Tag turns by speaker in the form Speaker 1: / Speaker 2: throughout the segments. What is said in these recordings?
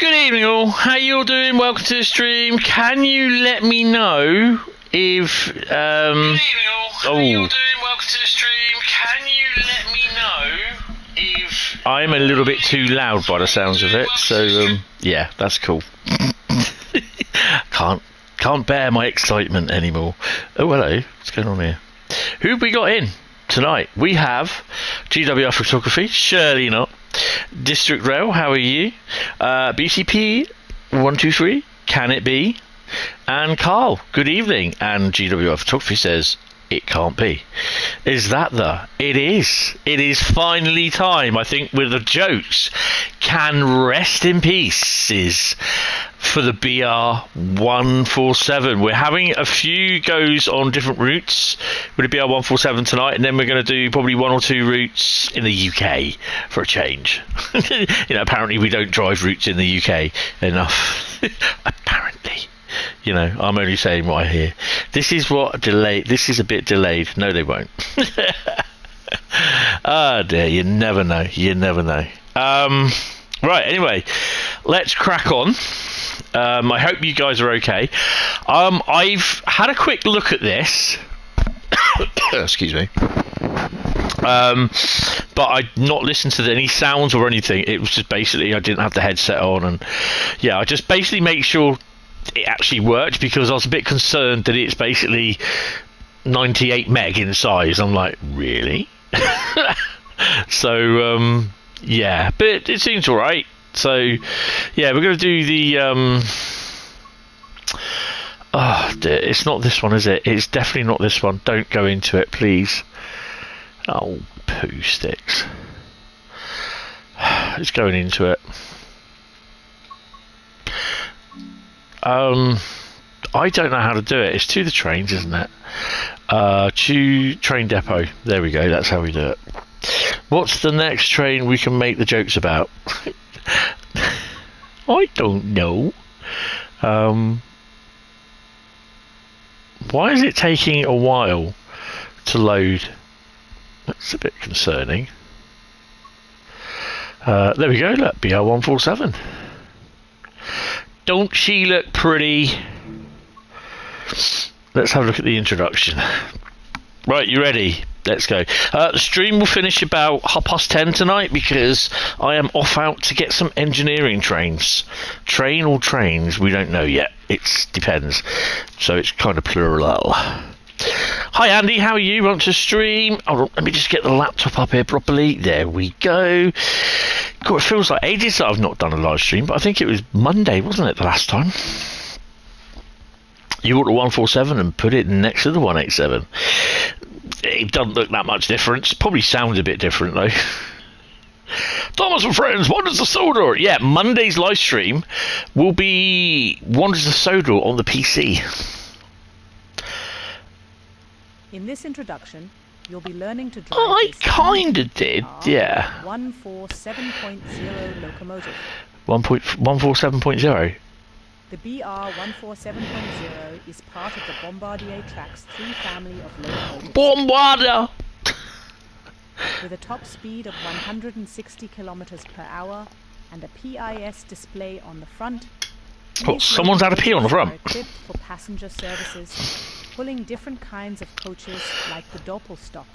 Speaker 1: Good evening all, how you all doing? Welcome to the stream. Can you let me know if Good evening all, how you all doing? Welcome to the stream. Can you let me know if I'm a little bit too loud by the sounds of it, so yeah, that's cool. Can't bear my excitement anymore. Oh hello, what's going on here? Who have we got in tonight? We have GWR Photography, surely not. District Rail, how are you? BCP 123, can it be? And Carl, good evening. And GWR Photography says it can't be. Is that the? It is. It is finally time, I think, with the jokes can rest in pieces for the BR147. We're having a few goes on different routes with the BR147 tonight, and then we're going to do probably one or two routes in the UK for a change. You know, apparently we don't drive routes in the UK enough. Apparently. You know, I'm only saying what I hear. This is what delayed. This is a bit delayed. No, they won't. Ah, dear. You never know. You never know. Right. Anyway, let's crack on. I hope you guys are okay. I've had a quick look at this. Excuse me. But I'd not listened to any sounds or anything. It was just basically I didn't have the headset on, and yeah, I just basically make sure it actually worked because I was a bit concerned that it's basically 98 meg in size. I'm like, really? So yeah, but it seems all right. So yeah, we're going to do the oh dear, it's not this one, is it? It's definitely not this one. Don't go into it, please. Oh, poo sticks. It's going into it. I don't know how to do it. It's to the trains, isn't it? To train depot. There we go. That's how we do it. What's the next train we can make the jokes about? I don't know. Why is it taking a while to load? That's a bit concerning. There we go. Look, BR147. Don't she look pretty? Let's have a look at the introduction. Right, you ready? Let's go. The stream will finish about 10:30 tonight because I am off out to get some engineering trains. Train or trains, we don't know yet. It depends. So it's kind of plural. Hi Andy, how are you? Want to stream? Oh, let me just get the laptop up here properly. There we go. God, it feels like ages that I've not done a live stream, but I think it was Monday, wasn't it, the last time? You bought the 147 and put it next to the 187. It doesn't look that much difference. Probably sounds a bit different though. Thomas and friends, Wonders of Sodor. Yeah, Monday's live stream will be Wonders of Sodor on the PC.
Speaker 2: In this introduction, you'll be learning to drive
Speaker 1: I kinda did, yeah.
Speaker 2: 147.0 locomotive.
Speaker 1: 147.0.
Speaker 2: The BR147.0 is part of the Bombardier Trax 3 family of locomotives.
Speaker 1: Bombardier!
Speaker 2: With a top speed of 160 kilometers per hour and a PIS display on the front.
Speaker 1: Oh, someone's had a pee on the front.
Speaker 2: Equipped for passenger services, pulling different kinds of coaches like the Doppelstock.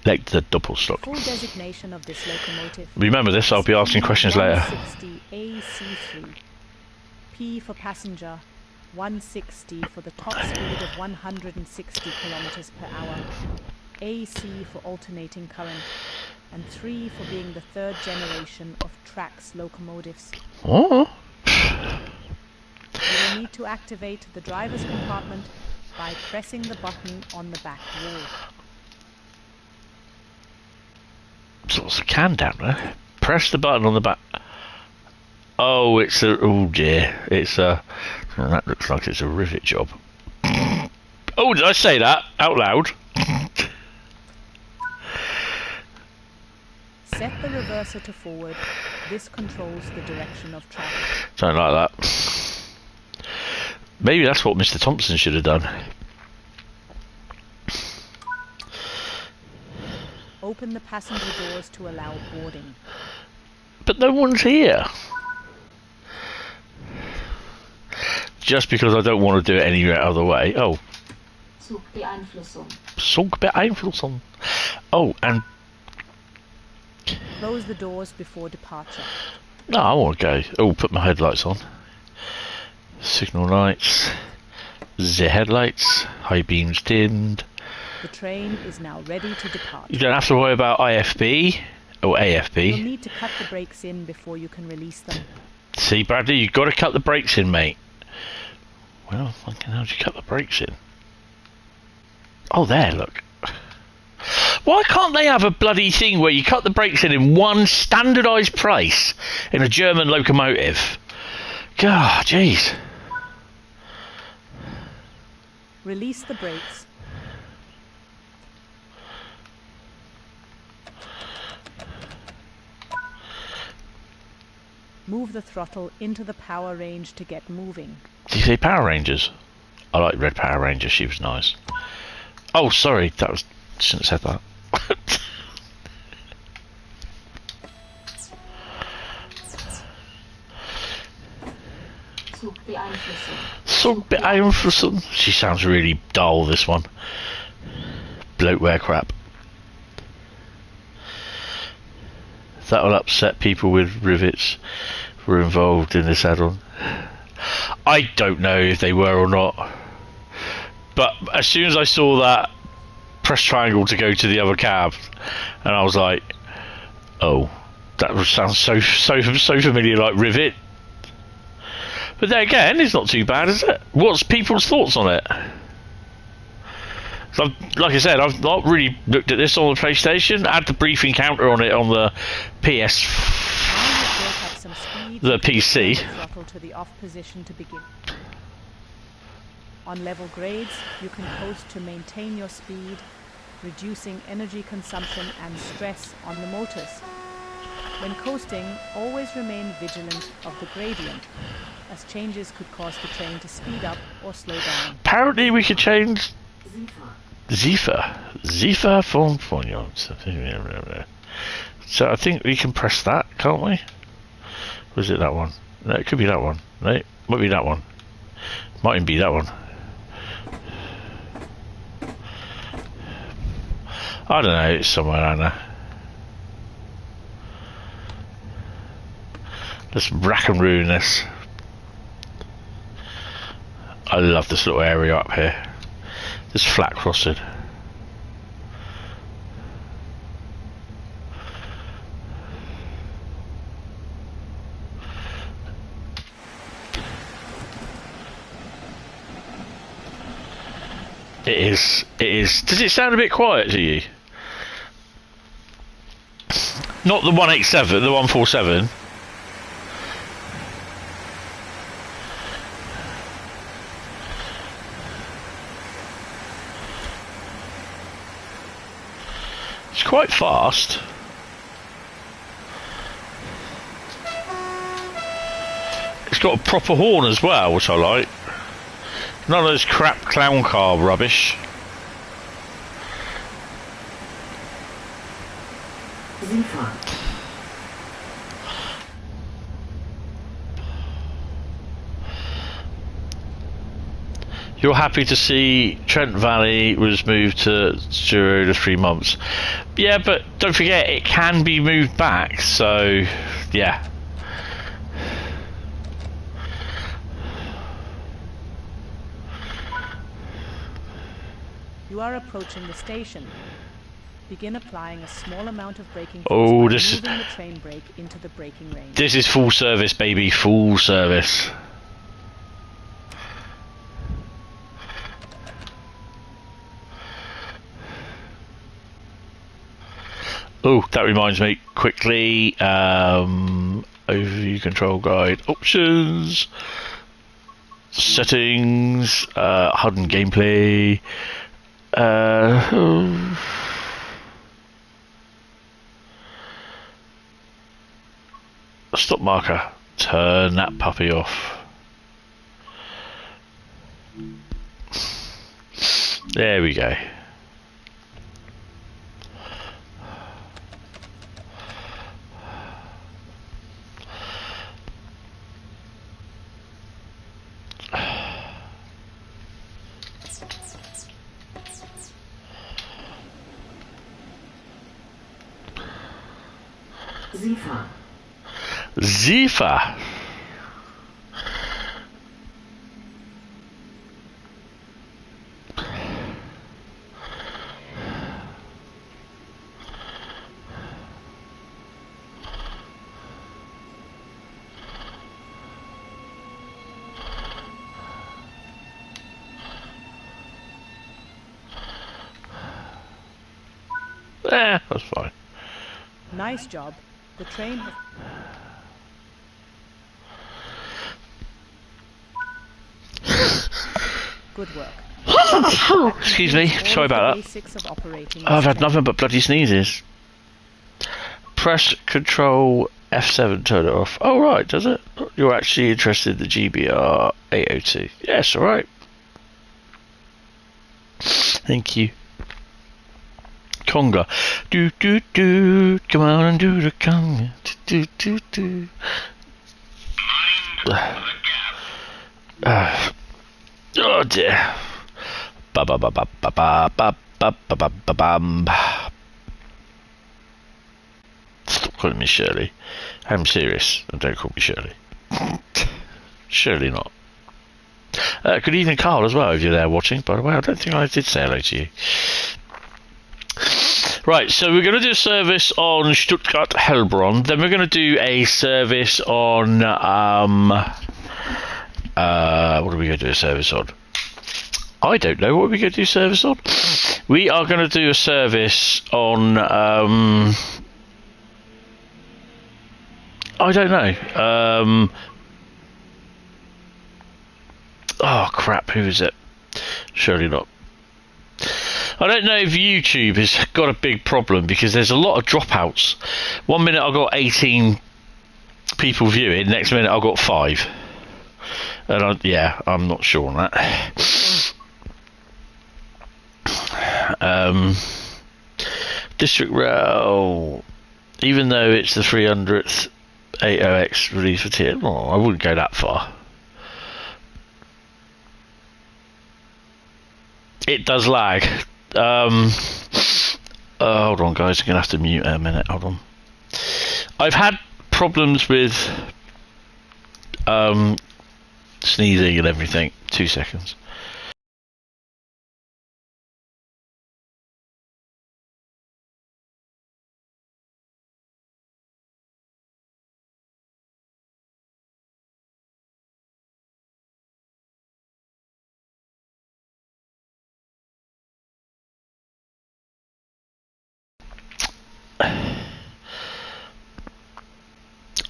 Speaker 1: Like the Doppelstock.
Speaker 2: Full designation of this locomotive.
Speaker 1: Remember this, I'll be asking questions later.
Speaker 2: 160 AC3. P for passenger, 160 for the top speed of 160 kilometers per hour. AC for alternating current, and 3 for being the third generation of Trax locomotives.
Speaker 1: Oh.
Speaker 2: You will need to activate the driver's compartment by pressing the button on the back wall.
Speaker 1: So what's the can down there? Press the button on the back. Oh, it's a... Oh dear. It's a... Oh, that looks like it's a rivet job. Oh, did I say that out loud?
Speaker 2: Set the reverser to forward. This controls the direction of travel.
Speaker 1: Something like that. Maybe that's what Mr. Thompson should have done.
Speaker 2: Open the passenger doors to allow boarding.
Speaker 1: But no one's here. just because I don't want to do it any other way. Oh. Zugbeeinflussung. Oh, and...
Speaker 2: Close the doors before departure.
Speaker 1: No, I want to go. Oh, put my headlights on. Signal lights. The headlights. High beams dimmed.
Speaker 2: The train is now ready to depart.
Speaker 1: You don't have to worry about IFB or AFB.
Speaker 2: You'll need to cut the brakes in before you can release them.
Speaker 1: See, Bradley, you've got to cut the brakes in, mate. Well, fucking hell, did you cut the brakes in? Oh, there, look. Why can't they have a bloody thing where you cut the brakes in one standardised price in a German locomotive? God, jeez.
Speaker 2: Release the brakes. Move the throttle into the Power Range to get moving.
Speaker 1: Did you say Power Rangers? I like Red Power Ranger, she was nice. Oh, sorry, shouldn't have said that. Zugbeeinflussung. She sounds really dull, this one. Bloatware crap. That'll upset people with rivets who were involved in this add-on. I don't know if they were or not. But as soon as I saw that, press triangle to go to the other cab, and I was like, oh, that sounds so familiar, like Rivet. But then again, it's not too bad, is it? What's people's thoughts on it? So like I said, I've not really looked at this on the PlayStation. I had the brief encounter on it on the the PC.
Speaker 2: Throttle to the off position to begin. On level grades, you can coast to maintain your speed, reducing energy consumption and stress on the motors. When coasting, always remain vigilant of the gradient, as changes could cause the train to speed up or slow down.
Speaker 1: Apparently we could change Ziffer from Fonions. So I think we can press that, can't we? Or is it that one? No, it could be that one. No, it might be that one. Mightn't be that one. I don't know, it's somewhere around there. Let's rack and ruin this. I love this little area up here. This flat crossing. It is. Does it sound a bit quiet to you? Not the 187, the 147. It's quite fast. It's got a proper horn as well, which I like. None of those crap clown car rubbish. You're happy to see Trent Valley was moved to 0 to 3 months. Yeah, but don't forget, it can be moved back, so yeah.
Speaker 2: You are approaching the station. Begin applying a small amount of braking force
Speaker 1: by
Speaker 2: moving the train brake into the braking range.
Speaker 1: This is full service, baby, full service. Oh, that reminds me, quickly, overview, control guide, options, settings, HUD and gameplay, stop marker, turn that puppy off. There we go. Zifa. That's fine.
Speaker 2: Nice job. The train has... Good work.
Speaker 1: Excuse me, sorry about that. I've had nothing but bloody sneezes. Press Control F7, turn it off. Oh right, does it? You're actually interested in the GBR 802. Yes, alright. Thank you. Conga. Do do do. Come on and do the conga. Do do do. Oh dear. Ba ba ba ba ba ba ba ba ba ba ba bam. Stop calling me Shirley. I'm serious, and don't call me Shirley. Surely not. Good evening, Carl, as well, if you're there watching. By the way, I don't think I did say hello to you. Right, so we're going to do a service on Stuttgart Heilbronn. Then we're going to do a service on what are we going to do a service on? I don't know. What are we going to do a service on? We are going to do a service on I don't know. Oh crap, who is it? Surely not. I don't know if YouTube has got a big problem because there's a lot of dropouts. 1 minute I've got 18 people viewing, next minute I've got 5. And I'm not sure on that. District Rail, even though it's the 300th 80X release for tier, I wouldn't go that far. It does lag. Hold on guys, I'm gonna have to mute a minute. Hold on. I've had problems with sneezing and everything. 2 seconds.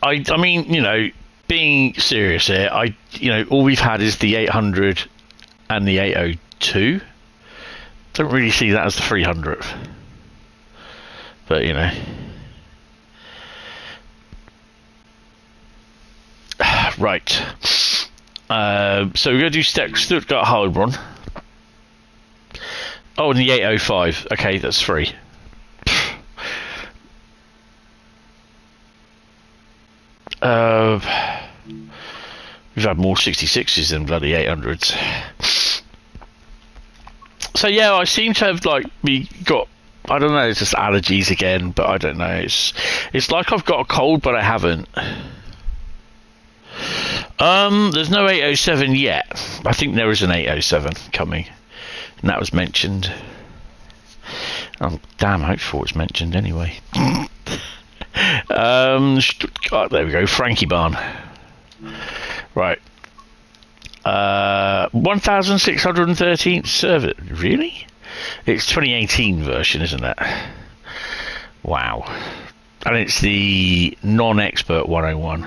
Speaker 1: I mean, you know, being serious here, all we've had is the 800 and the 802. Don't really see that as the 300th. But, you know. Right. So we're going to do Stuttgart Heilbronn. Oh, and the 805. Okay, that's 3. We've had more 66s than bloody 800s. So yeah, I seem to have I don't know, it's just allergies again, but I don't know. It's like I've got a cold, but I haven't. There's no 807 yet. I think there is an 807 coming, and that was mentioned. I'm damn hopeful it's mentioned anyway. Stuttgart, there we go, Frankenbahn. Right. 1613 server. Really? It's 2018 version, isn't it? Wow. And it's the non-expert 101.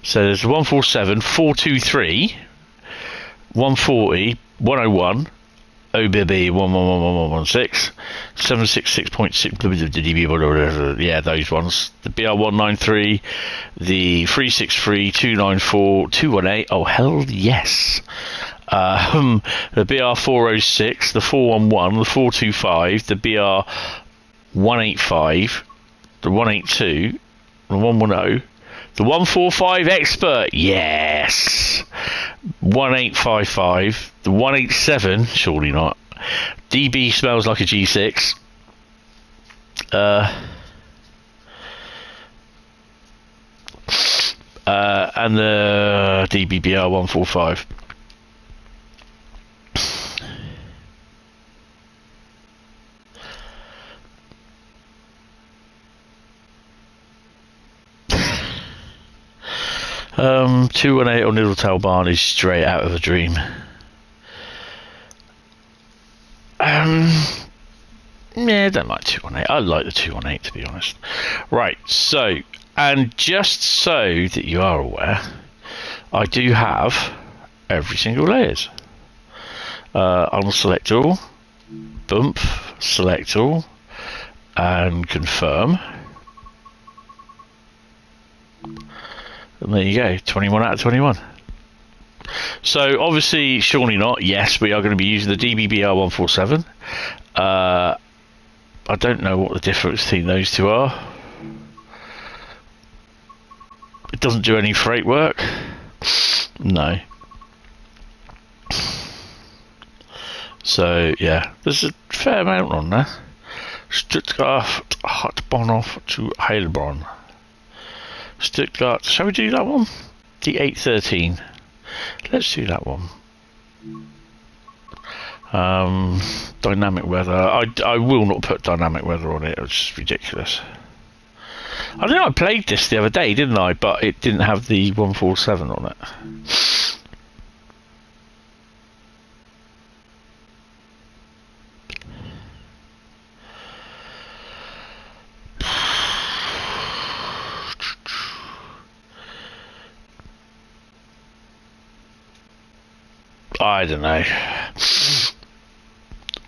Speaker 1: So there's 147, 423, 140, 101, OBB 111116, 766.6, yeah, those ones. The BR193, the 363, 294, 218, oh hell yes. The BR406, the 411, the 425, the BR185, the 182, the 110, the 145 expert, yes. 1855, the 187, surely not. DB smells like a G6. and the DBBR 145. Um, 218 on Dovetail Barn is straight out of a dream. Yeah, I don't like 218. I like the 218 to be honest. Right, so, and just so that you are aware, I do have every single layers. Unselect all, bump, select all, and confirm. And there you go, 21 out of 21. So obviously, surely not. Yes, we are going to be using the DBBR 147. I don't know what the difference between those two are. It doesn't do any freight work. No. So yeah, there's a fair amount on there. Stuttgart Heilbronn to Heilbronn. Stuttgart, shall we do that one? The 813. Let's do that one. Dynamic weather. I will not put dynamic weather on it. It's just ridiculous. I know I played this the other day, didn't I? But it didn't have the 147 on it. I don't know.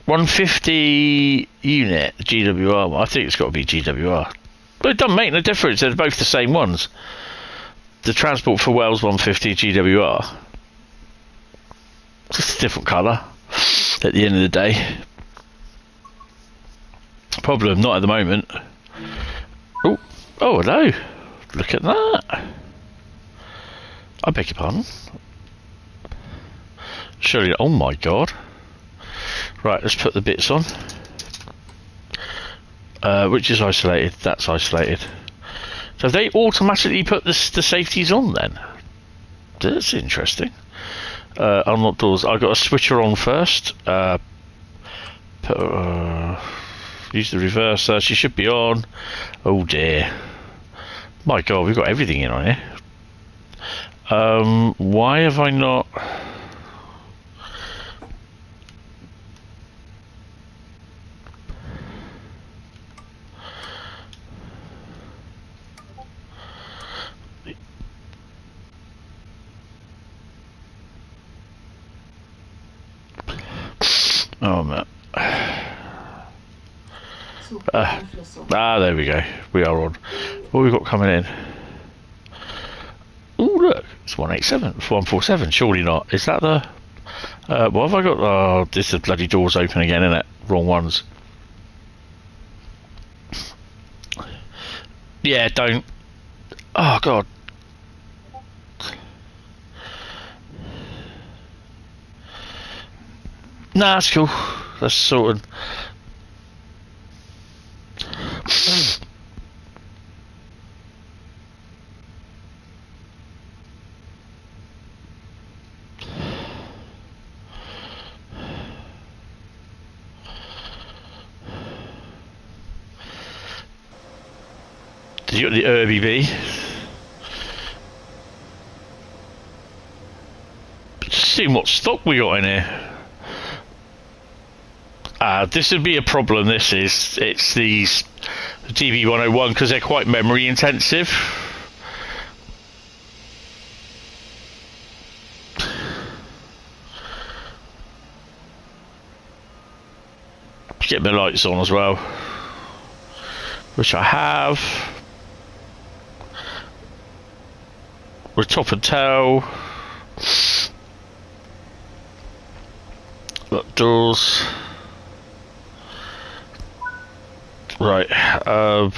Speaker 1: 150 unit GWR. I think it's got to be GWR. But it doesn't make no difference. They're both the same ones. The Transport for Wales 150 GWR. Just a different colour. At the end of the day. Problem, not at the moment. Oh, hello. Look at that. I beg your pardon. Surely, oh my god. Right, let's put the bits on. Which is isolated? That's isolated. So they automatically put the safeties on then? That's interesting. Unlock doors. I've got a switcher on first. Use the reverser. She should be on. Oh dear. My god, we've got everything in on here. Why have I not... Oh man. There we go. We are on. What have we got coming in? Oh look, it's 187. It's 147. Surely not. Is that the? What have I got? Oh, this is bloody doors open again, isn't it? Wrong ones. Yeah, don't. Oh god. Nah, that's cool. That's sorted. Did you got the Irby B? Just seeing what stock we got in here. This would be a problem. It's these DB101 because they're quite memory intensive. Get my lights on as well, which I have. With top and tail. Look, doors. Right, I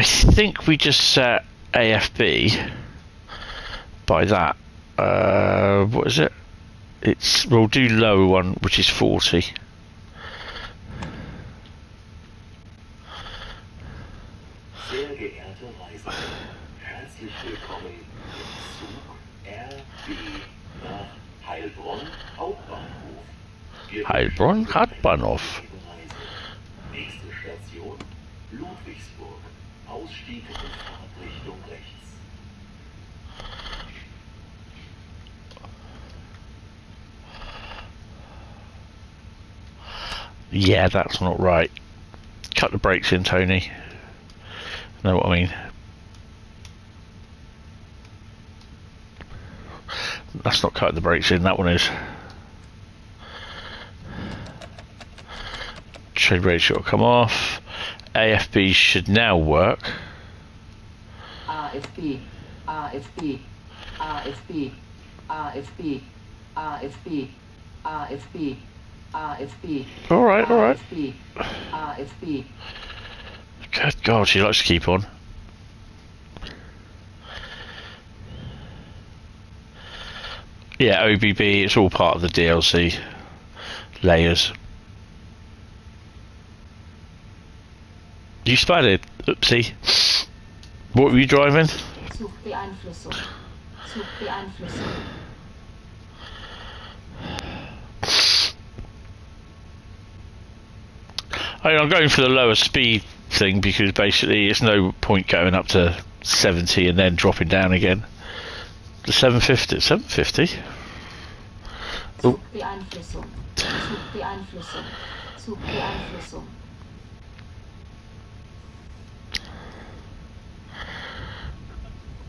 Speaker 1: think we just set AFB by that. What is it? We'll do lower one, which is 40.
Speaker 3: Herzlich willkommen im Zug RB nach Heilbronn Hauptbahnhof.
Speaker 1: Heilbronn Hauptbahnhof.
Speaker 3: Nächste Station Ludwigsburg. Ausstieg in Fahrtrichtung rechts.
Speaker 1: Yeah, that's not right. Cut the brakes in, Tony. Know what I mean? That's not cutting the brakes in, that one is. Trade ratio will come off. AFB should now work.
Speaker 4: AFB, AFB, AFB, AFB, AFB, AFB, AFB.
Speaker 1: Alright, alright.
Speaker 4: AFB, AFB.
Speaker 1: Good God, she likes to keep on. Yeah, OBB, it's all part of the DLC layers. You spotted, oopsie. What were you driving?
Speaker 4: Zugbeeinflussung. Zugbeeinflussung.
Speaker 1: I'm going for the lower speed thing because basically it's no point going up to 70 and then dropping down again. The 750, 750? Oh.
Speaker 4: Zugbeeinflussung. Zugbeeinflussung. Zugbeeinflussung.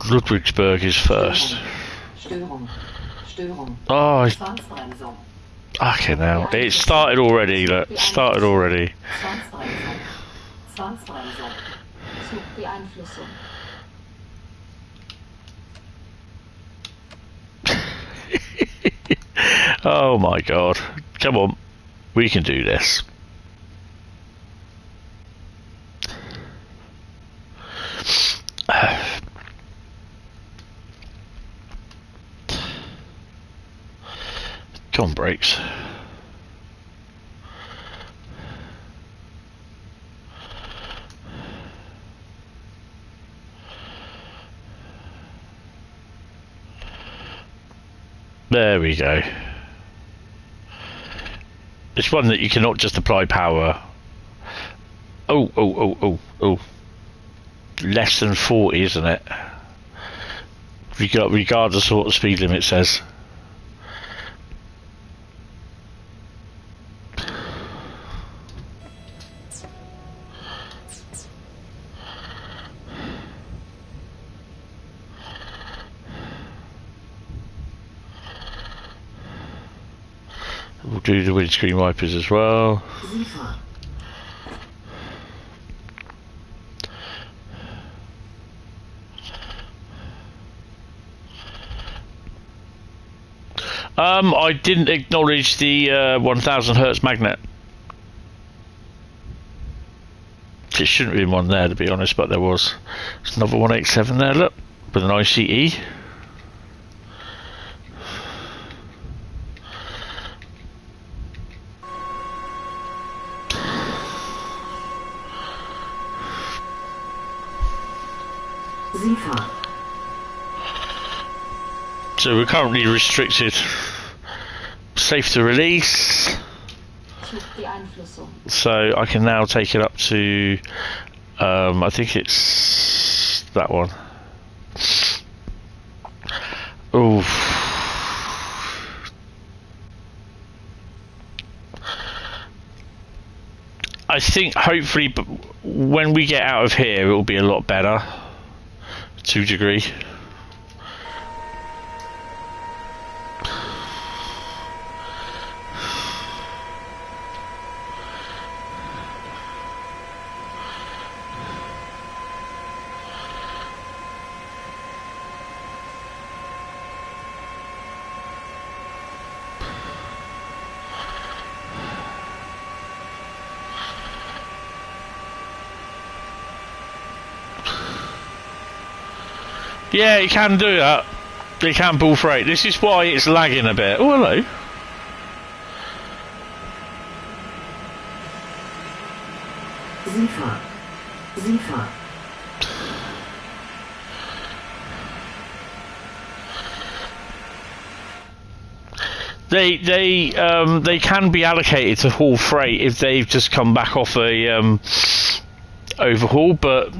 Speaker 1: Ludwigsburg is first.
Speaker 4: Störung. Störung.
Speaker 1: Oh,
Speaker 4: Zwangsbremsung.
Speaker 1: okay now. It started already, look. Started already.
Speaker 4: Zwangsbremsung. Zwangsbremsung. Zugbeeinflussung.
Speaker 1: Oh my God. Come on. We can do this. Come on, brakes. There we go. It's one that you cannot just apply power. Oh. Less than 40, isn't it? Regardless of what the speed limit says. We'll do the windscreen wipers as well. I didn't acknowledge the 1000 hertz magnet. It shouldn't have been one there, to be honest, but there was. There's another 187 there, look, with an ICE. So we're currently restricted. Safe to release. So I can now take it up to I think it's that one. Oh, I think hopefully when we get out of here it will be a lot better to a degree. Yeah, you can do that. You can pull freight. This is why it's lagging a bit. Oh, hello. They can be allocated to haul freight if they've just come back off a overhaul, but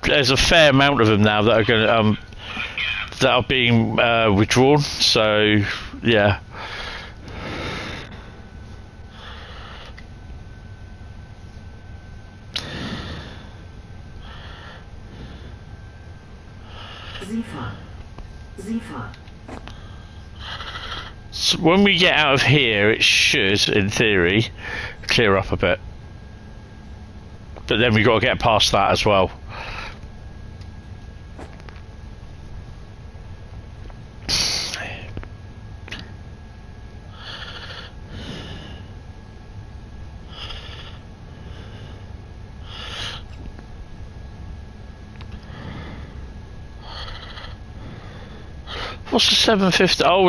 Speaker 1: there's a fair amount of them now that are going to that are being withdrawn. So yeah. So when we get out of here, it should, in theory, clear up a bit. But then we've got to get past that as well. What's the 750? Oh,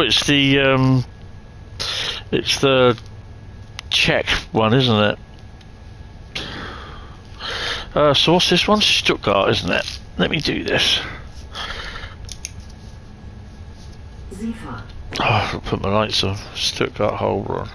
Speaker 1: it's the Czech one, isn't it? So what's this one? Stuttgart, isn't it? Let me do this. Oh, I'll put my lights on. Stuttgart Heilbronn.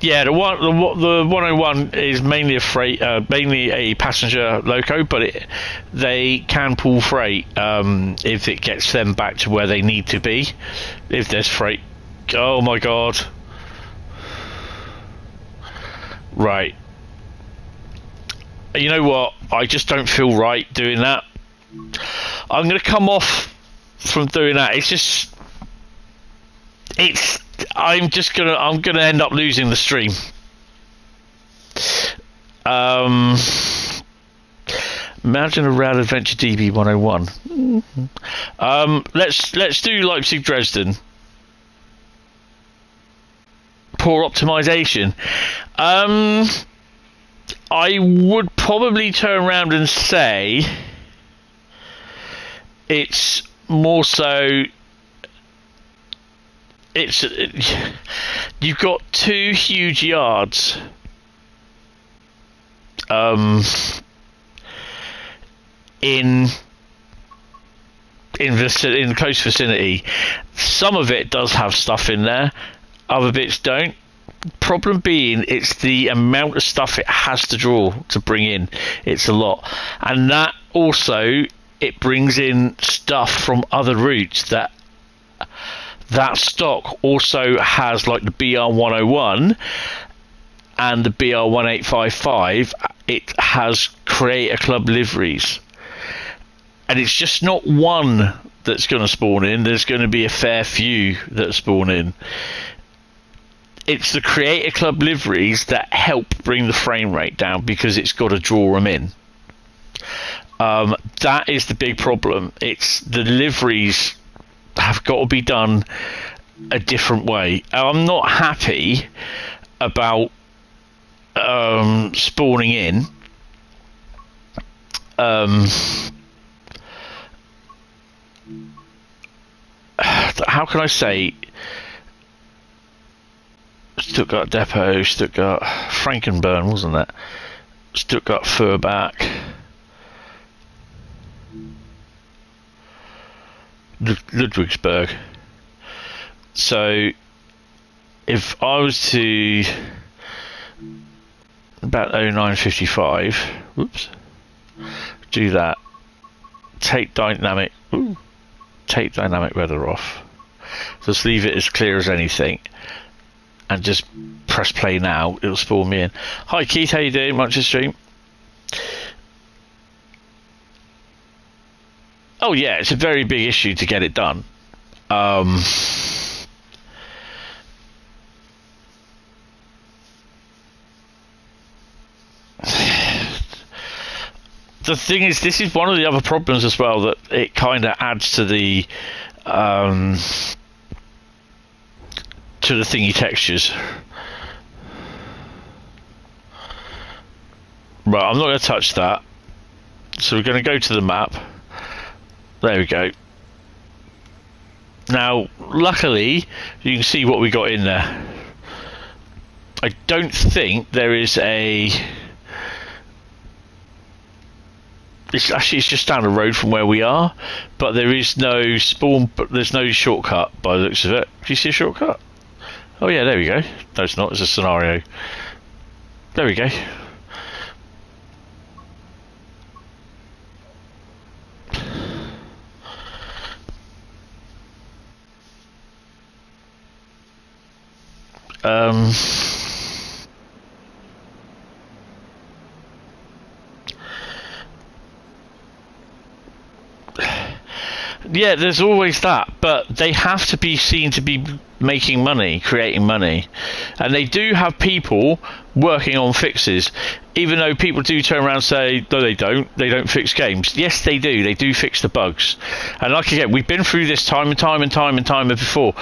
Speaker 1: Yeah, the 101 is mainly a freight, mainly a passenger loco, but they can pull freight if it gets them back to where they need to be. If there's freight, oh my god! Right, you know what? I just don't feel right doing that. I'm going to come off from doing that. I'm gonna end up losing the stream. Imagine a Rail Adventure DB 101. Let's do Leipzig-Dresden. Poor optimization. I would probably turn around and say it's more so. You've got two huge yards in the close vicinity. Some of it does have stuff in there, other bits don't. Problem being, it's the amount of stuff it has to draw to bring in. It's a lot, and that also it brings in stuff from other routes that stock also has, like the BR101 and the BR1855. It has Creator Club liveries, and it's just not one that's going to spawn in. There's going to be a fair few that spawn in. It's the Creator Club liveries that help bring the frame rate down because it's got to draw them in. That is the big problem. It's the liveries have got to be done a different way. I'm not happy about spawning in. How can I say? Stuttgart Depot, Stuttgart Frankenbahn, wasn't it? Stuttgart Fuhrback. Ludwigsburg. So if I was to about 0955, whoops, do that, take dynamic weather off, just leave it as clear as anything, and just press play now. It'll spawn me in. Hi Keith, how you doing? Much to stream. Oh yeah, it's a very big issue to get it done. The thing is, this is one of the other problems as well, that it kind of adds to the thingy textures. Right, I'm not going to touch that. So we're going to go to the map. There we go. Now, luckily, you can see what we got in there. I don't think there is a... It's just down the road from where we are, but there is no spawn. But there's no shortcut by the looks of it. Do you see a shortcut? Oh yeah, there we go. No, it's not. It's a scenario. There we go. Yeah, there's always that, but they have to be seen to be making money, creating money, and they do have people working on fixes, even though people do turn around and say, no, they don't fix games. Yes, they do fix the bugs, and like again, we've been through this time and time before.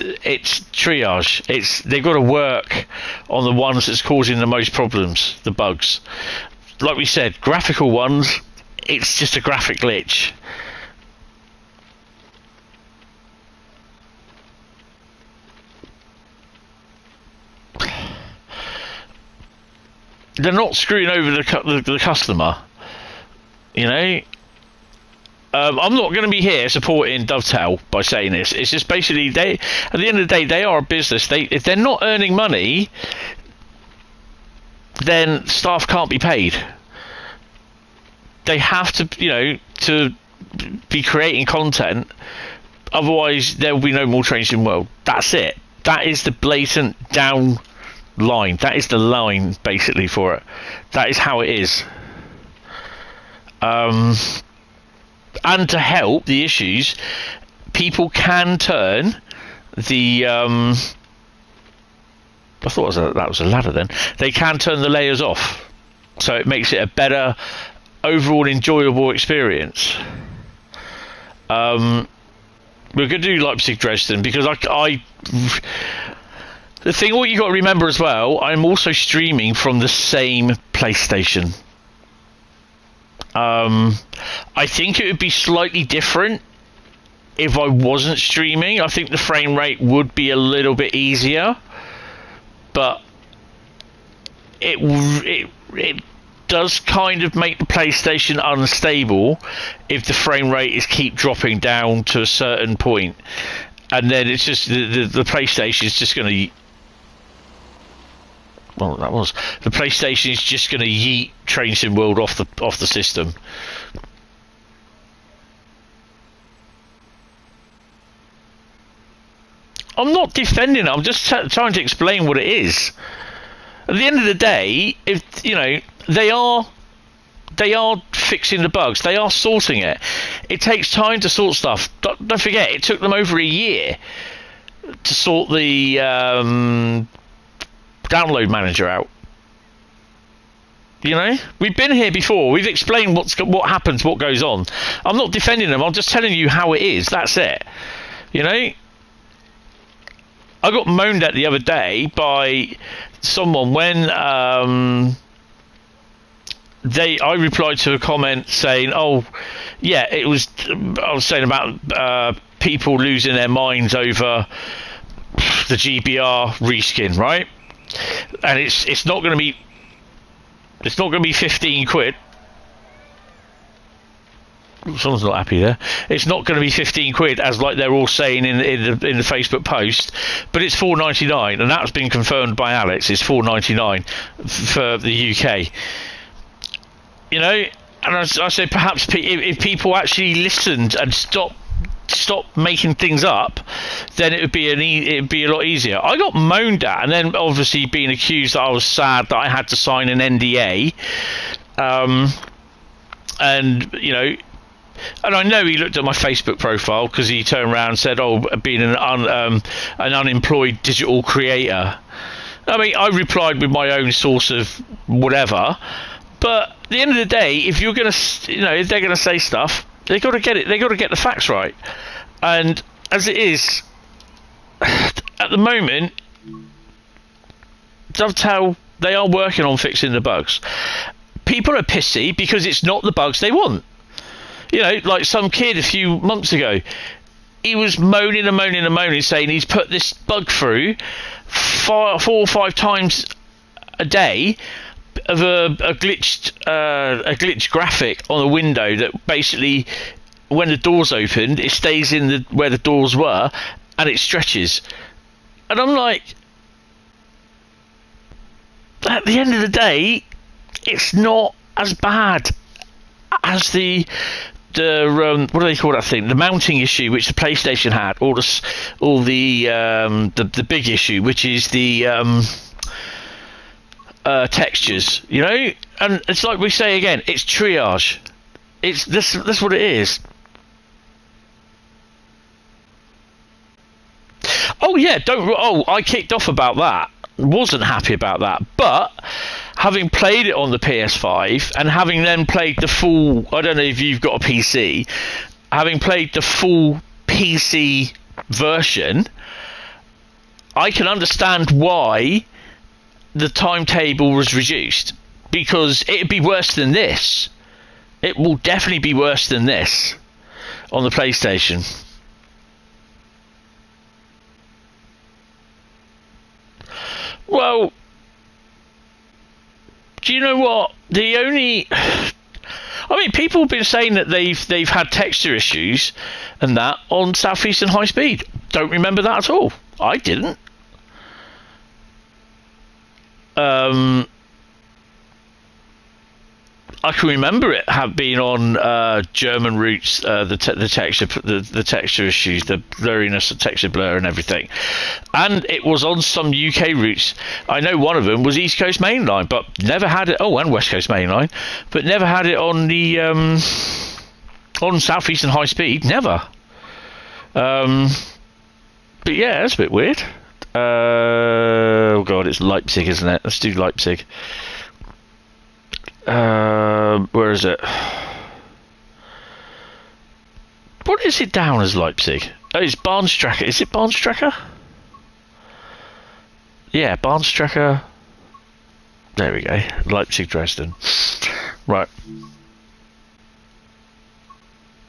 Speaker 1: It's triage. They've got to work on the ones that's causing the most problems, the bugs. Like we said, graphical ones, it's just a graphic glitch. They're not screwing over the customer, you know. I'm not going to be here supporting Dovetail by saying this. It's just basically at the end of the day, they are a business. If they're not earning money, then staff can't be paid. They have to, to be creating content. Otherwise, there will be no more trains in the world. That's it. That is the blatant down line. That is the line basically for it. That is how it is. And to help the issues, people can turn the I thought that was a ladder then. They can turn the layers off, so it makes it a better overall enjoyable experience. We're going to do Leipzig-Dresden because the thing, what you got to remember as well, I'm also streaming from the same PlayStation. I think it would be slightly different if I wasn't streaming. I think the frame rate would be a little bit easier, but it does kind of make the PlayStation unstable if the frame rate is keep dropping down to a certain point, and then it's just the PlayStation is just going to. Well, the PlayStation is just going to yeet Train Sim World off the system. I'm not defending it. I'm just trying to explain what it is. At the end of the day, if they are fixing the bugs, they are sorting it. It takes time to sort stuff. Don't forget, it took them over a year to sort the download manager out. We've been here before. We've explained what happens, what goes on. I'm not defending them. I'm just telling you how it is. That's it. I got moaned at the other day by someone when I replied to a comment saying, "Oh, yeah, I was saying about people losing their minds over the GBR reskin, right? And it's not going to be 15 quid. Someone's not happy there. It's not going to be 15 quid as like they're all saying in the Facebook post, but it's $4.99, and that's been confirmed by Alex. It's $4.99 for the UK. And I said perhaps if people actually listened and stop making things up, then it would be a lot easier. I got moaned at, and then obviously being accused that I was sad that I had to sign an NDA, and I know he looked at my Facebook profile because he turned around and said, "Oh, being an unemployed digital creator." I mean, I replied with my own source of whatever, but at the end of the day, if you're gonna, if they're gonna say stuff, they got to get it. They got to get the facts right. And as it is, at the moment, Dovetail, they are working on fixing the bugs. People are pissy because it's not the bugs they want. Like some kid a few months ago, he was moaning and moaning and moaning, saying he's put this bug through 4 or 5 times a day of a glitched graphic on a window that basically, when the doors opened, it stays in where the doors were, and it stretches. And I'm like, at the end of the day, it's not as bad as the what do they call that thing? The mounting issue, which the PlayStation had, or the big issue, which is the textures, you know. And it's like we say again, it's triage. It's this. That's what it is. Oh yeah, I kicked off about that. Wasn't happy about that, but having played it on the PS5 and having then played the full, I don't know if you've got a PC, having played the full PC version, I can understand why the timetable was reduced, because it'd be worse than this. It will definitely be worse than this on the PlayStation. Well, do you know what? People have been saying that they've had texture issues and that on Southeastern High Speed. Don't remember that at all. I didn't. I can remember it have been on German routes, the texture issues, the blurriness, the texture blur and everything, and it was on some UK routes. I know one of them was East Coast Mainline, but never had it. Oh, and West Coast Mainline, but never had it on the on Southeastern High Speed. Never. But yeah, that's a bit weird. Oh god, it's Leipzig, isn't it? Let's do Leipzig. Where is it? What is it down as Leipzig? Oh, it's Bahnstrecke. Is it Bahnstrecke? Yeah, Bahnstrecke. There we go. Leipzig-Dresden. Right.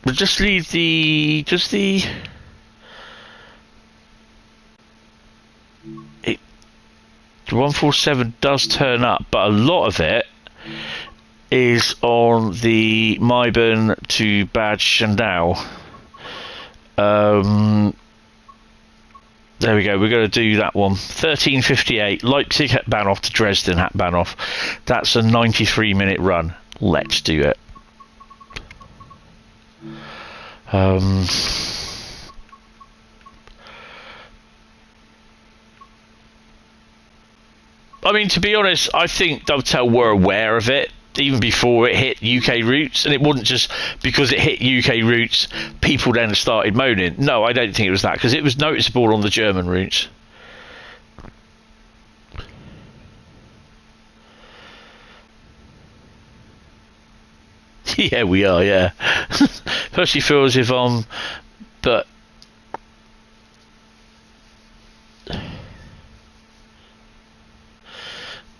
Speaker 1: We'll just leave the... 147 does turn up, but a lot of it is on the Maiben to Bad Schandau. There we go. We're going to do that one. 13:58. Leipzig Hauptbahnhof to Dresden Hauptbahnhof. That's a 93-minute run. Let's do it. I mean, to be honest, I think Dovetail were aware of it even before it hit UK routes, and it wasn't just because it hit UK routes, people then started moaning. No, I don't think it was that, because it was noticeable on the German routes. Yeah, we are, yeah. Personally feel as if but...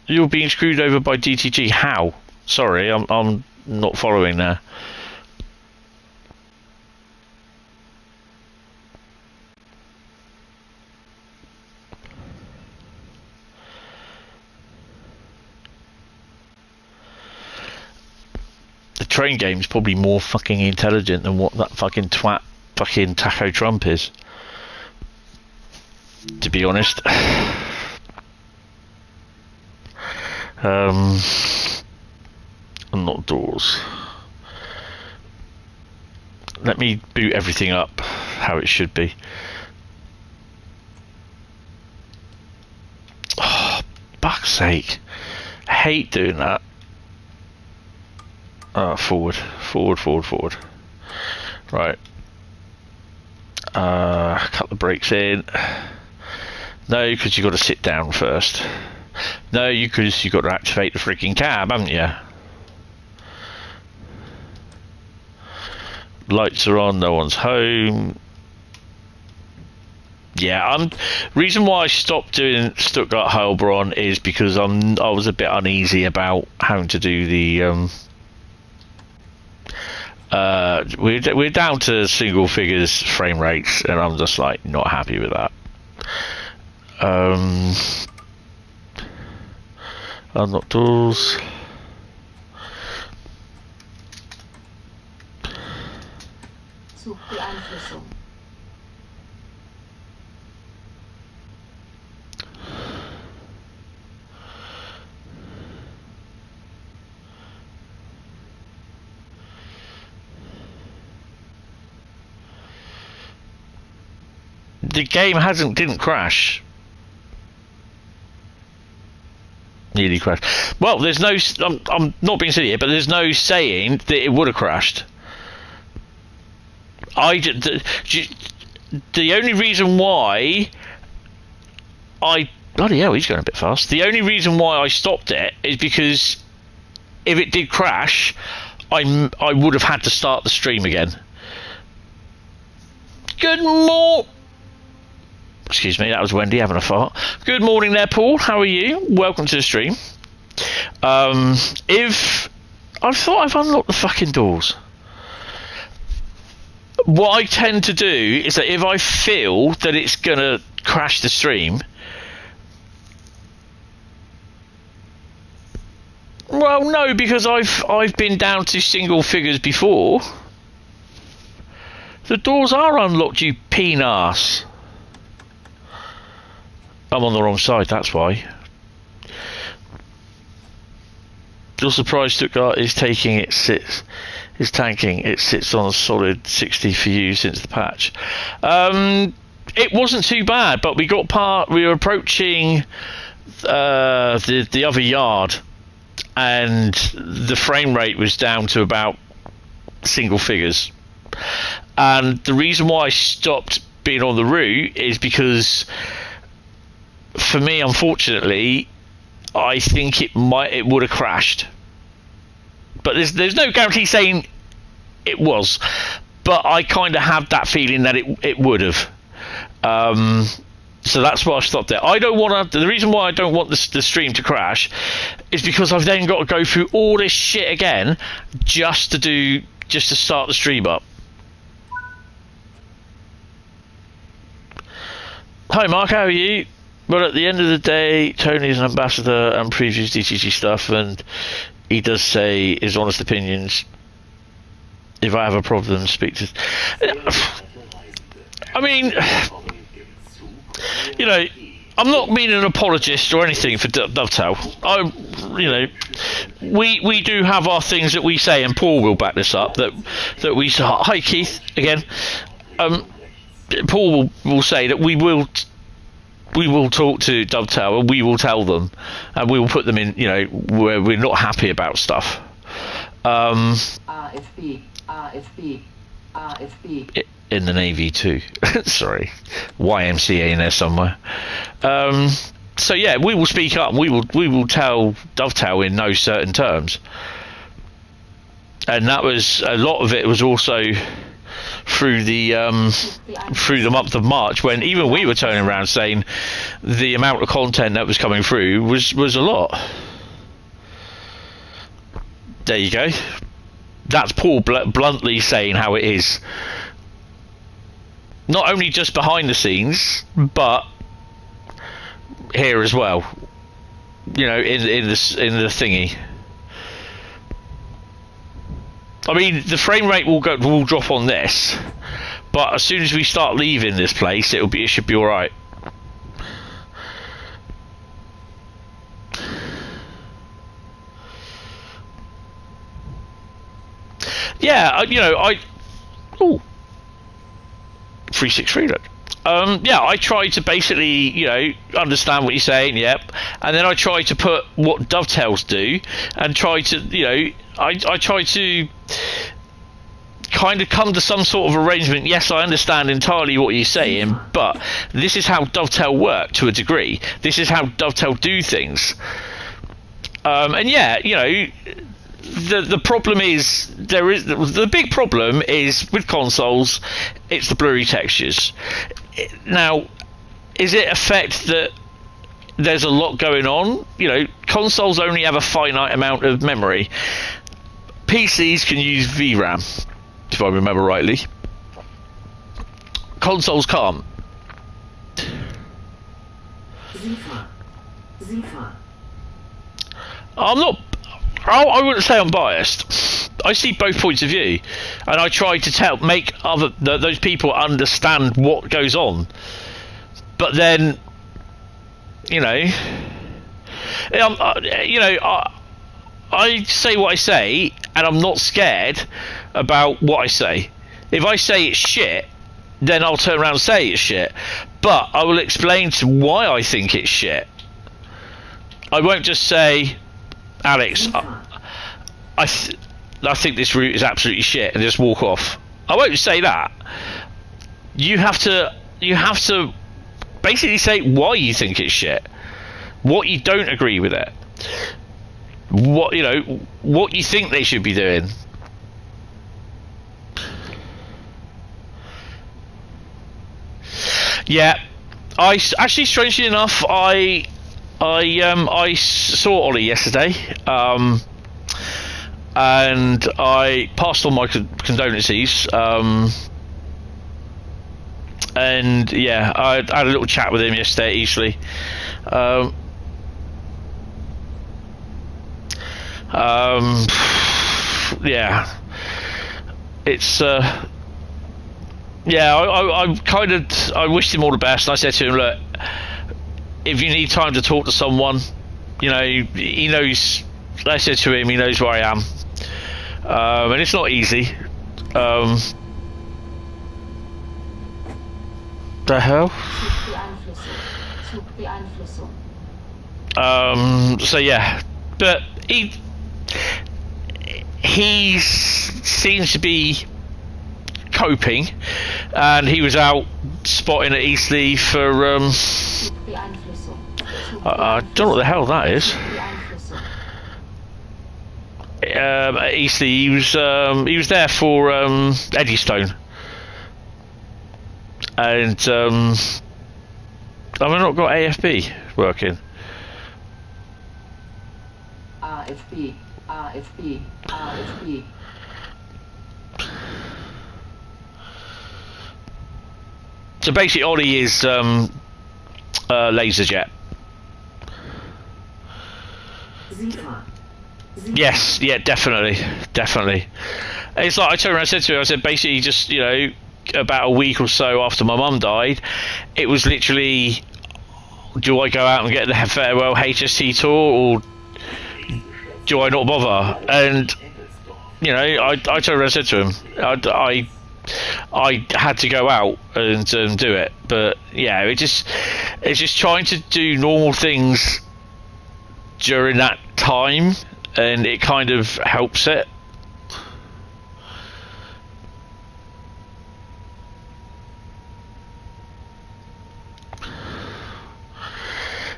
Speaker 1: You're being screwed over by DTG. How? Sorry, I'm not following there. The train game's probably more fucking intelligent than what that fucking twat fucking Taco Trump is. To be honest. Not doors. Let me boot everything up how it should be. Oh, fuck's sake. I hate doing that. Forward. Right. Cut the brakes in. No, because you've got to sit down first. No, because you've got to activate the freaking cab, haven't you? Lights are on, no one's home. Yeah, reason why I stopped doing Stuttgart Heilbronn is because I was a bit uneasy about having to do the We're down to single figures frame rates, and I'm just like not happy with that. Unlock doors.
Speaker 4: Such Beeinflussung.
Speaker 1: The game didn't crash. Nearly crashed. Well, there's no. I'm not being silly here, but there's no saying that it would have crashed. The only reason why bloody hell, he's going a bit fast. The only reason why I stopped it is because if it did crash, I would have had to start the stream again. Good morning. Excuse me, that was Wendy having a fart. Good morning there, Paul. How are you? Welcome to the stream. If I thought I've unlocked the fucking doors. What I tend to do is that if I feel that it's gonna crash the stream, well, no, because I've been down to single figures before. The doors are unlocked, you peen-ass. I'm on the wrong side, that's why. You're surprised Stuttgart is tanking. It sits on a solid 60 for you since the patch. It wasn't too bad, but we were approaching the other yard, and the frame rate was down to about single figures. And the reason why I stopped being on the route is because, for me, unfortunately, I think it would have crashed. But there's no guarantee saying it was. But I kind of have that feeling that it would have. So that's why I stopped it. I don't want to. The reason why I don't want the stream to crash is because I've then got to go through all this shit again just to start the stream up. Hi Mark, how are you? Well, at the end of the day, Tony is an ambassador and previews DTG stuff, and he does say his honest opinions. If I have a problem, speak to... I mean, you know, I'm not being an apologist or anything for Dovetail. We do have our things that we say, and Paul will back this up, that we... Hi Keith, again. Paul will say that we will talk to Dovetail and we will tell them, and we will put them in, where we're not happy about stuff.
Speaker 4: RFB.
Speaker 1: In the Navy too. Sorry, YMCA in there somewhere. So yeah, we will speak up. We will tell Dovetail in no certain terms, and that was a lot of it. Was also through the month of March, when even we were turning around saying the amount of content that was coming through was a lot. There you go. That's Paul bluntly saying how it is. Not only just behind the scenes, but here as well. In the thingy. I mean, the frame rate will drop on this, but as soon as we start leaving this place, it should be all right. Yeah, 363 look. I try to basically, understand what you're saying, yep, and then I try to put what Dovetails do, and try to, I try to kind of come to some sort of arrangement. Yes, I understand entirely what you're saying, but this is how Dovetail work to a degree. This is how Dovetail do things. And yeah, the problem is the big problem is with consoles, it's the blurry textures. Now, is it a fact that there's a lot going on? Consoles only have a finite amount of memory. PCs can use VRAM. if I remember rightly. Consoles can't. I'm not. I wouldn't say I'm biased. I see both points of view, and I try to make those people understand what goes on. But then, I say what I say, and I'm not scared about what I say. If I say it's shit, then I'll turn around and say it's shit. But I will explain to why I think it's shit. I won't just say, Alex, I think this route is absolutely shit, and just walk off. I won't say that. You have to basically say why you think it's shit, what you don't agree with it, what you think they should be doing. Yeah, I actually, strangely enough, I saw Ollie yesterday, and I passed on my condolences. And yeah, I had a little chat with him yesterday at Eastleigh. Yeah, it's yeah. I wished him all the best, and I said to him, look, if you need time to talk to someone, he knows. I said to him, he knows where I am, and it's not easy. The hell? So yeah, but he seems to be coping, and he was out spotting at Eastleigh for I don't know what the hell that is. At Eastleigh, he was there for Eddystone, and I've not got AFB working. RFB. So basically, Ollie is LaserJet. Yes, yeah, definitely. It's like I turned around and said to him, I said, basically, just about a week or so after my mum died, it was literally, do I go out and get the farewell HST tour, or do I not bother? And I turned around and said to him, I had to go out and do it. But yeah, it's just trying to do normal things during that time, and it kind of helps it.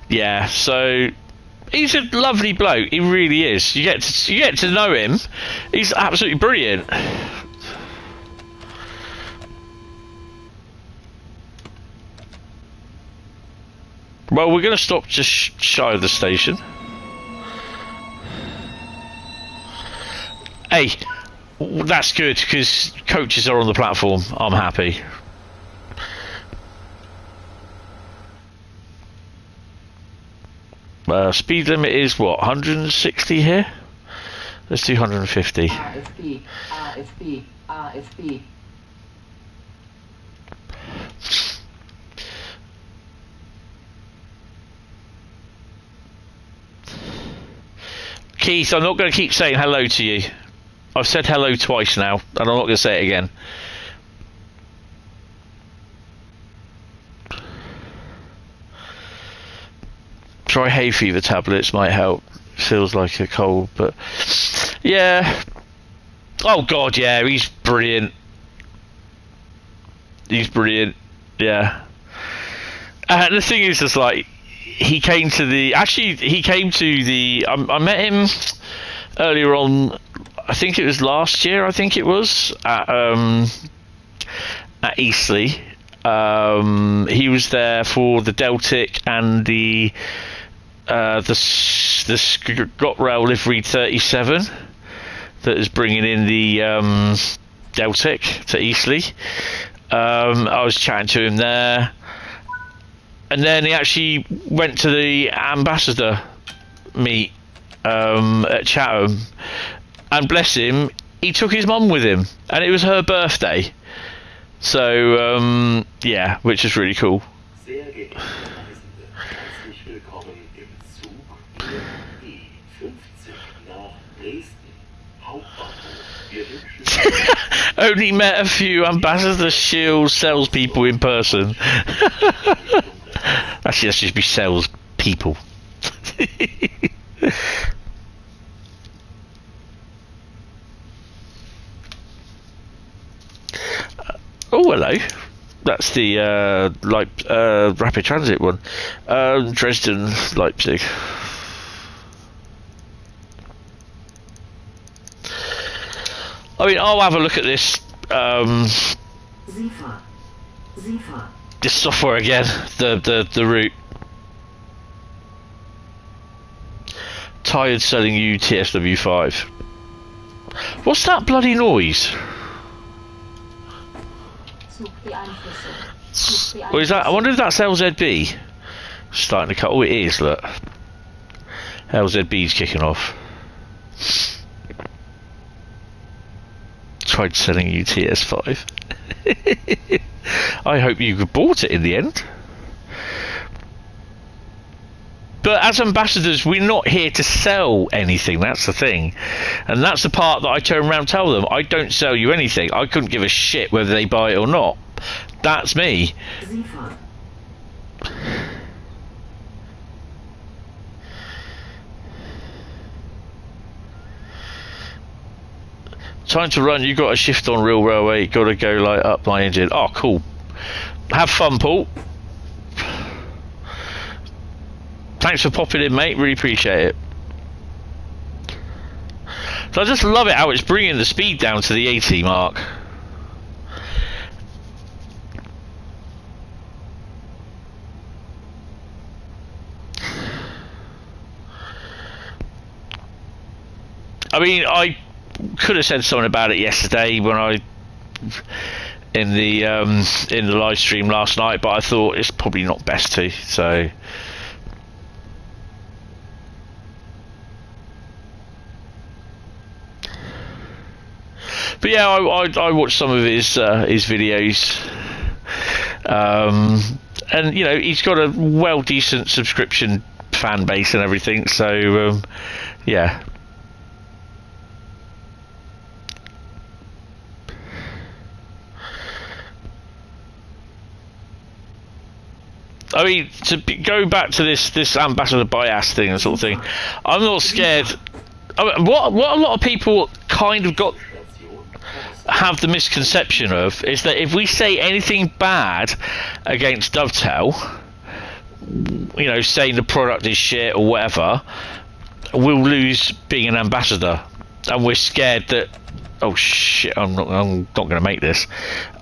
Speaker 1: Yeah, so he's a lovely bloke. He really is. You get to know him. He's absolutely brilliant. Well, we're going to stop just shy of the station. Hey, that's good, because coaches are on the platform. I'm happy. Speed limit is what, 160 here? Let's do 150. RFB. Keith, I'm not going to keep saying hello to you. I've said hello twice now, and I'm not going to say it again. Try hay fever tablets, might help. Feels like a cold, but yeah. Oh god, yeah, he's brilliant. Yeah. And the thing is, just like, he came to the I met him earlier on, I think it was last year, at Eastleigh. He was there for the Deltic and the ScotRail livery 37 that is bringing in the Deltic to Eastleigh. I was chatting to him there, and then he actually went to the ambassador meet at Chatham, and bless him, he took his mum with him, and it was her birthday. So yeah, which is really cool.
Speaker 3: Sehr geehrte Reisende, herzlich willkommen im Zug E50 nach Dresden, Hauptbahnhof. Wir wünschen
Speaker 1: Only met a few Ambassador Shield salespeople in person. Actually, let's just be salespeople. Oh, hello. That's the rapid transit one. Dresden, Leipzig. I mean, I'll have a look at this. This software again. The route. Tired selling you TSW5. What's that bloody noise? Or is that? I wonder if that's LZB starting to cut. Oh, it is. Look, LZB's kicking off. Tried selling you TS5. I hope you bought it in the end. But as ambassadors, we're not here to sell anything. That's the thing. And that's the part that I turn around and tell them. I don't sell you anything. I couldn't give a shit whether they buy it or not. That's me. Time to run. You got a shift on real railway. Got to go light up my engine. Oh, cool. Have fun, Paul. Thanks for popping in, mate. Really appreciate it. So I just love it how it's bringing the speed down to the 80 mark. I mean, I could have said something about it yesterday when I in the live stream last night, but I thought it's probably not best to. So. But yeah, I watched some of his videos, and you know, he's got a well decent subscription fan base and everything. So yeah. I mean, go back to this ambassador bias thing and sort of thing. I'm not scared. I mean, what a lot of people kind of have the misconception of is that if we say anything bad against Dovetail, you know, saying the product is shit or whatever, we'll lose being an ambassador, and we're scared that, oh shit, I'm not going to make this.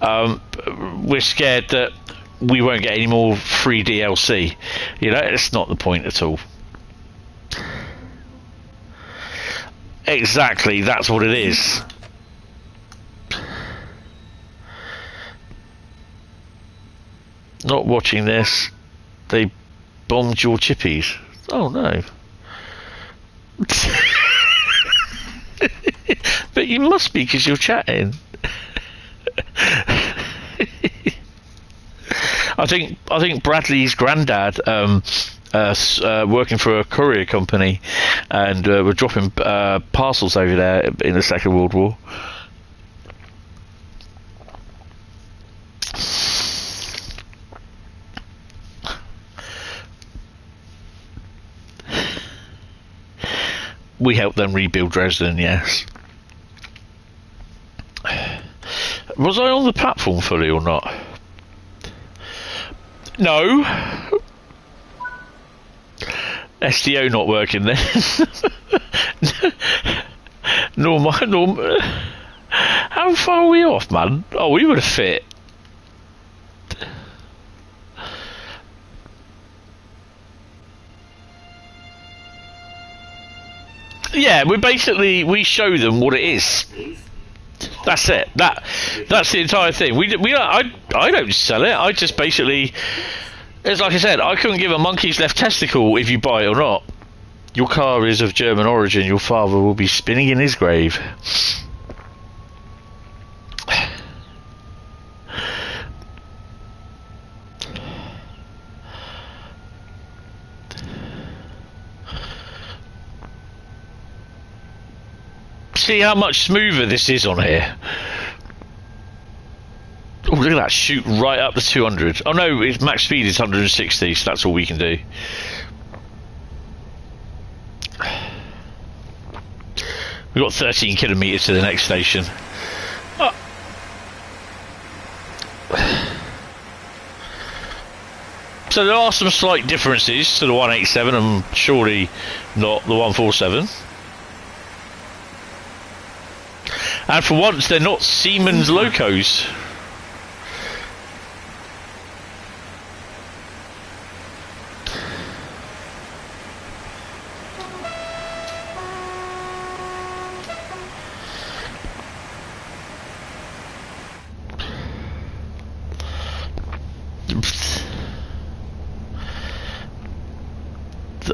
Speaker 1: We're scared that we won't get any more free DLC. You know, it's not the point at all. Exactly, that's what it is. Not watching this. They bombed your chippies. Oh no. But you must be because you're chatting. I think Bradley's granddad working for a courier company, and we're dropping parcels over there in the Second World War. We helped them rebuild Dresden, yes. Was I on the platform fully or not? No. SDO not working then. Norm. How far are we off, man? Oh, we would have fit. Yeah, we show them what it is. That's it. That's the entire thing. I don't sell it. I just basically, it's like I said, I couldn't give a monkey's left testicle if you buy it or not. Your car is of German origin. Your father will be spinning in his grave. See how much smoother this is on here. Oh, look at that, shoot right up to 200. Oh no, its max speed is 160, so that's all we can do. We've got 13 kilometres to the next station. Oh. So there are some slight differences to the 187 and surely not the 147. And for once, they're not Siemens locos.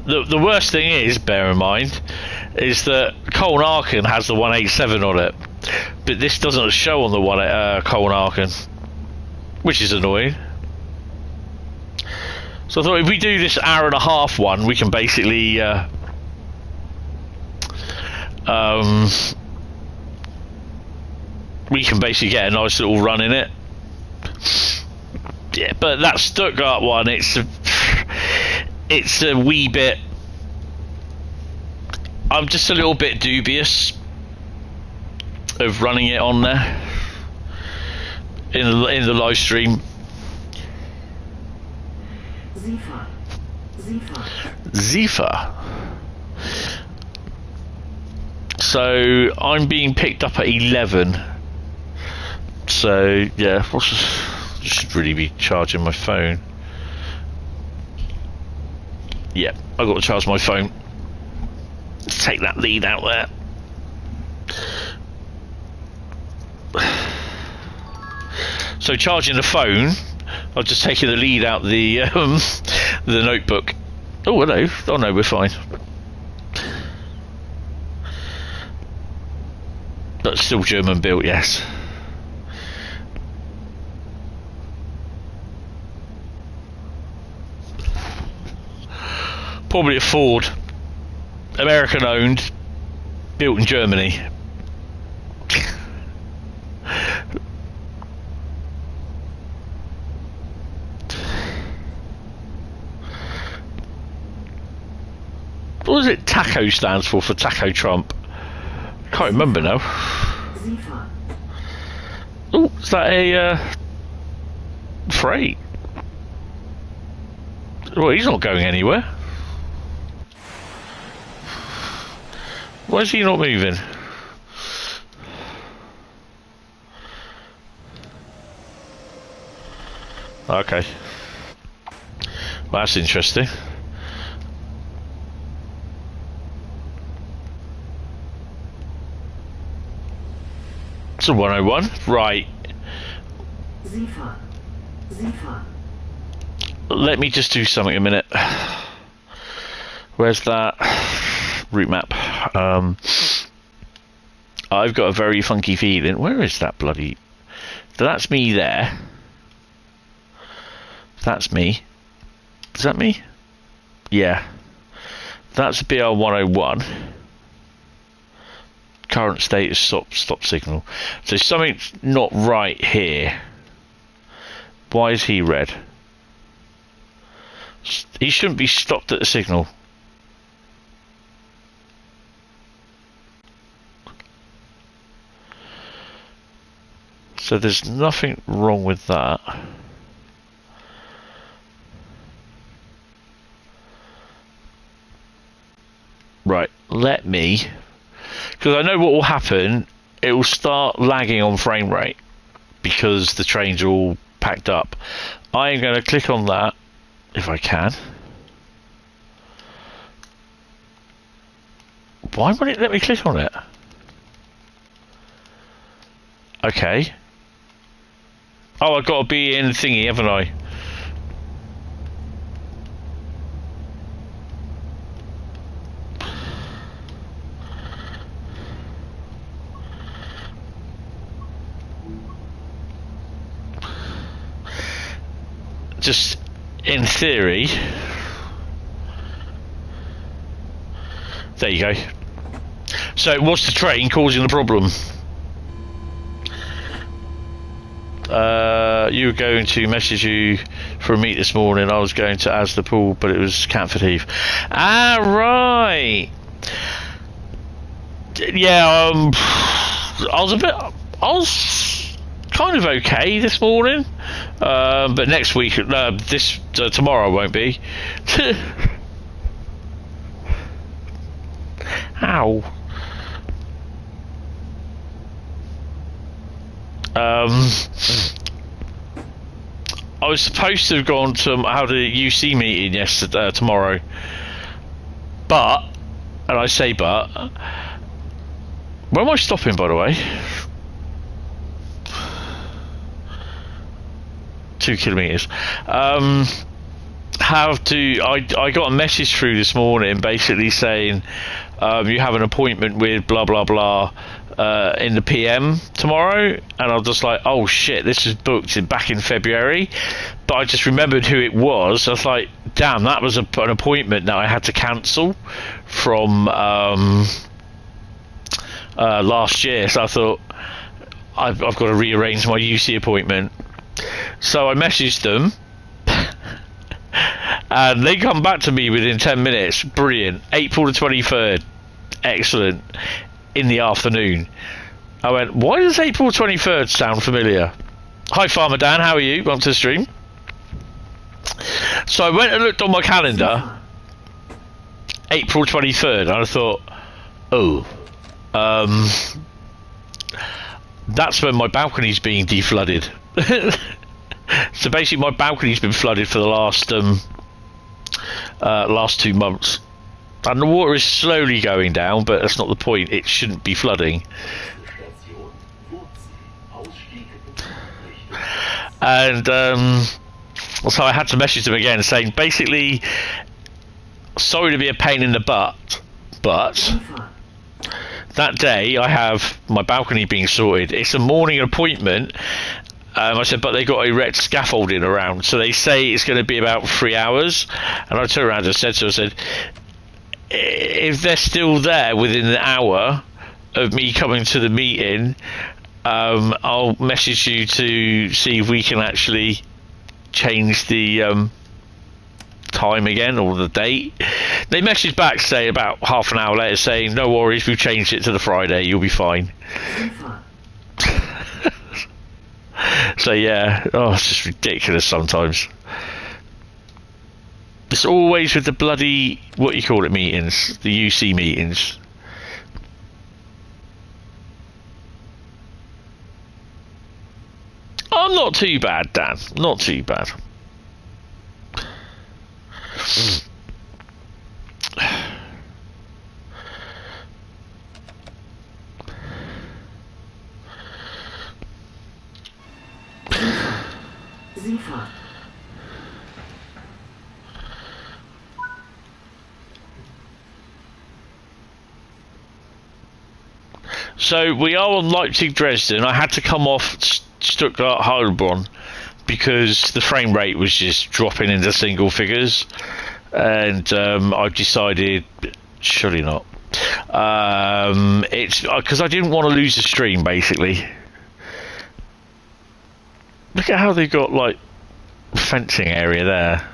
Speaker 1: The worst thing is, bear in mind, is that Colnarken has the 187 on it, but this doesn't show on the Colnarken, which is annoying. So I thought if we do this hour and a half one, we can basically get a nice little run in it. Yeah, but that Stuttgart one, it's a wee bit. I'm just a little bit dubious of running it on there in the live stream. Zifa. So I'm being picked up at 11. So yeah, I should really be charging my phone. Yeah, I've got to charge my phone. Let's take that lead out there. So charging the phone, I've just taken the lead out the notebook. Oh hello. Oh no, we're fine. That's still German built, yes. Probably a Ford, American owned, built in Germany. What does it TACO stands for Taco Trump? Can't remember now. Oh, is that a freight? Well, he's not going anywhere. Why is he not moving? Okay. Well, that's interesting. It's a 101. Right. Let me just do something a minute. Where's that route map? I've got a very funky feeling. Where is that bloody... That's me there. That's me. Is that me? Yeah. That's BR 101. Current status stop signal. So something's not right here. Why is he red? He shouldn't be stopped at the signal. So there's nothing wrong with that. Right, let me, because I know what will happen. It will start lagging on frame rate because the trains are all packed up. I am going to click on that if I can. Why won't it let me click on it? Okay. Oh, I've got to be in thingy, haven't I? Just in theory. There you go. So it was the train causing the problem. You were going to message you for a meet this morning. I was going to Asda Pool, but it was Catford Heath. Ah, right. Yeah, I was kind of okay this morning, but next week, tomorrow won't be. Ow. I was supposed to have gone to the UC meeting yesterday, tomorrow, but, and I say but, where am I stopping, by the way? 2 kilometres. I got a message through this morning basically saying you have an appointment with blah blah blah in the PM tomorrow, and I was just like, oh shit, this was booked back in February, but I just remembered who it was. I was like, damn, that was an appointment that I had to cancel from last year, so I thought I've got to rearrange my UC appointment. So I messaged them and they come back to me within 10 minutes. Brilliant. April the 23rd. Excellent. In the afternoon. I went, why does April 23rd sound familiar? Hi Farmer Dan, how are you? Welcome to the stream. So I went and looked on my calendar, April 23rd, and I thought, oh, that's when my balcony's being deflooded. So basically my balcony's been flooded for the last 2 months. And the water is slowly going down, but that's not the point. It shouldn't be flooding. And so I had to message them again saying, basically, sorry to be a pain in the butt, but that day I have my balcony being sorted. It's a morning appointment. I said, but they got to erect scaffolding around, so they say it's going to be about 3 hours. And I turned around and said, I said, if they're still there within an hour of me coming to the meeting, I'll message you to see if we can actually change the time again, or the date. They messaged back, say about half an hour later, saying, no worries, we've changed it to the Friday, you'll be fine. So yeah, it's just ridiculous sometimes. It's always with the bloody, what you call it, meetings, the UC meetings. I'm not too bad, Dan. Not too bad. So we are on Leipzig-Dresden. I had to come off Stuttgart Heilbronn because the frame rate was just dropping into single figures, and I've decided, surely not. It's because I didn't want to lose the stream, basically. Look at how they got like fencing area there.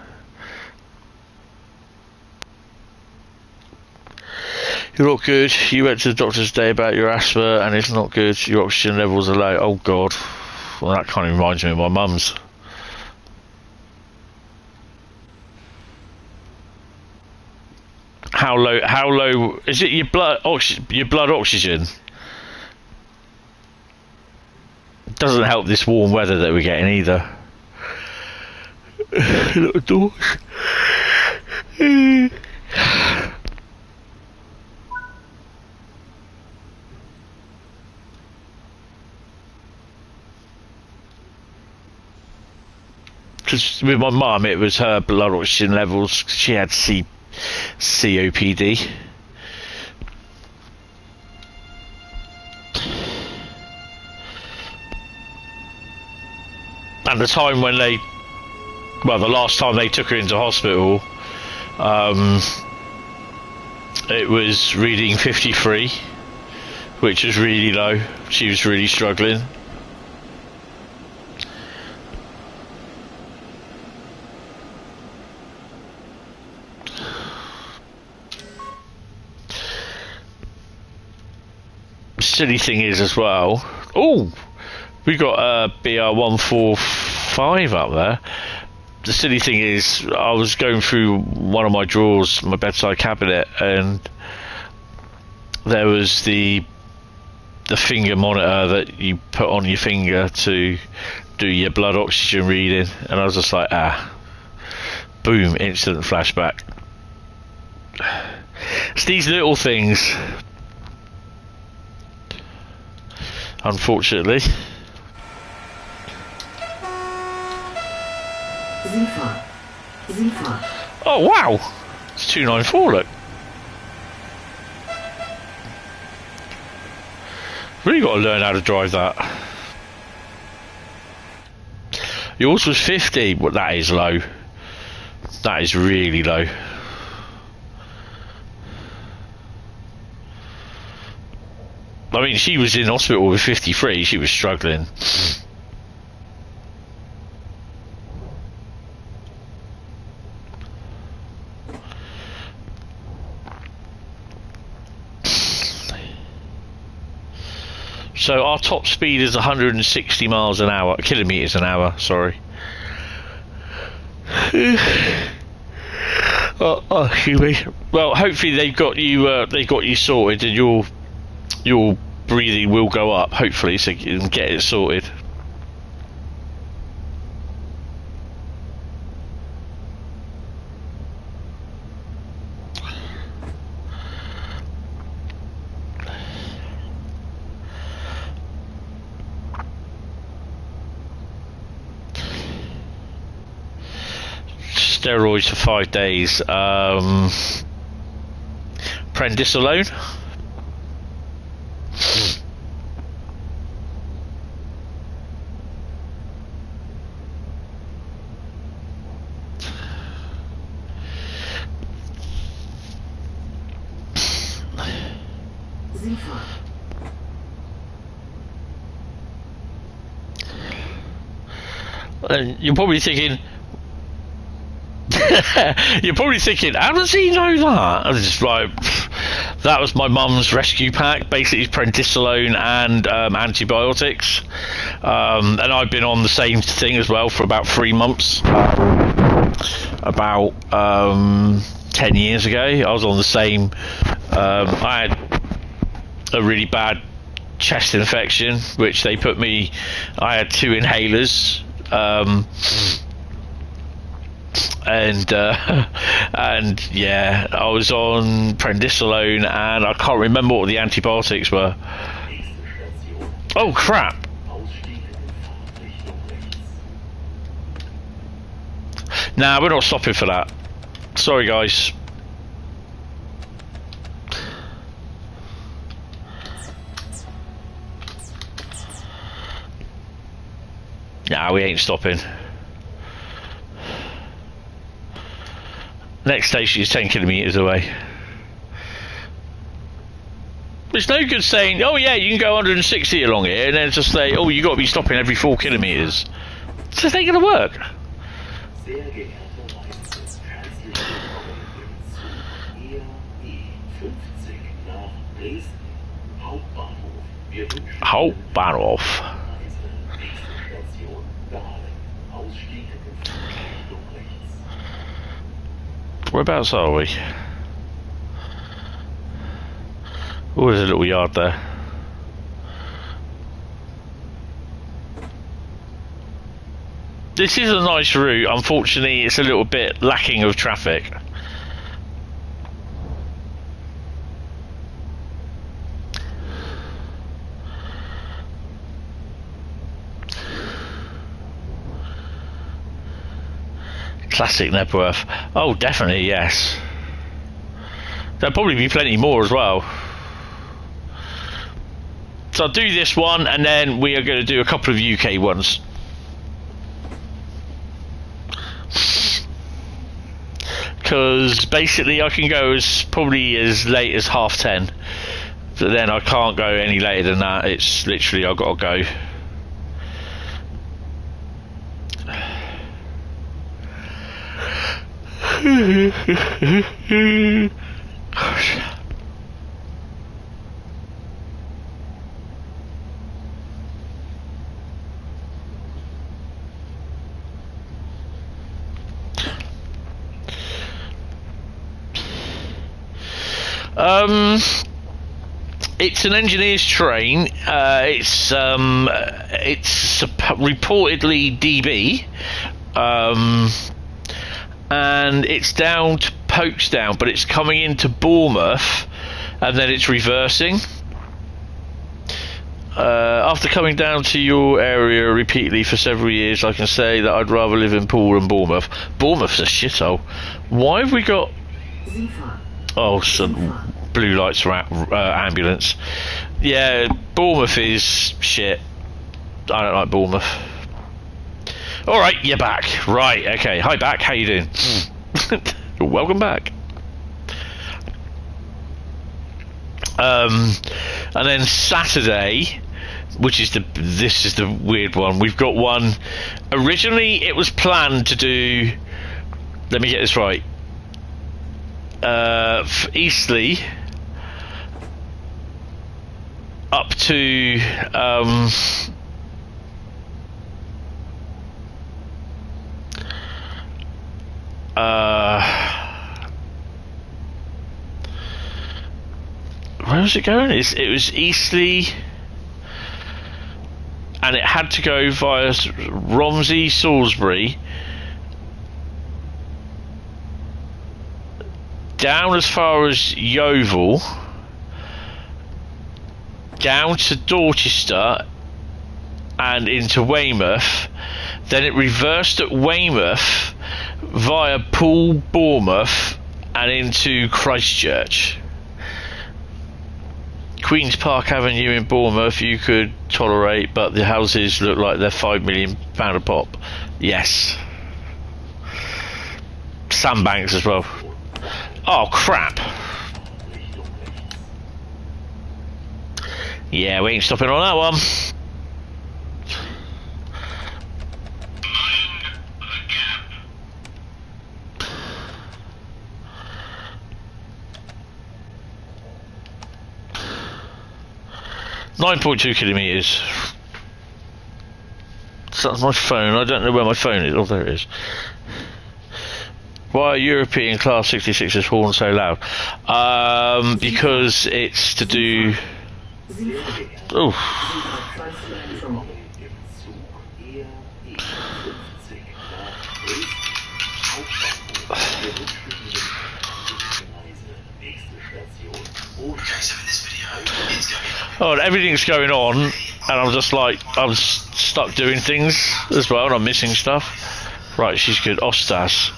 Speaker 1: You're not good. You went to the doctor today about your asthma and it's not good. Your oxygen levels are low. Oh God. Well, that kind of reminds me of my mum's. How low is it? Your blood oxygen? Doesn't help this warm weather that we're getting either. Little doors. because with my mum, it was her blood oxygen levels. She had COPD. And the time when the last time they took her into hospital, it was reading 53, which was really low. She was really struggling. Silly thing is as well. Oh, we got a BR145 up there. The silly thing is, I was going through one of my drawers, my bedside cabinet, and there was the finger monitor that you put on your finger to do your blood oxygen reading, and I was just like, boom, instant flashback. It's these little things, unfortunately. Oh wow, it's 294. Look, really got to learn how to drive that. Yours was 50, but that is low. That is really low. I mean, she was in hospital with 53. She was struggling. So our top speed is 160 miles an hour, kilometers an hour. Sorry. Excuse me. Well, hopefully they've got you sorted, and your breathing will go up. Hopefully, so you can get it sorted. Steroids for 5 days. Prednisolone. And you're probably thinking, how does he know that? I was just like, that was my mum's rescue pack. Basically, it's prednisolone and antibiotics. And I've been on the same thing as well for about 3 months. About 10 years ago, I was on the same. I had a really bad chest infection, which they put me. I had 2 inhalers. And yeah, I was on prednisolone, and I can't remember what the antibiotics were. Oh crap! Nah, we're not stopping for that. Sorry, guys. Nah, we ain't stopping. Next station is 10 kilometres away. It's no good saying, oh yeah, you can go 160 along here, and then just say, oh, you got to be stopping every 4 kilometres. It's just ain't going to work. Hauptbahnhof. Whereabouts are we? Oh, there's a little yard there. This is a nice route. Unfortunately, it's a little bit lacking of traffic. Classic Nebworth. Oh, definitely, yes. There'll probably be plenty more as well. So I'll do this one, and then we are going to do a couple of UK ones. Because basically I can go probably as late as 10:30. But then I can't go any later than that. It's literally I've got to go. Gosh. It's an engineer's train. It's reportedly DB, and it's down to Folkestone, but it's coming into Bournemouth, and then it's reversing. After coming down to your area repeatedly for several years, I can say that I'd rather live in Poole than Bournemouth. Bournemouth's a shithole. Why have we got... Oh, some blue lights for ambulance. Yeah, Bournemouth is shit. I don't like Bournemouth. Alright, you're back. Right, okay. Hi, back. How you doing? Welcome back. And then Saturday, which is this is the weird one. We've got one. Originally, it was planned to do... Let me get this right. Eastleigh up to where was it going? It was Eastleigh, and it had to go via Romsey, Salisbury, down as far as Yeovil, down to Dorchester, and into Weymouth. Then it reversed at Weymouth via Poole, Bournemouth, and into Christchurch. Queen's Park Avenue in Bournemouth you could tolerate, but the houses look like they're £5 million a pop. Yes. Sandbanks as well. Oh crap. Yeah, we ain't stopping on that one. 9.2 kilometres. So that's my phone. I don't know where my phone is. Oh, there it is. Why are European Class 66's horn so loud? Because it's to do... Oh. Oh, and everything's going on, and I'm just like, I'm stuck doing things as well, and I'm missing stuff. Right, she's good. Ostas.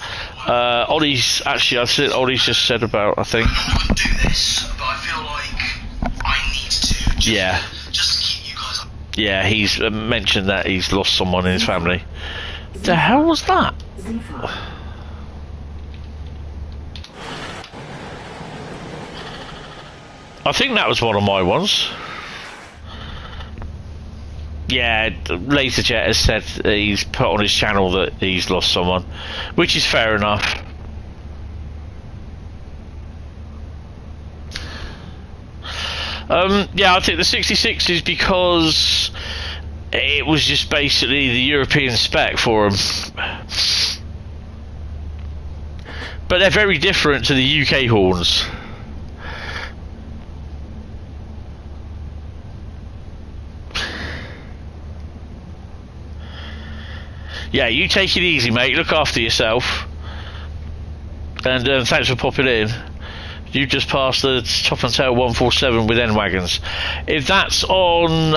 Speaker 1: Ollie's, actually, I've seen Ollie's just said about, I think.
Speaker 5: I wouldn't do this, but I feel like I need to just to keep you guys up.
Speaker 1: Yeah, he's mentioned that he's lost someone in his family. The hell was that? I think that was one of my ones. Yeah, LaserJet has said he's put on his channel that he's lost someone, which is fair enough. Yeah, I think the 66 is because it was just basically the European spec for them. But they're very different to the UK horns. Yeah, you take it easy, mate. Look after yourself. And thanks for popping in. You just passed the top and tail 147 with N-Wagons. If that's on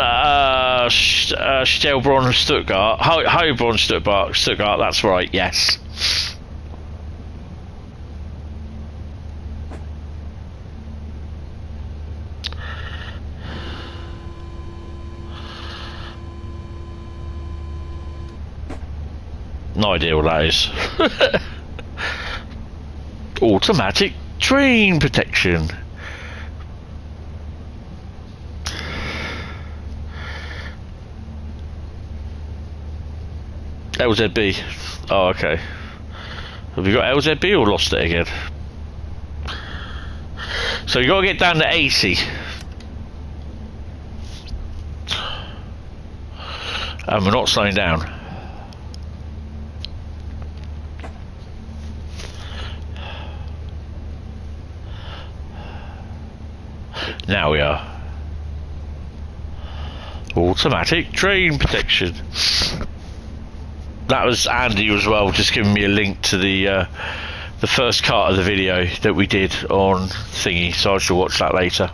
Speaker 1: Heilbronn, Stuttgart, Heilbronn, Stuttgart, that's right, yes. No idea what that is. Automatic train protection. LZB. Oh, okay. Have we got LZB or lost it again? So you got to get down to 80. And we're not slowing down. Now we are. Automatic train protection. That was Andy as well, just giving me a link to the first cut of the video that we did on thingy, so I shall watch that later.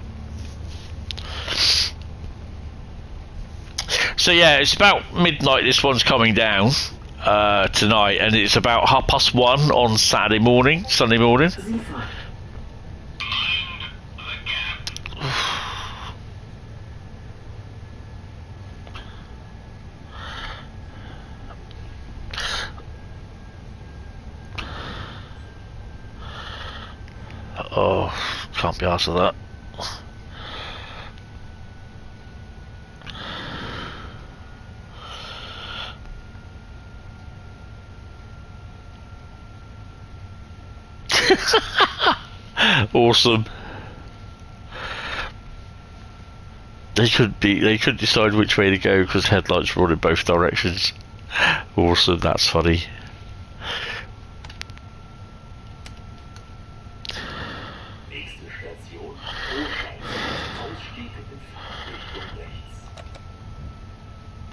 Speaker 1: So yeah, it's about midnight. This one's coming down tonight, and it's about 1:30 on Sunday morning. Oh, can't be arsed with that. Awesome. They could decide which way to go because headlights run in both directions. Awesome, that's funny.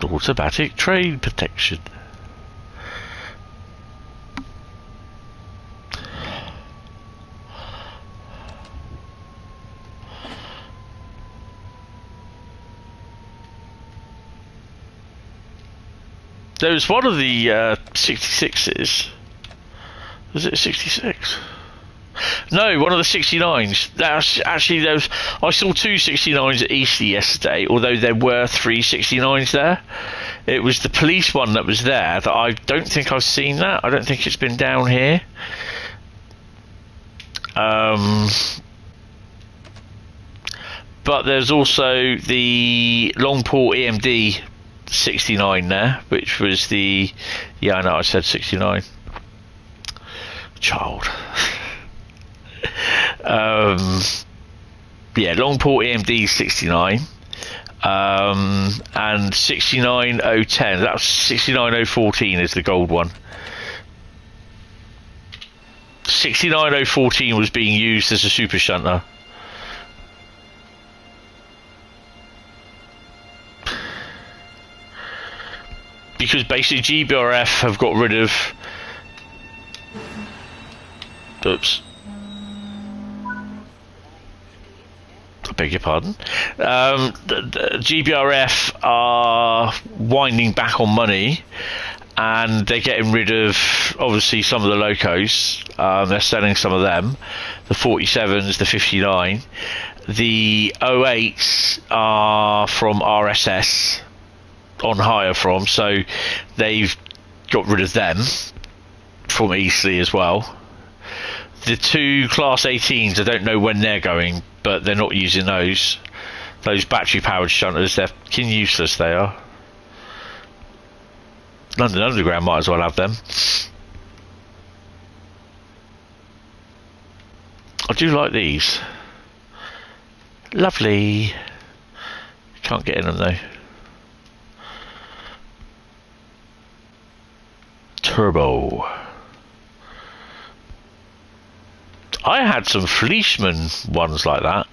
Speaker 1: Automatic train protection. There was one of the 66s. Was it 66? No, one of the 69s. That's actually those. I saw two 69s at Easter yesterday, although there were three 69s there. It was the police one that was there that I don't think I've seen that. I don't think it's been down here. But there's also the Longport EMD 69 there, which was the... Yeah, I know, I said 69. Child. Yeah, Longport EMD 69. And 69010. That was 69014 is the gold one. 69014 was being used as a super shunter. Because basically GBRF have got rid of... Oops. I beg your pardon. The GBRF are winding back on money, and they're getting rid of obviously some of the locos. They're selling some of them, the 47s, the 59. The 08s are from RSS on hire from, so they've got rid of them from Eastleigh as well. The two Class 18s, I don't know when they're going, but they're not using those. Those battery-powered shunters, they're fucking useless, they are. London Underground might as well have them. I do like these. Lovely. Can't get in them, though. Turbo. I had some Fleishman ones like that.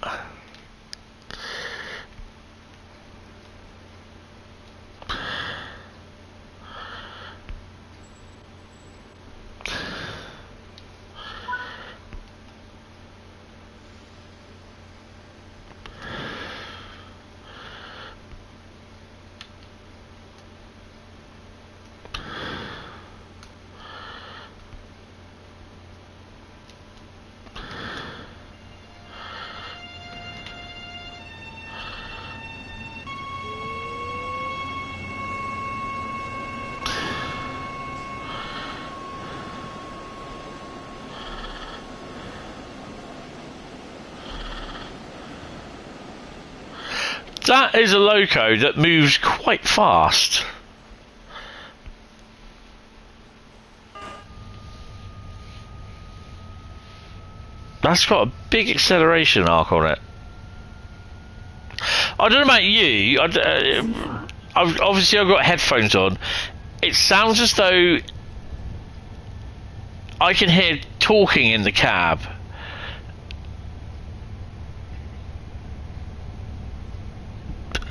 Speaker 1: That is a loco that moves quite fast. That's got a big acceleration arc on it. I don't know about you. Obviously, I've got headphones on. It sounds as though I can hear talking in the cab.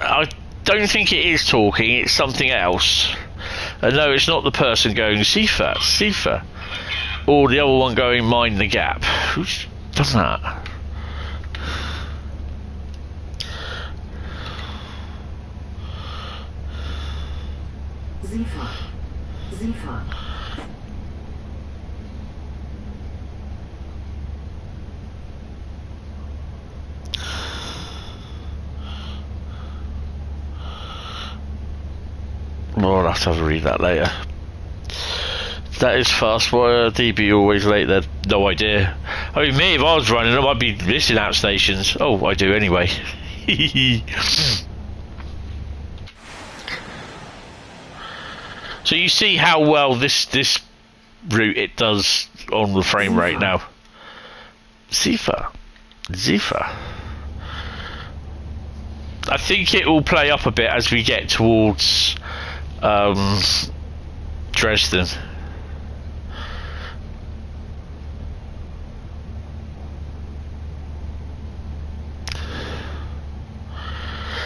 Speaker 1: I don't think it is talking. It's something else. No, it's not the person going Sifa, Sifa, or the other one going mind the gap. Who's done that?
Speaker 4: Sifa. Sifa.
Speaker 1: Well, I'll have to have a read that later. That is fast. Why are DB always late then? No idea. I mean, me, if I was running them, I'd be missing out stations. Oh, I do anyway. So you see how well this route it does on the frame rate now. Zifa. I think it will play up a bit as we get towards Dresden.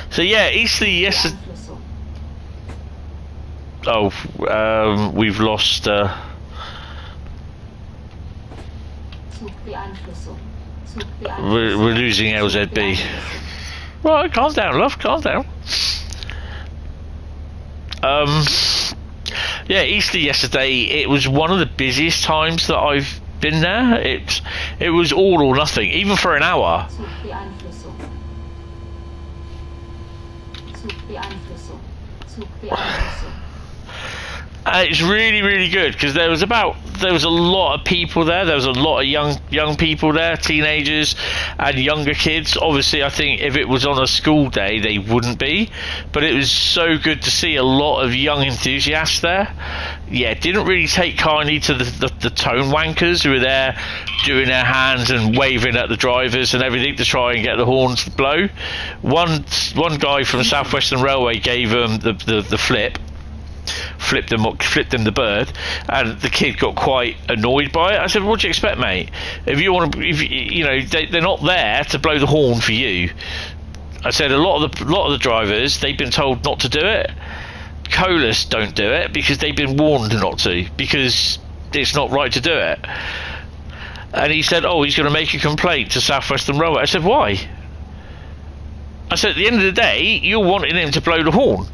Speaker 1: So yeah, Eastleigh yesterday. Oh, we've lost. We're losing LZB. Right, calm down, love, calm down. Yeah, Easter yesterday, it was one of the busiest times that I've been there. It was all or nothing, even for an hour. It's really, really good because there was a lot of people there. There was a lot of young people there, teenagers and younger kids. Obviously, I think if it was on a school day, they wouldn't be. But it was so good to see a lot of young enthusiasts there. Yeah, didn't really take kindly to the tone wankers who were there doing their hands and waving at the drivers and everything to try and get the horns to blow. One guy from South Western Railway gave them the flip. Flipped him the bird, and the kid got quite annoyed by it. I said, "What do you expect, mate? If you want to, they're not there to blow the horn for you." I said, "A lot of the drivers, they've been told not to do it. Colas don't do it because they've been warned not to, because it's not right to do it." And he said, "Oh, he's going to make a complaint to South Western Railway." I said, "Why?" I said, "At the end of the day, you're wanting him to blow the horn."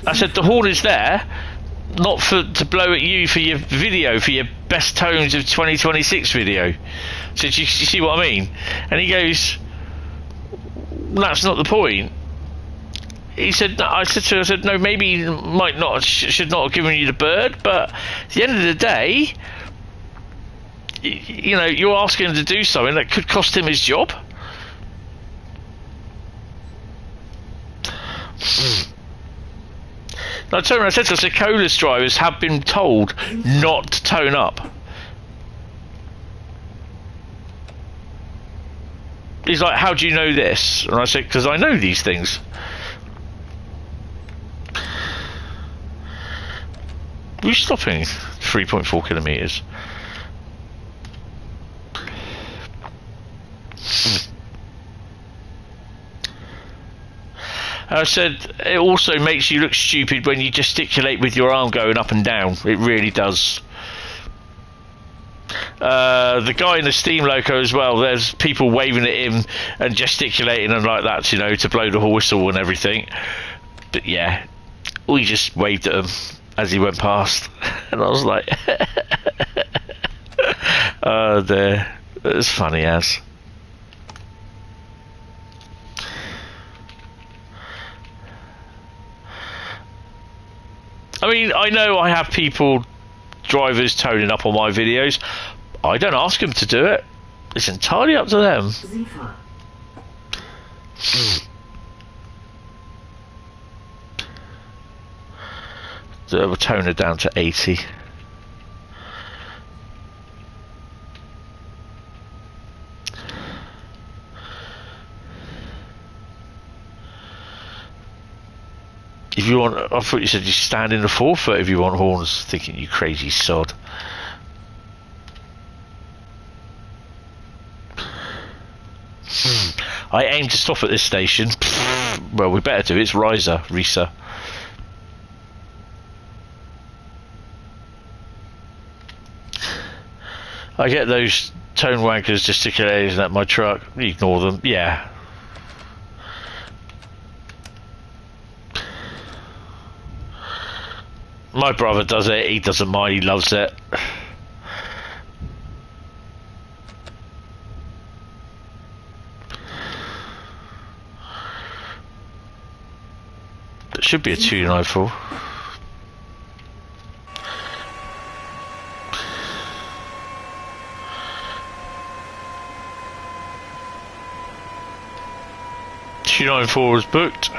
Speaker 1: I said, the horn is there, not to blow at you for your video, for your best tones of 2026 video. So you see what I mean? And he goes, that's not the point. He said, no, I said, no, maybe he should not have given you the bird, but at the end of the day, you're asking him to do something that could cost him his job. I turned around and said to us, Colas drivers have been told not to tone up. He's like, how do you know this? And I said, because I know these things. We're stopping 3.4 kilometres. I said, it also makes you look stupid when you gesticulate with your arm going up and down. It really does. The guy in the steam loco as well, there's people waving at him and gesticulating and like that, to blow the whistle and everything. But yeah, we just waved at him as he went past. And I was like, oh dear, it was funny as. I mean, I know I have drivers toning up on my videos. I don't ask them to do it. It's entirely up to them. So we'll tone it down to 80. If you want, I thought you said you stand in the forefoot if you want horns. Thinking you crazy sod. I aim to stop at this station. Well, we better do. It's Risa. I get those tone wankers gesticulating at my truck. Ignore them. Yeah. My brother does it. He doesn't mind. He loves it. It should be a 294. $294 was booked.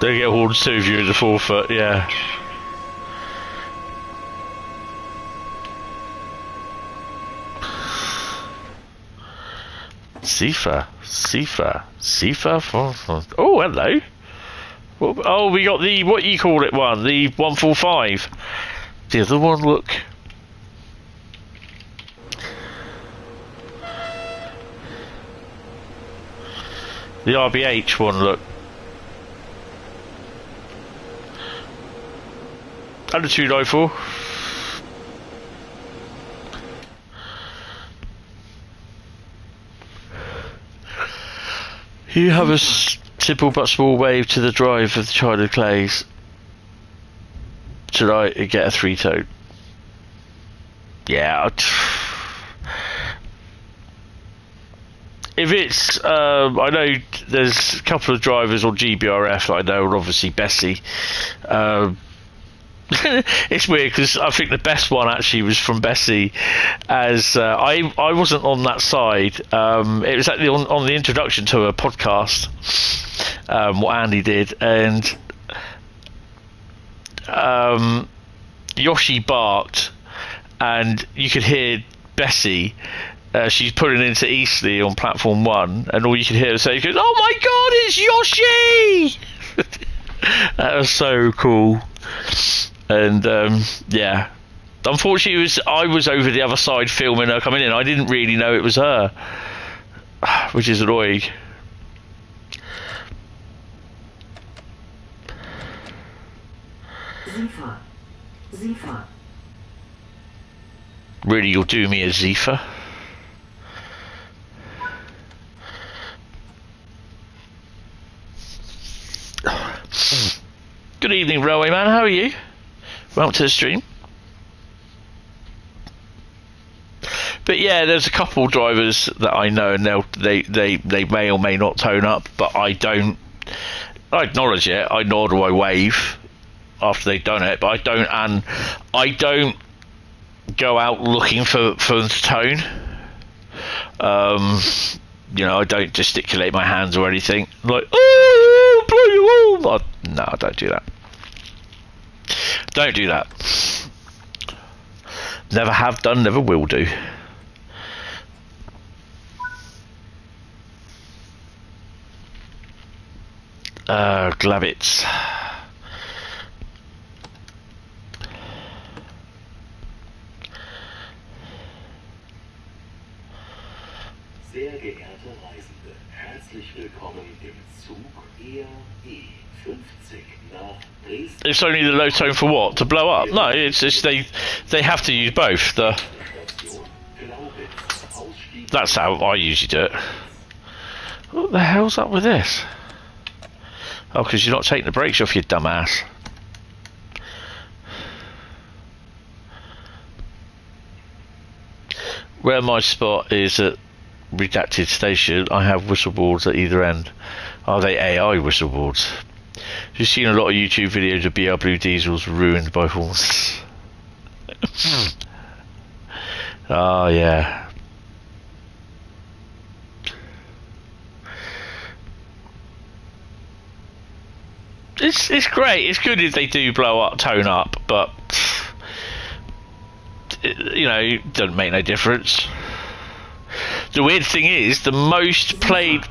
Speaker 1: They get horns too if you're in the forefoot, yeah. Sifa. Oh, hello. Oh, we got the, what you call it one, the 145. The other one, look. The RBH one, look. Under 294. You have a simple but small wave to the drive of the China Clays tonight and get a 3-tone. Yeah. If it's, I know there's a couple of drivers on GBRF that I know, and obviously Bessie. It's weird because I think the best one actually was from Bessie, as I wasn't on that side. It was actually on the introduction to a podcast, what Andy did, and Yoshi barked, and you could hear Bessie. She's pulling into Eastleigh on platform 1, and all you could hear her say, goes, "Oh my God, it's Yoshi!" That was so cool. And yeah, unfortunately, I was over the other side filming her coming in. I didn't really know it was her, which is annoying.
Speaker 4: Zifa.
Speaker 1: Really, you'll do me a Zifa? Good evening, Railway Man. How are you? Welcome to the stream. But yeah, there's a couple drivers that I know, and they may or may not tone up, but I don't. I acknowledge it. I nod or I wave after they've done it, but I don't go out looking for them to tone. You know, I don't gesticulate my hands or anything like, oh, blow you all. No, I don't do that. Don't do that. Never have done, never will do. Glabbits.
Speaker 3: Sehr geehrte Reisende, herzlich willkommen im Zug E50 nach Dresden.
Speaker 1: It's only the low tone for what? To blow up? No, it's just they have to use both. That's how I usually do it. What the hell's up with this? Oh, because you're not taking the brakes off, you dumbass. Where my spot is at Redacted Station, I have whistleboards at either end. Are they AI whistleboards? You've seen a lot of YouTube videos of BR Blue Diesels ruined by horns. Oh yeah. it's great. It's good if they do blow up, tone up, but you know, it doesn't make no difference. The weird thing is, the most played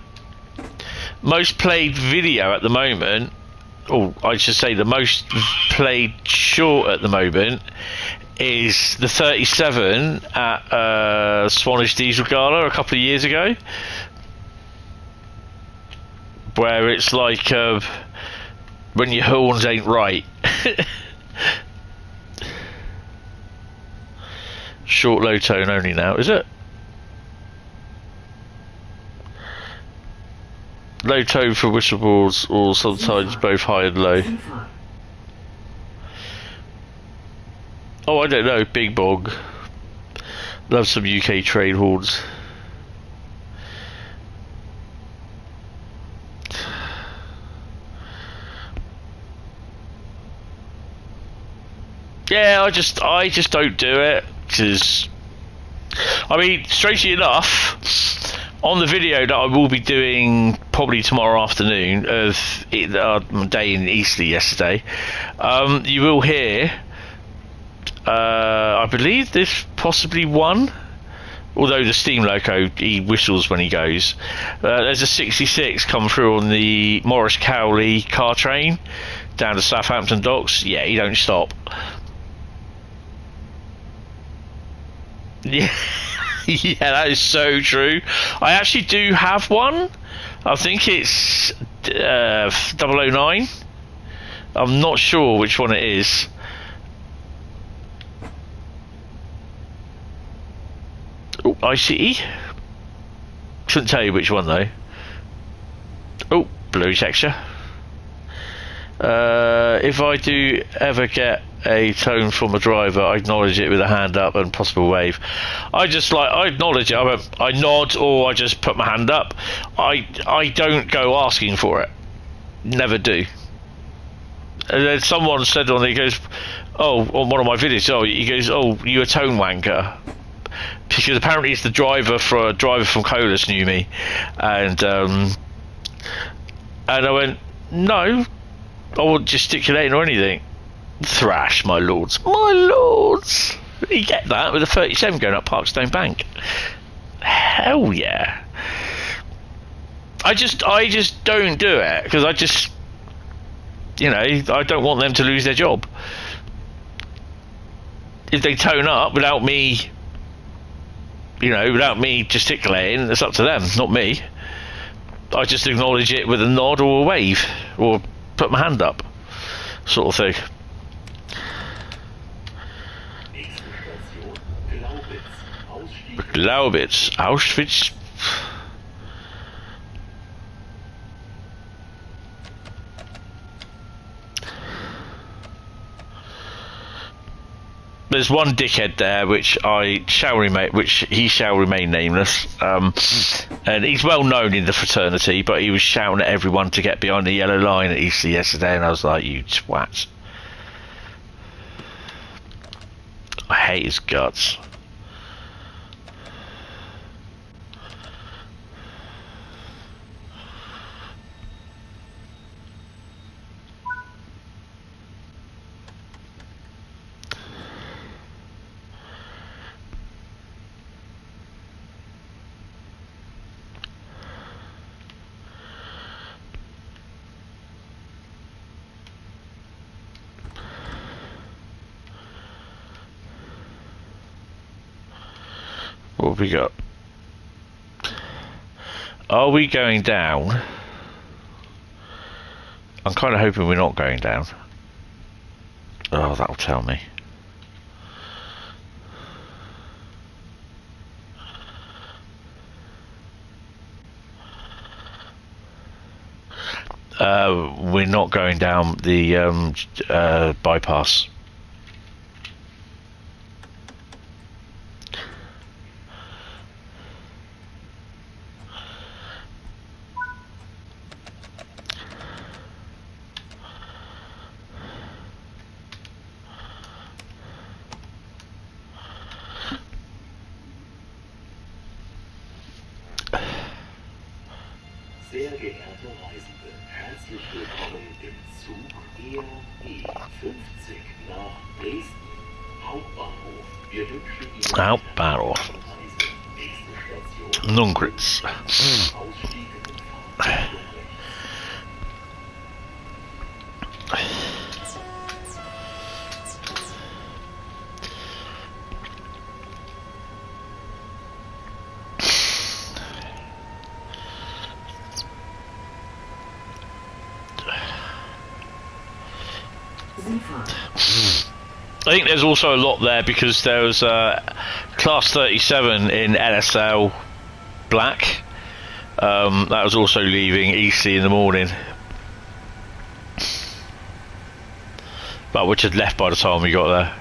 Speaker 1: video at the moment, or I should say the most played short at the moment, is the 37 at Swanage Diesel Gala a couple of years ago, where it's like when your horns ain't right. Short low tone only now, is it? Low tone for whistleballs, or sometimes both high and low. Oh, I don't know. Big Bog. Love some UK trade horns. Yeah, I just don't do it, because I mean, strangely enough, on the video that I will be doing probably tomorrow afternoon of day in Eastleigh yesterday, you will hear, I believe there's possibly one, although the steam loco, he whistles when he goes. There's a 66 come through on the Morris Cowley car train down to Southampton docks. Yeah, he don't stop. Yeah. Yeah, that is so true. I actually do have one. I think it's 009. I'm not sure which one it is. Oh, ICE. Couldn't tell you which one though. Oh, blue texture. If I do ever get a tone from a driver, I acknowledge it with a hand up and possible wave. I acknowledge it. I nod, or I just put my hand up. I don't go asking for it. Never do. And then someone said on it, he goes, oh, on one of my videos, he goes, oh, you a tone wanker. Because apparently it's the driver from Colas knew me, and I went, no, I wasn't gesticulating or anything. Thrash, my lords. My lords! You get that with a 37 going up Parkstone Bank. Hell yeah. I just don't do it, because I just, you know, I don't want them to lose their job. If they tone up without me, you know, without me gesticulating, it's up to them, not me. I just acknowledge it with a nod or a wave, or put my hand up, sort of thing. Glaubitz, Auschwitz. There's one dickhead there, which he shall remain nameless. And he's well known in the fraternity, but he was shouting at everyone to get behind the yellow line at Eastleigh yesterday, and I was like, you twat. I hate his guts. What have we got? Are we going down? I'm kind of hoping we're not going down. Oh, that'll tell me. We're not going down the bypass.
Speaker 3: Sehr geehrte Reisende, herzlich willkommen im Zug E50 nach Dresden. Hauptbahnhof. Wir wünschen Ihnen
Speaker 1: Hauptbahnhof.
Speaker 3: eine Reise. Nächste Station.
Speaker 1: Nungritz.
Speaker 3: Ausstieg in Fahrtrichtung
Speaker 1: I think there's also a lot there because there was Class 37 in LSL Black. That was also leaving eastly in the morning, but which had left by the time we got there.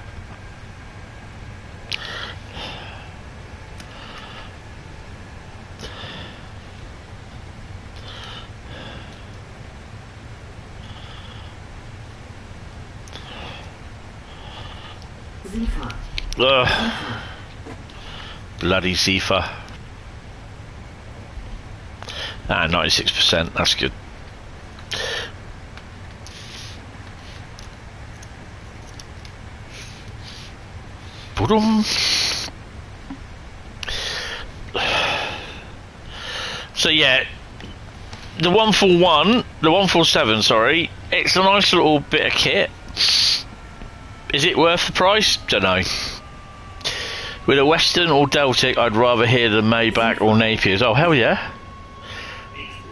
Speaker 1: Ugh. Bloody Zifa. 96%, that's good. Boom. So yeah, the 147, sorry, it's a nice little bit of kit. Is it worth the price? Don't know. With a Western or Deltic, I'd rather hear the Maybach or Napiers. Oh, hell yeah.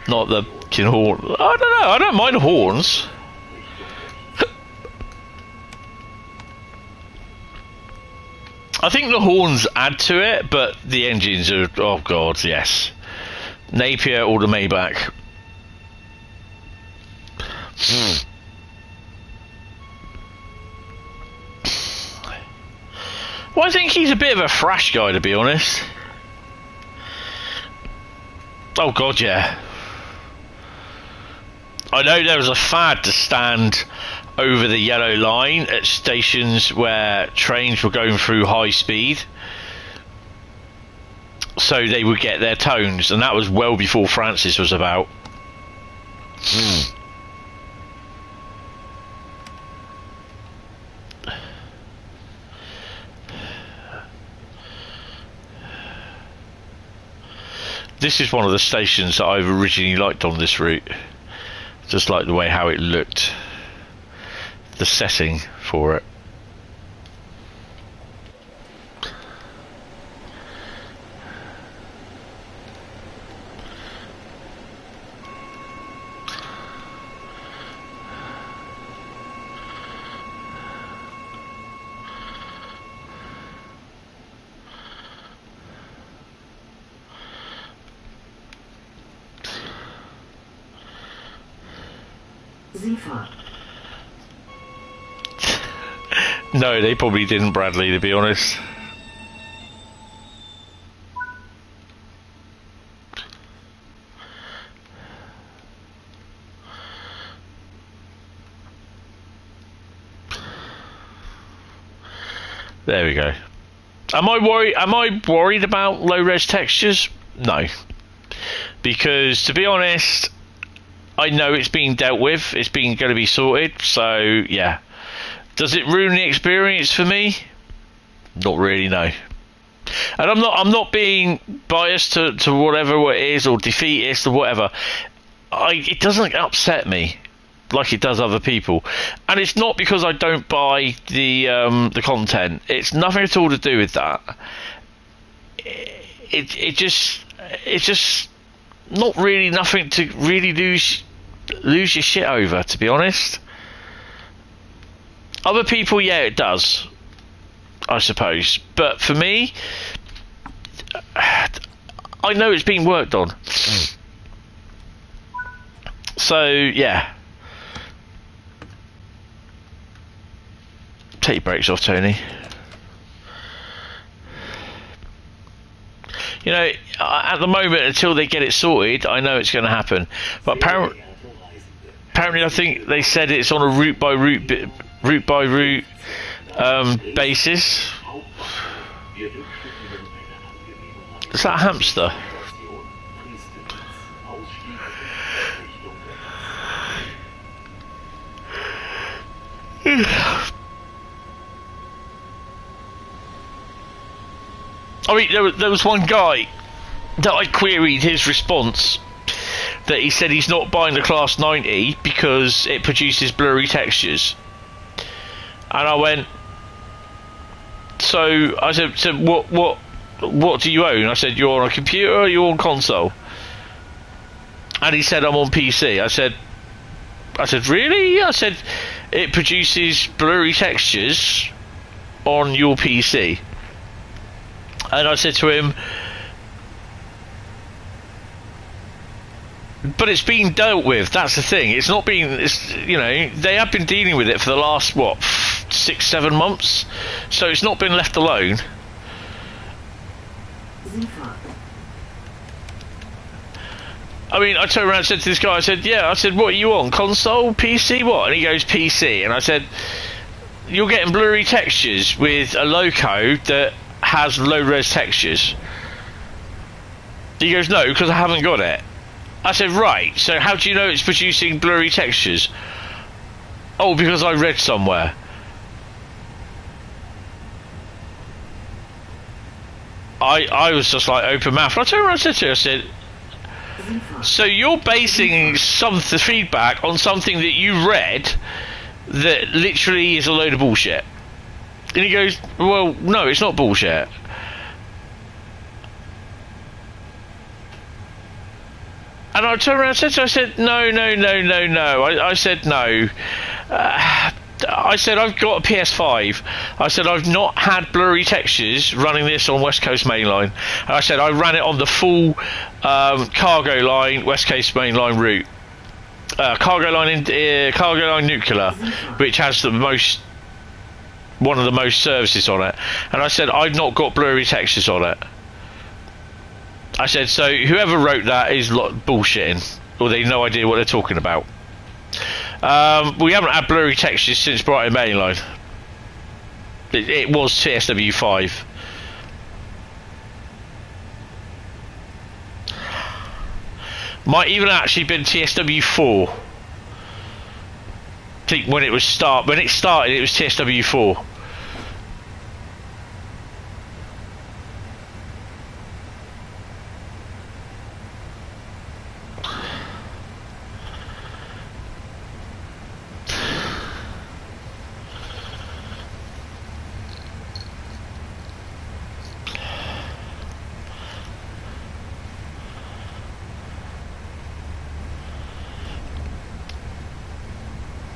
Speaker 1: Not the horn. I don't know, I don't mind the horns. I think the horns add to it, but the engines are, oh god, yes. Napier or the Maybach. Well, I think he's a bit of a thrash guy, to be honest. Oh god, yeah. I know there was a fad to stand over the yellow line at stations where trains were going through high speed, so they would get their tones, and that was well before Francis was about. This is one of the stations that I've originally liked on this route. Just like the way how it looked. The setting for it. No, they probably didn't, Bradley, to be honest. There we go. Am I worried about low res textures? No. Because to be honest, I know it's being dealt with, it's going to be sorted, so yeah. Does it ruin the experience for me? Not really, no. And I'm not being biased to whatever it is, or defeatist or whatever. It doesn't upset me like it does other people, and it's not because I don't buy the content. It's nothing at all to do with that. It's just not really nothing to really lose your shit over, to be honest. Other people, yeah, it does, I suppose. But for me, I know it's being worked on. So, yeah. Take your brakes off, Tony. You know, at the moment, until they get it sorted, I know it's going to happen. But apparently, I think they said it's on a route by route basis. Is that a hamster?
Speaker 3: Ausstieg in Richtung Westen.
Speaker 1: I mean, there was one guy that I queried his response, that he said he's not buying the Class 90 because it produces blurry textures. And I went, so I said, so what do you own? I said, you're on a computer or you're on console? And he said, I'm on PC. I said, really? I said, it produces blurry textures on your PC. And I said to him, but it's been dealt with. That's the thing. It's not been. It's, you know, they have been dealing with it for the last 6-7 months, so it's not been left alone. I mean, I turned around and said to this guy, I said, yeah, I said, what are you on? Console? PC? What? And he goes, PC. And I said, you're getting blurry textures with a loco that has low-res textures. He goes, no, because I haven't got it. I said, right, so how do you know it's producing blurry textures? Oh, because I read somewhere. I was just like open mouth. I turned around and said to her, I said, so you're basing the feedback on something that you read that literally is a load of bullshit. And he goes, well, no, it's not bullshit. And I turned around and said to her, I said, no. I said, no. I said, I've got a PS5. I said, I've not had blurry textures running this on West Coast Mainline. And I said, I ran it on the full cargo line, West Coast Mainline route. Cargo line nuclear, which has one of the most services on it. And I said, I've not got blurry textures on it. I said, so whoever wrote that is bullshitting, or they have no idea what they're talking about. We haven't had blurry textures since Brighton Mainline. It was TSW5. Might even actually been TSW4. I think when it started, it was TSW4.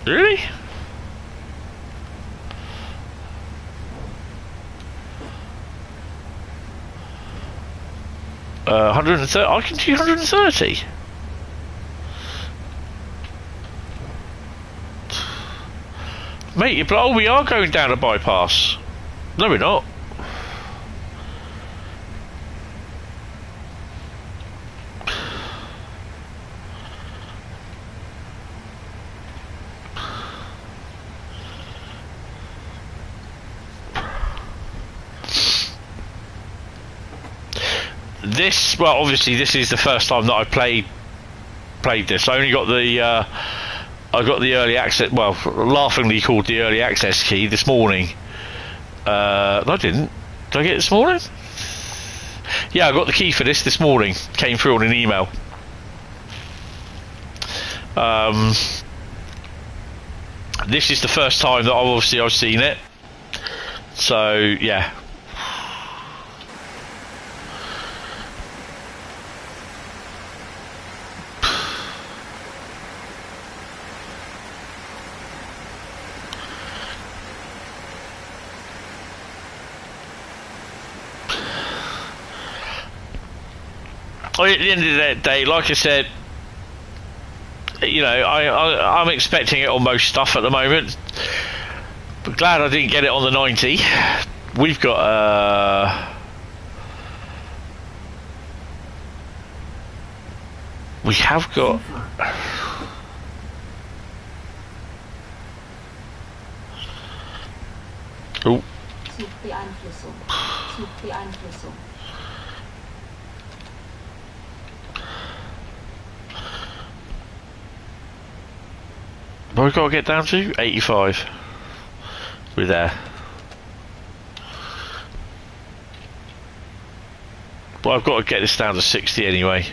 Speaker 1: Really? Uh, 130. I can do 130. Mate, oh, we are going down a bypass. No, we're not. This, well, obviously this is the first time that I played this. I only got the I got the early access, well, laughingly called the early access key this morning. No, I didn't. Did I get it this morning? Yeah, I got the key for this morning. Came through on an email. This is the first time that I've seen it. So yeah. At the end of the day, like I said, you know, I'm expecting it on most stuff at the moment. But glad I didn't get it on the 90. We've got we have got oh. What we've got to get down to? 85. We're there. Well, I've got to get this down to 60 anyway.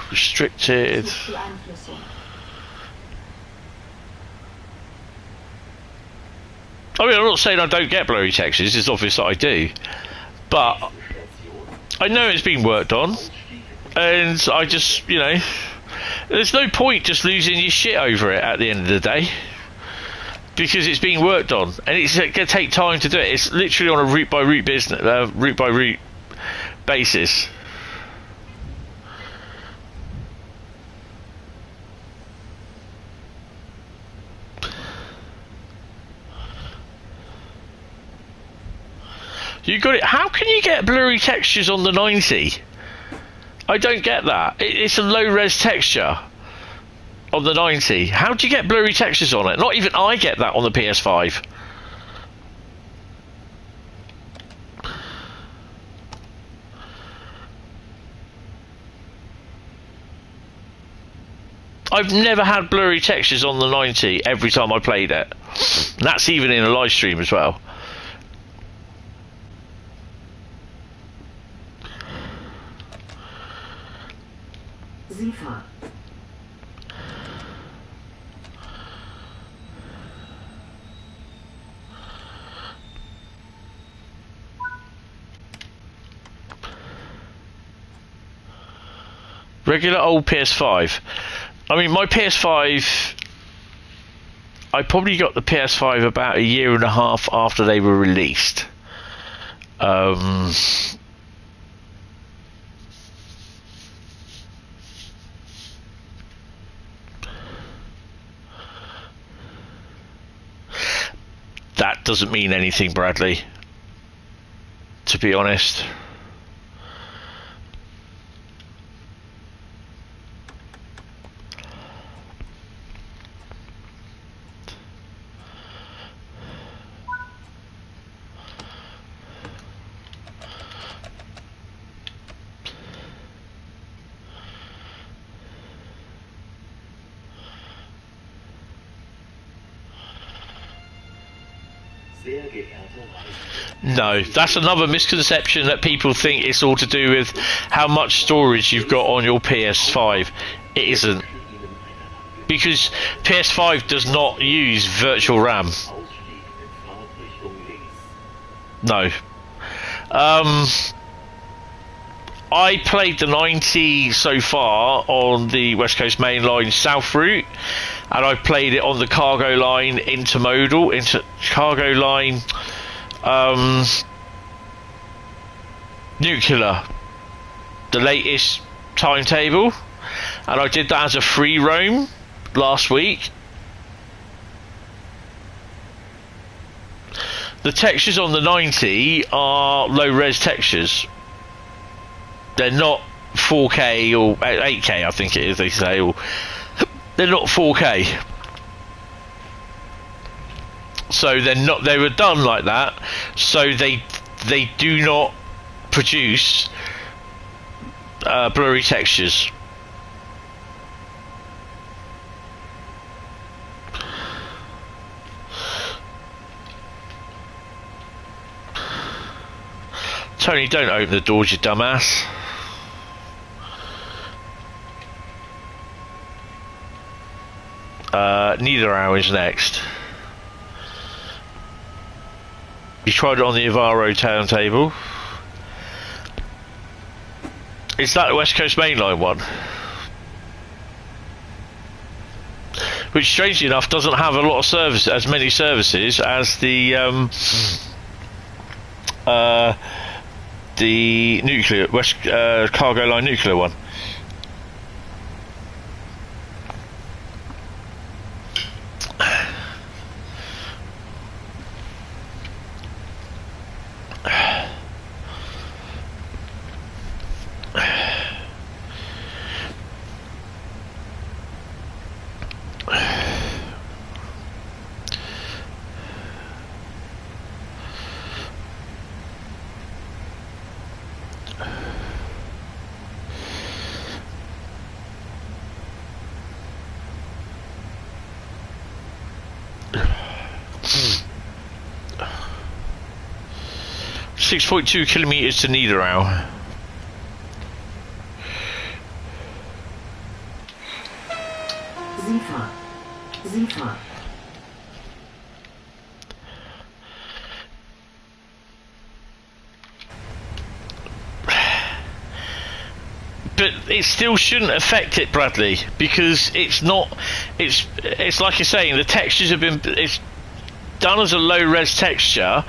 Speaker 1: Restricted. I mean, I'm not saying I don't get blurry textures, it's obvious that I do. But I know it's been worked on, and I just, you know, there's no point just losing your shit over it at the end of the day, because it's being worked on, and it's going to take time to do it. It's literally on a route by route basis. You got it. How can you get blurry textures on the 90? I don't get that. It's a low res texture on the 90. How do you get blurry textures on it? Not even I get that on the PS5. I've never had blurry textures on the 90 every time I played it. And that's even in a live stream as well.
Speaker 4: Zifa.
Speaker 1: Regular old PS5. I mean, my PS5, I probably got the PS5 about a year and a half after they were released. That doesn't mean anything, Bradley, to be honest. No, that's another misconception, that people think it's all to do with how much storage you've got on your PS5. It isn't. Because PS5 does not use virtual RAM. No. I played the 90 so far on the West Coast Main Line South route, and I played it on the cargo line cargo line nuclear, the latest timetable, and I did that as a free roam last week. The textures on the 90 are low res textures. They're not 4K or 8K, I think it is, they say, or they're not 4K. So they're not, they were done like that, so they do not produce blurry textures. Tony, don't open the doors, you dumbass. Neither hour is next. You tried it on the Avaro turntable. Is that the West Coast Main Line one? Which, strangely enough, doesn't have a lot of service, as many services as the nuclear West cargo line nuclear one. 6.2 kilometres to Niederau.
Speaker 4: Sifa. Sifa.
Speaker 1: But it still shouldn't affect it, Bradley, because it's not. It's like you're saying. The textures have been. It's done as a low res texture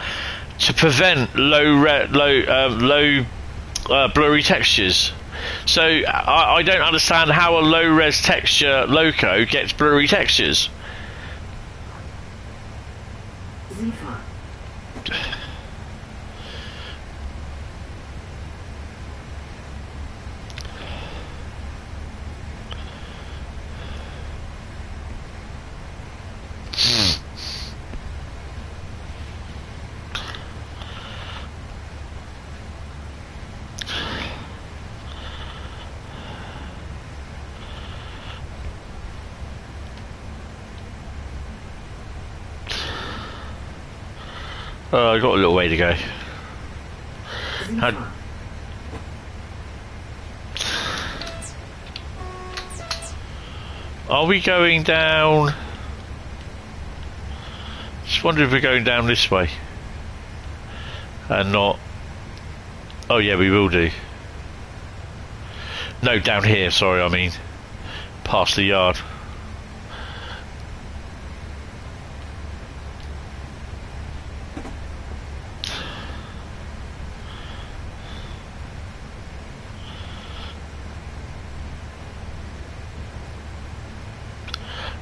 Speaker 1: to prevent low blurry textures. So I don't understand how a low res texture loco gets blurry textures.
Speaker 4: Sifa.
Speaker 1: I got a little way to go. Are we going down? Just wonder if we're going down this way and not. Oh yeah, we will do. No, down here. Sorry, I mean past the yard.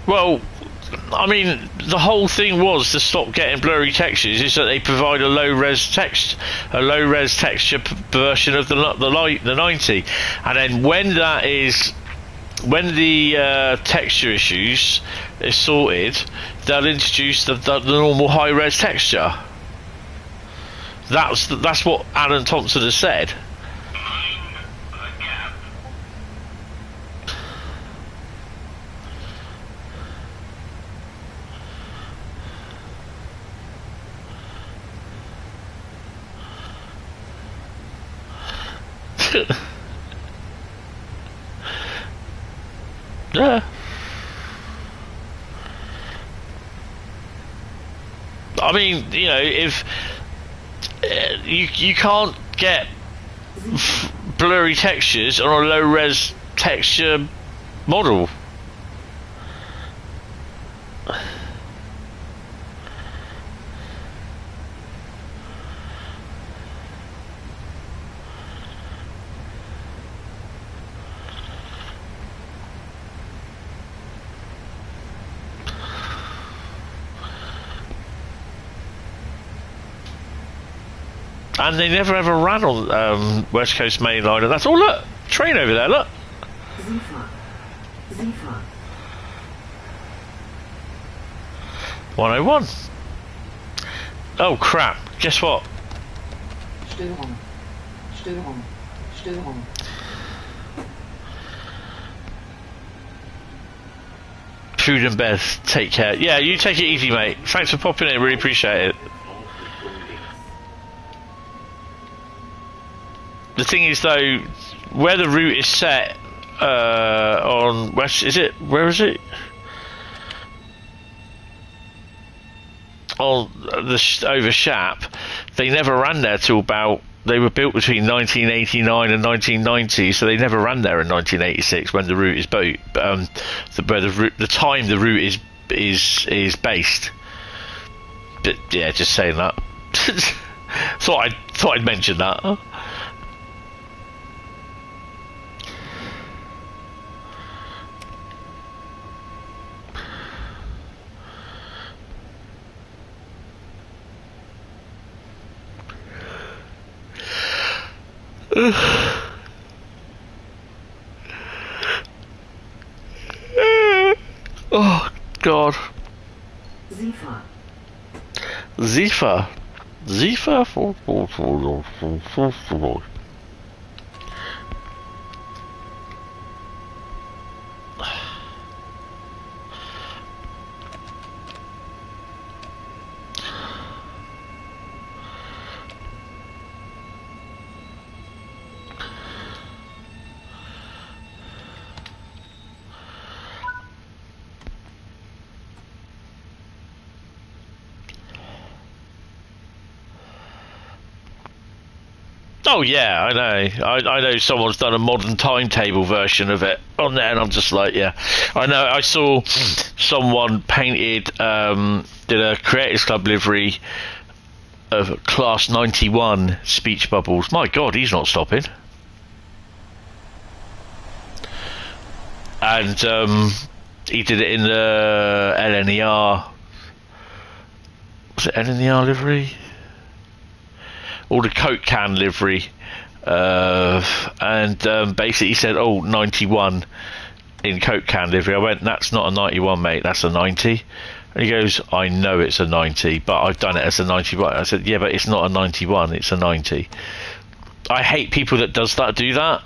Speaker 1: Well, I mean, the whole thing was to stop getting blurry textures. Is that they provide a low res texture version of the 90, and then when the texture issues is sorted, they'll introduce the normal high res texture. That's what Alan Thompson has said. Yeah. I mean, you know, if you can't get blurry textures on a low res texture model. And they never ever ran on West Coast Main Line, and that's all. Look, train over there. Look.
Speaker 4: Sifa. Sifa.
Speaker 1: 101. Oh crap! Guess what?
Speaker 4: Störung. Störung. Störung.
Speaker 1: Food and Beth, take care. Yeah, you take it easy, mate. Thanks for popping in. Really appreciate it. The thing is, though, where the route is set on West, is it? Where is it? On the over Shap, they never ran there till about. They were built between 1989 and 1990, so they never ran there in 1986 when the route is built. The time the route is based. But yeah, just saying that. thought I'd mention that. Oh God.
Speaker 4: Sifa.
Speaker 1: Zifa. Oh yeah, I know. I know someone's done a modern timetable version of it on there, and I'm just like, yeah. I know. I saw someone painted, did a Creators Club livery of Class 91 speech bubbles. My God, he's not stopping. And he did it in the LNER. Was it LNER livery? Or the Coke can livery. And basically he said, oh, 91 in Coke can livery. I went, that's not a 91, mate, that's a 90. And he goes, I know it's a 90, but I've done it as a 91. I said, yeah, but it's not a 91, it's a 90. I hate people that do that.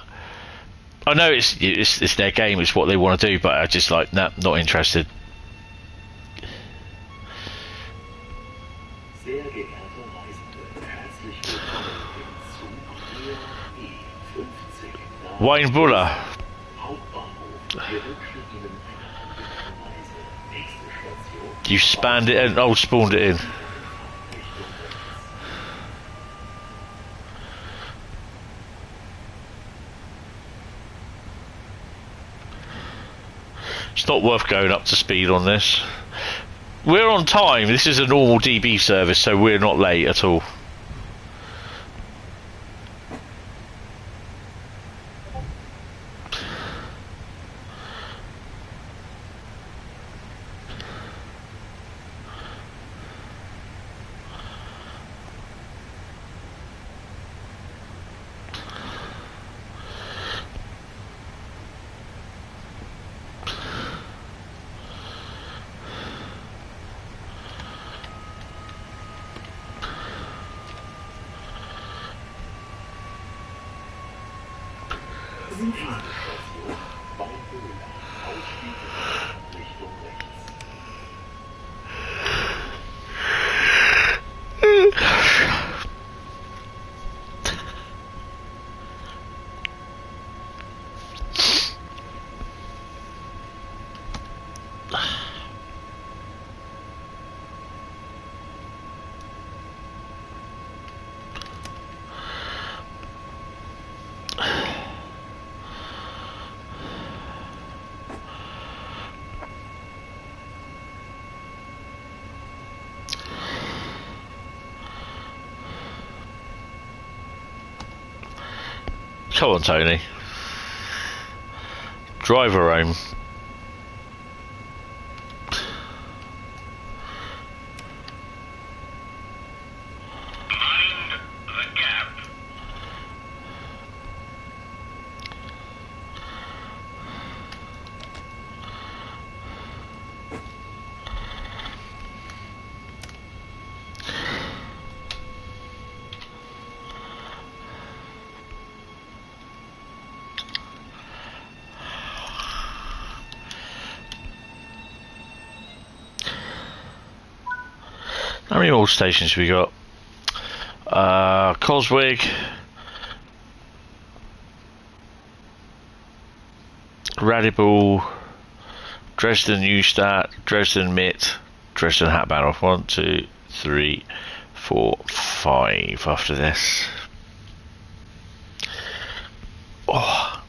Speaker 1: I know it's their game, it's what they want to do, but I just like, nah, not interested.
Speaker 3: Sehr geehrte Reisende, herzlich willkommen im Zug E50
Speaker 1: Wayne Buller.
Speaker 3: Hauptbahnhof. Wir wünschen Ihnen eine angenehme Reise. Nächste Station.
Speaker 1: You spanned it in, spawned it in. It's not worth going up to speed on this. We're on time. This is a normal DB service, so we're not late at all.
Speaker 4: Seefahrt.
Speaker 1: Come on, Tony. Drive her home.
Speaker 5: Mind the gap.
Speaker 1: How many more stations we got? Coswig, Radibal, Dresden Neustadt, Dresden Mitt, Dresden Hackbahnhof. 1, 2, 3, 4, 5 after this. Oh,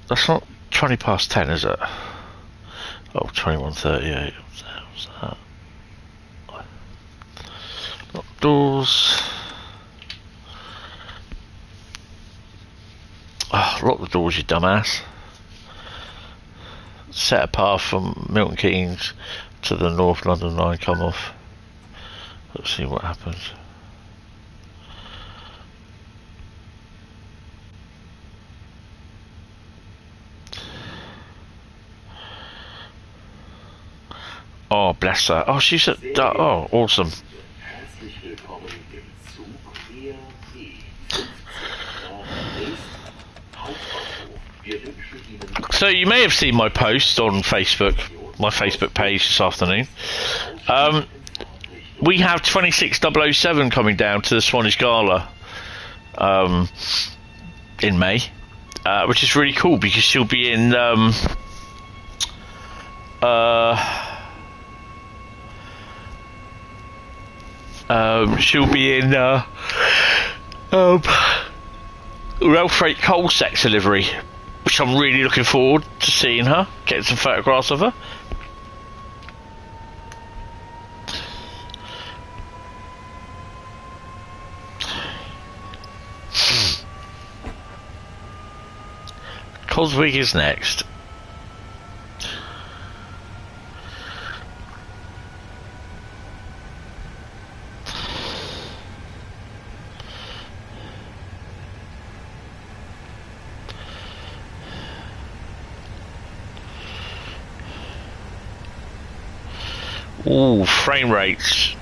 Speaker 1: that's not 20 past 10, is it? Oh, 21:38. What's that? Lock doors. Oh, lock the doors, you dumbass. Set a path from Milton Keynes to the North London line. Come off. Let's see what happens. Oh, bless her. Oh, she's at... Oh, awesome.
Speaker 3: Herzlich willkommen im Zug E50 Hauptbahnhof. Wir wünschen Ihnen.
Speaker 1: So you may have seen my post on Facebook, my Facebook page this afternoon. We have 26007 coming down to the Swanage Gala in May, which is really cool because she'll be in She'll be in rail freight coal sector delivery, which I'm really looking forward to seeing her, getting some photographs of her. Coswig is next. Ooh, frame rates.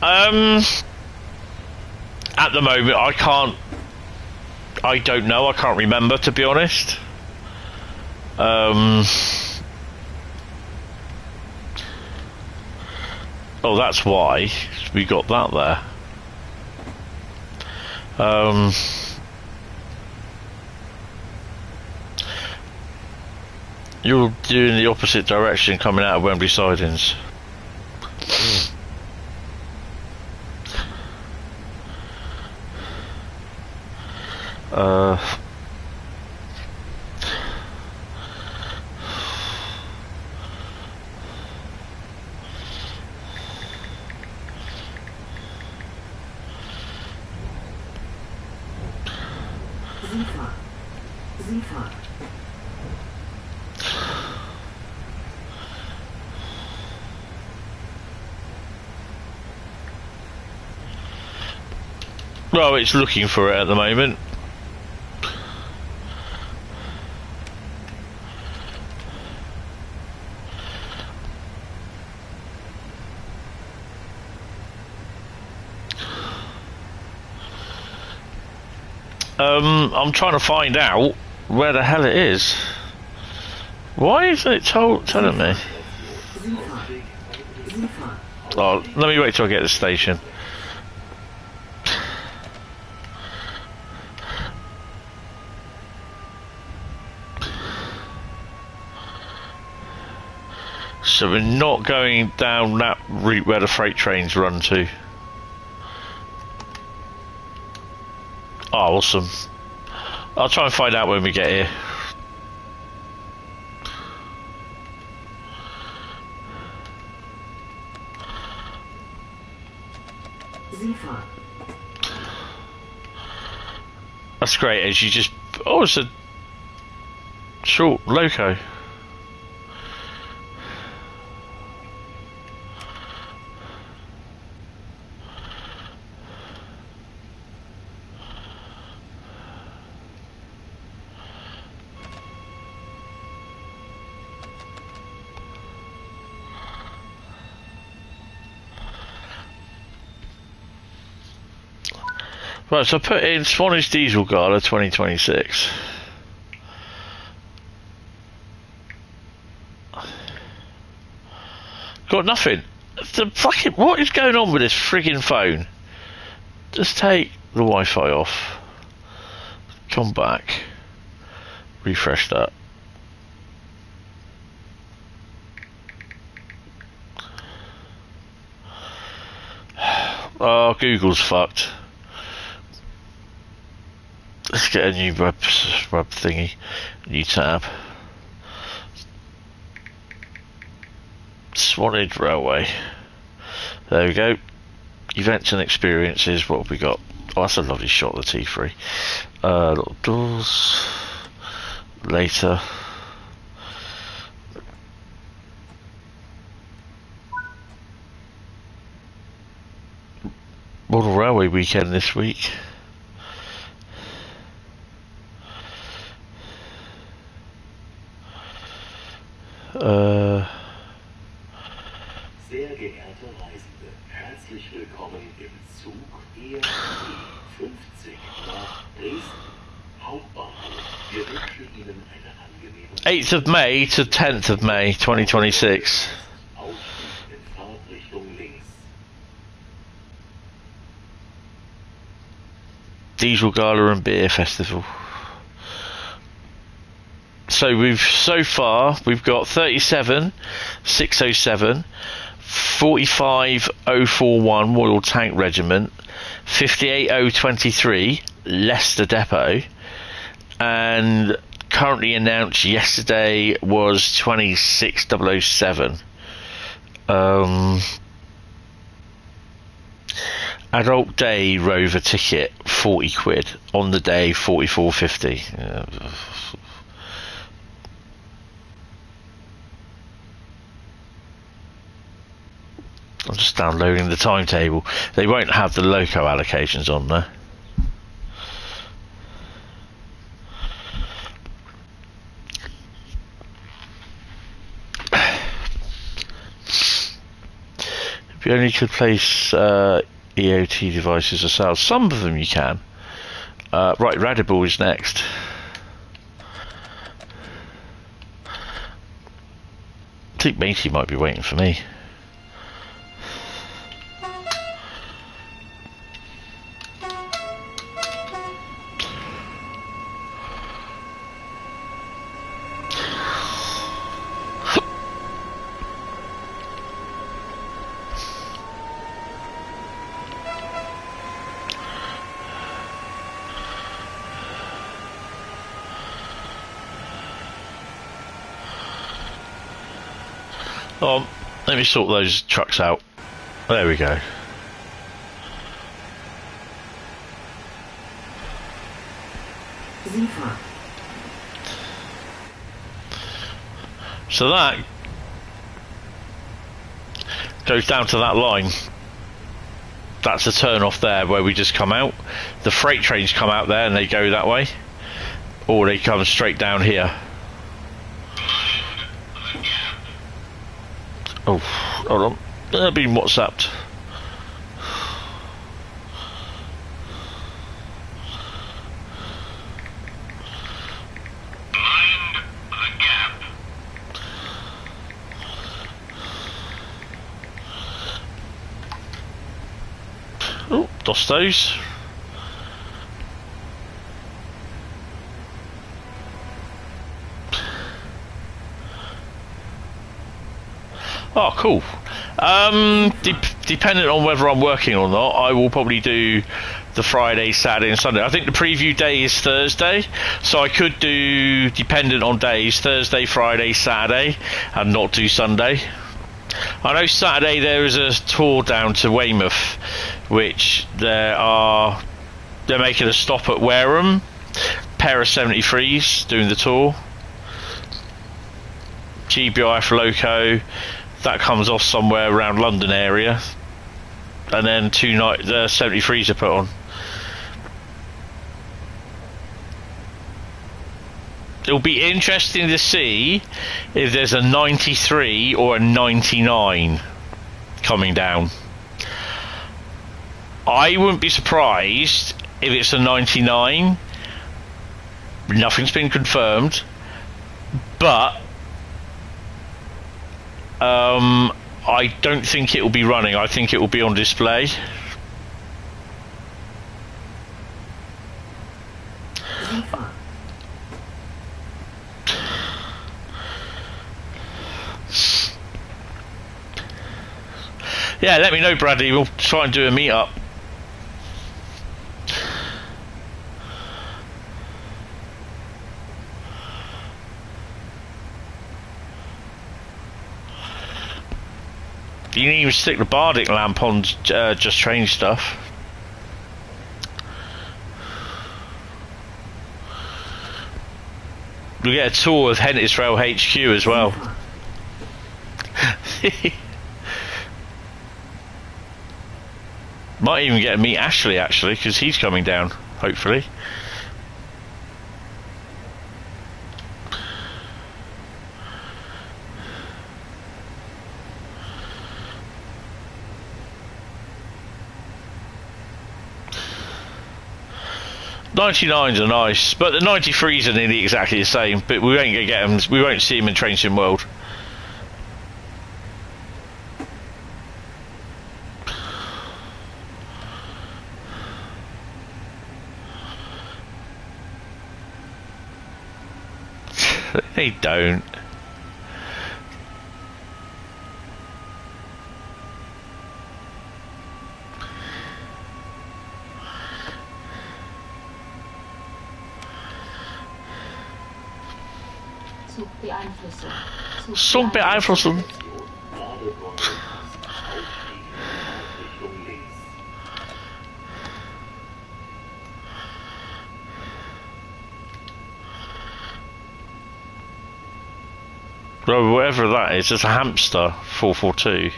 Speaker 1: At the moment, I don't know. I can't remember, to be honest. Oh, that's why we got that there. You're doing the opposite direction coming out of Wembley sidings. Well, it's looking for it at the moment. I'm trying to find out where the hell it is. Why isn't it telling me? Oh, let me wait till I get to the station. So we're not going down that route where the freight trains run to. Oh, awesome. I'll try and find out when we get here. That's great, as you just... Oh, it's a short loco. Right, so I put in Swanage Diesel Gala 2026. Got nothing. The fucking, what is going on with this frigging phone? Just take the Wi-Fi off. Come back. Refresh that. Oh, Google's fucked. Let's get a new web thingy, new tab. Swanage Railway. There we go. Events and experiences. What have we got? Oh, that's a lovely shot of the T3. Little doors. Later. Model Railway weekend this week.
Speaker 3: Sehr geehrte Reisende, herzlich willkommen im Zug E50 nach Dresden Hauptbahnhof. Wir wünschen Ihnen eine angenehme
Speaker 1: 8th of May to 10th of May 2026.
Speaker 3: Ausstieg in Fahrtrichtung links.
Speaker 1: Diesel Gala and Beer Festival. So we've got 37,607, 45,041 Royal Tank Regiment, 58,023 Leicester Depot, and currently announced yesterday was 26,007. Adult day rover ticket 40 quid, on the day 44.50. I'm just downloading the timetable. They won't have the loco allocations on there. If you only could place EOT devices ourselves, some of them you can. Right, Radical is next. I think Matey might be waiting for me. Let me sort those trucks out. There we go. So that goes down to that line. That's a turn off there where we just come out. The freight trains come out there and they go that way, or they come straight down here. Oh, hold on. They're being WhatsApped.
Speaker 5: Mind the gap.
Speaker 1: Oh, Dostos. Oh, cool. Depending on whether I'm working or not, I will probably do the Friday, Saturday and Sunday. I think the preview day is Thursday, so I could do, dependent on days, Thursday, Friday, Saturday, and not do Sunday. I know Saturday there is a tour down to Weymouth, which they're making a stop at Wareham, pair of 73s doing the tour. GBIF Loco, that comes off somewhere around London area, and then 2 night 73s are put on. It'll be interesting to see if there's a 93 or a 99 coming down. I wouldn't be surprised if it's a 99. Nothing's been confirmed, but I don't think it will be running. I think it will be on display. Yeah, let me know, Bradley. We'll try and do a meet-up. You didn't even stick the Bardic lamp on Just Train stuff. We get a tour of Hentis Rail HQ as well. Might even get to meet Ashley, actually, because he's coming down, hopefully. '99s are nice, but the '93s are nearly exactly the same. But we ain't gonna get them. We won't see them in Train Sim World. They don't.
Speaker 6: Zug beeinflussen.
Speaker 1: Zug beeinflussen. Well, whatever that is, it's a hamster. 442.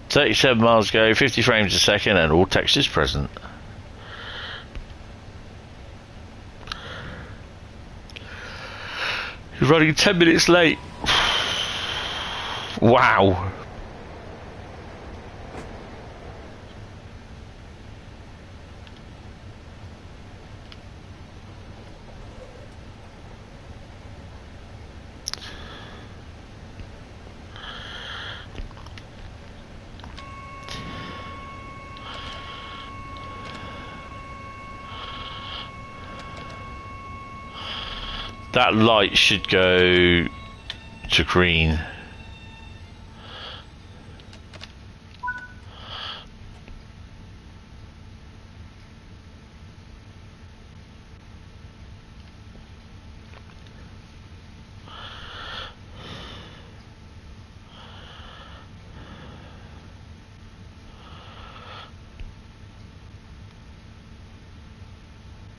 Speaker 1: "37 miles ago, 50 frames a second, and all text is present." You're running 10 minutes late. Wow. That light should go to green.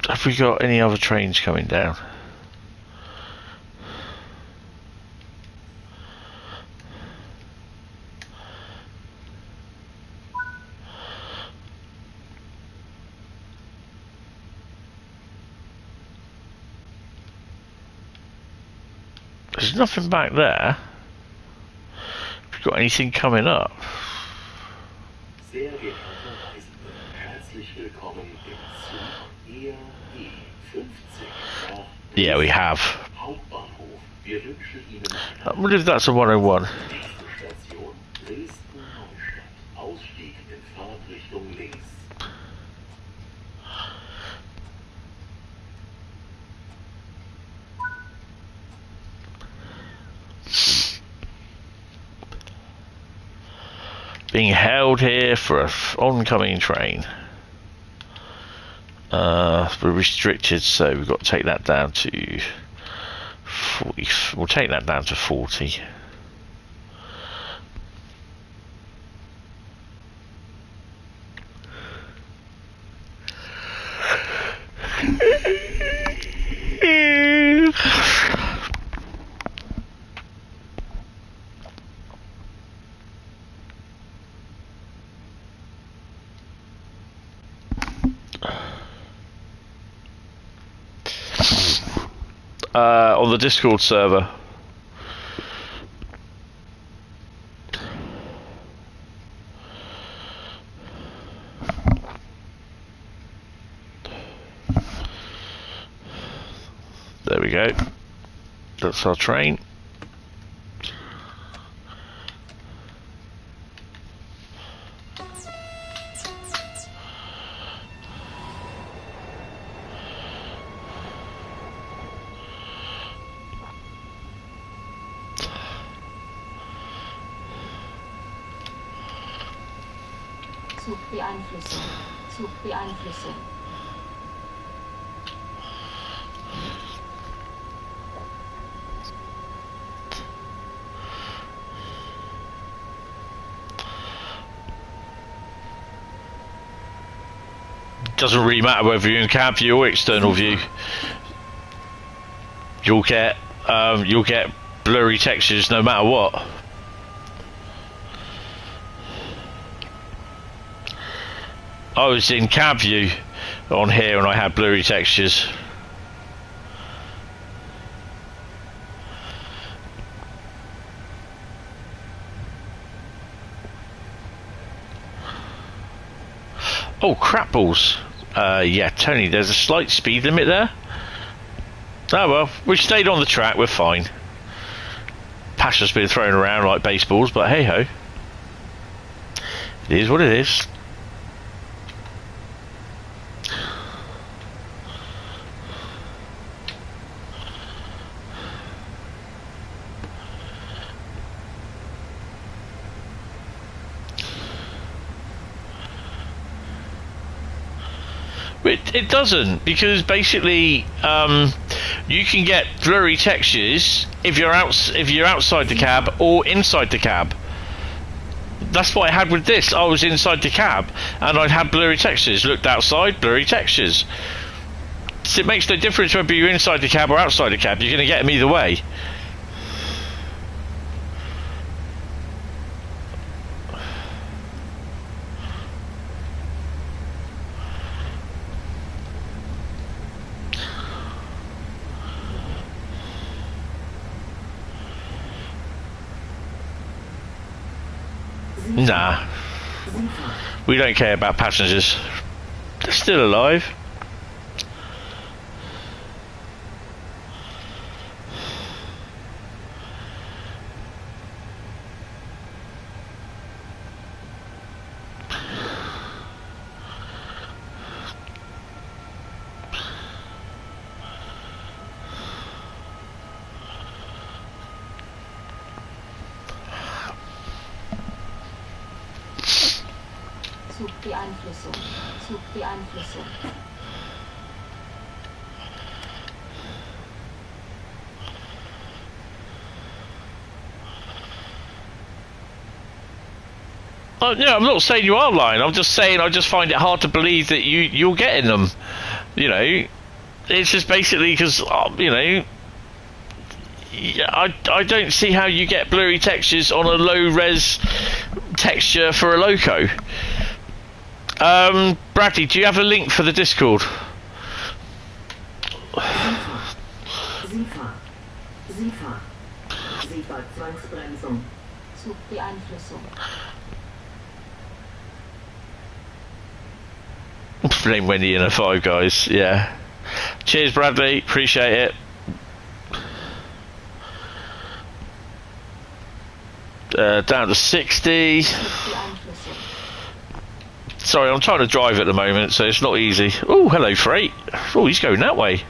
Speaker 1: Have we got any other trains coming down? There's nothing back there. Have we got anything coming up?
Speaker 3: Sehr geehrte Reisende, herzlich willkommen im Zug ERE 50 nach
Speaker 1: Yeah, we have.
Speaker 3: Hauptbahnhof. Wir wünschen Ihnen
Speaker 1: I wonder if that's a 101.
Speaker 3: nächste Station Dresden-Neustadt. Ausstieg in Fahrtrichtung links.
Speaker 1: Being held here for an oncoming train. We're restricted, so we've got to take that down to 40. We'll take that down to 40. On the Discord server. There we go. That's our train.
Speaker 6: Zug beeinflussen. Zug beeinflussen.
Speaker 1: Doesn't really matter whether you're in cab view or external view. You'll get blurry textures no matter what. I was in cab view on here and I had blurry textures. Oh, crap balls. Yeah, Tony, there's a slight speed limit there. Oh well, we stayed on the track, we're fine. Passion's been thrown around like baseballs, but hey ho. It is what it is. It doesn't, because basically you can get blurry textures if you're outside the cab or inside the cab. That's what I had with this. I was inside the cab and I'd have blurry textures. Looked outside, blurry textures. So it makes no difference whether you're inside the cab or outside the cab. You're going to get them either way. Nah, we don't care about passengers. They're still alive.
Speaker 6: Zugbeeinflussung. Zugbeeinflussung.
Speaker 1: Oh, yeah, I'm not saying you are lying. I'm just saying I just find it hard to believe that you're getting them. You know, it's just basically because you know, I don't see how you get blurry textures on a low res texture for a loco. Bradley, do you have a link for the Discord?
Speaker 6: Zugbeeinflussung.
Speaker 1: Blame Wendy in a Five Guys, yeah. Cheers, Bradley, appreciate it. Down to 60. Sorry, I'm trying to drive at the moment, so it's not easy. Oh, hello, Freight. Oh, he's going that way.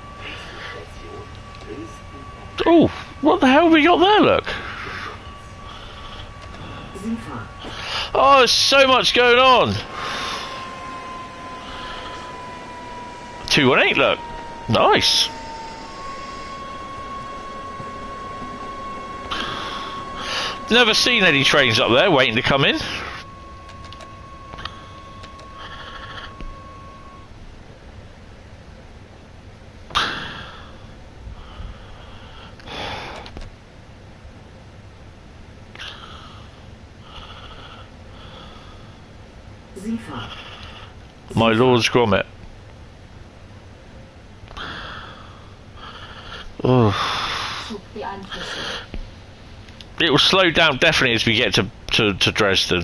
Speaker 1: Oh, what the hell have we got there, look? Oh, there's so much going on. 218, look. Nice. Never seen any trains up there waiting to come in. My Lord's Grommet. Oh. It will slow down definitely as we get to Dresden.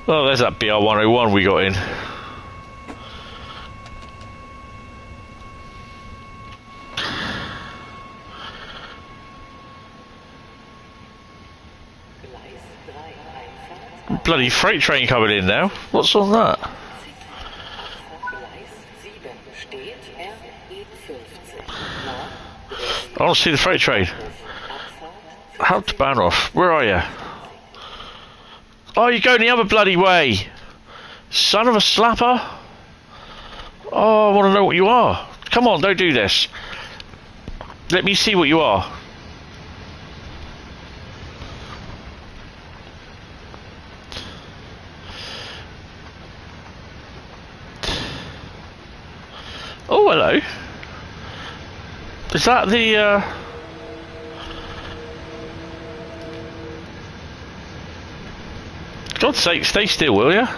Speaker 1: Oh, there's that BR101 we got in. Bloody freight train coming in now. What's on that? I want to see the freight train. Hauptbahnhof, where are you? Oh, you're going the other bloody way. Son of a slapper. Oh, I want to know what you are. Come on, don't do this. Let me see what you are. Oh, hello. Is that the, God's sake, stay still, will ya?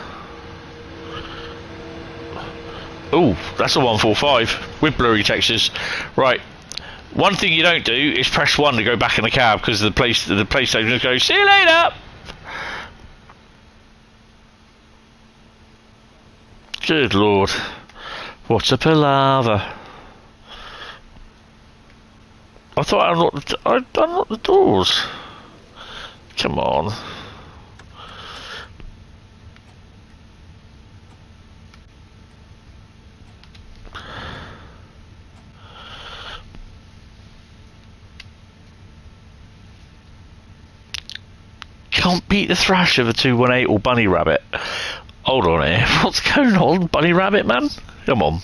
Speaker 1: Ooh, that's a 145 with blurry textures. Right. One thing you don't do is press 1 to go back in the cab because the PlayStation just goes, see you later. Good lord. What a palaver. I thought I unlocked the doors. Come on. Can't beat the thrash of a 218 or bunny rabbit. Hold on here. What's going on, bunny rabbit man? Come on.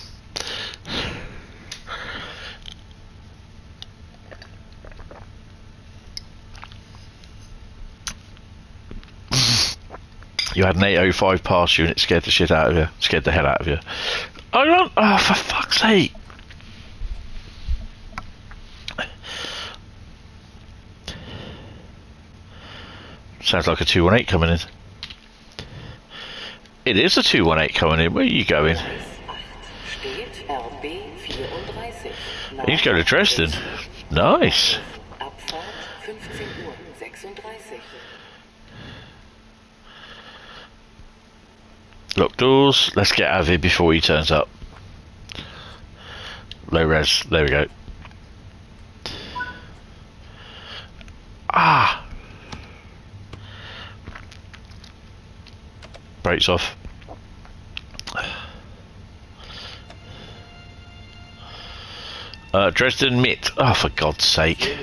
Speaker 1: You had an 805 pass you and it scared the shit out of you. Scared the hell out of you. I don't. Oh, for fuck's sake. Sounds like a 218 coming in. It is a 218 coming in. Where are you going? He's going to Dresden. Nice. Lock doors. Let's get out of here before he turns up. Low res. There we go. Ah. Brakes off. Dresden Mitt. Oh, for God's sake.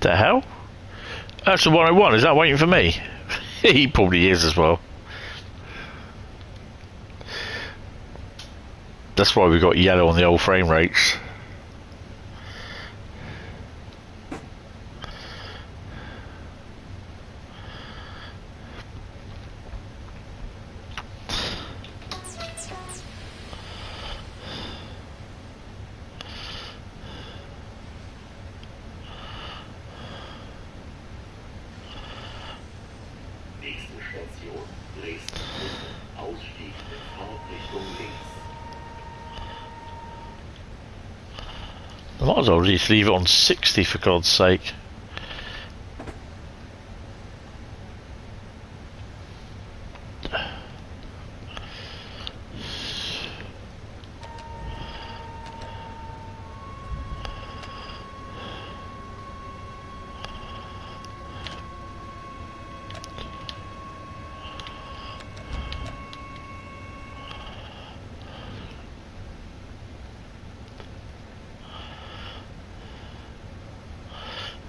Speaker 1: The hell? That's the 101. Is that waiting for me? He probably is as well. That's why we got yellow on the old frame rates. I might as well just leave it on 60 for God's sake.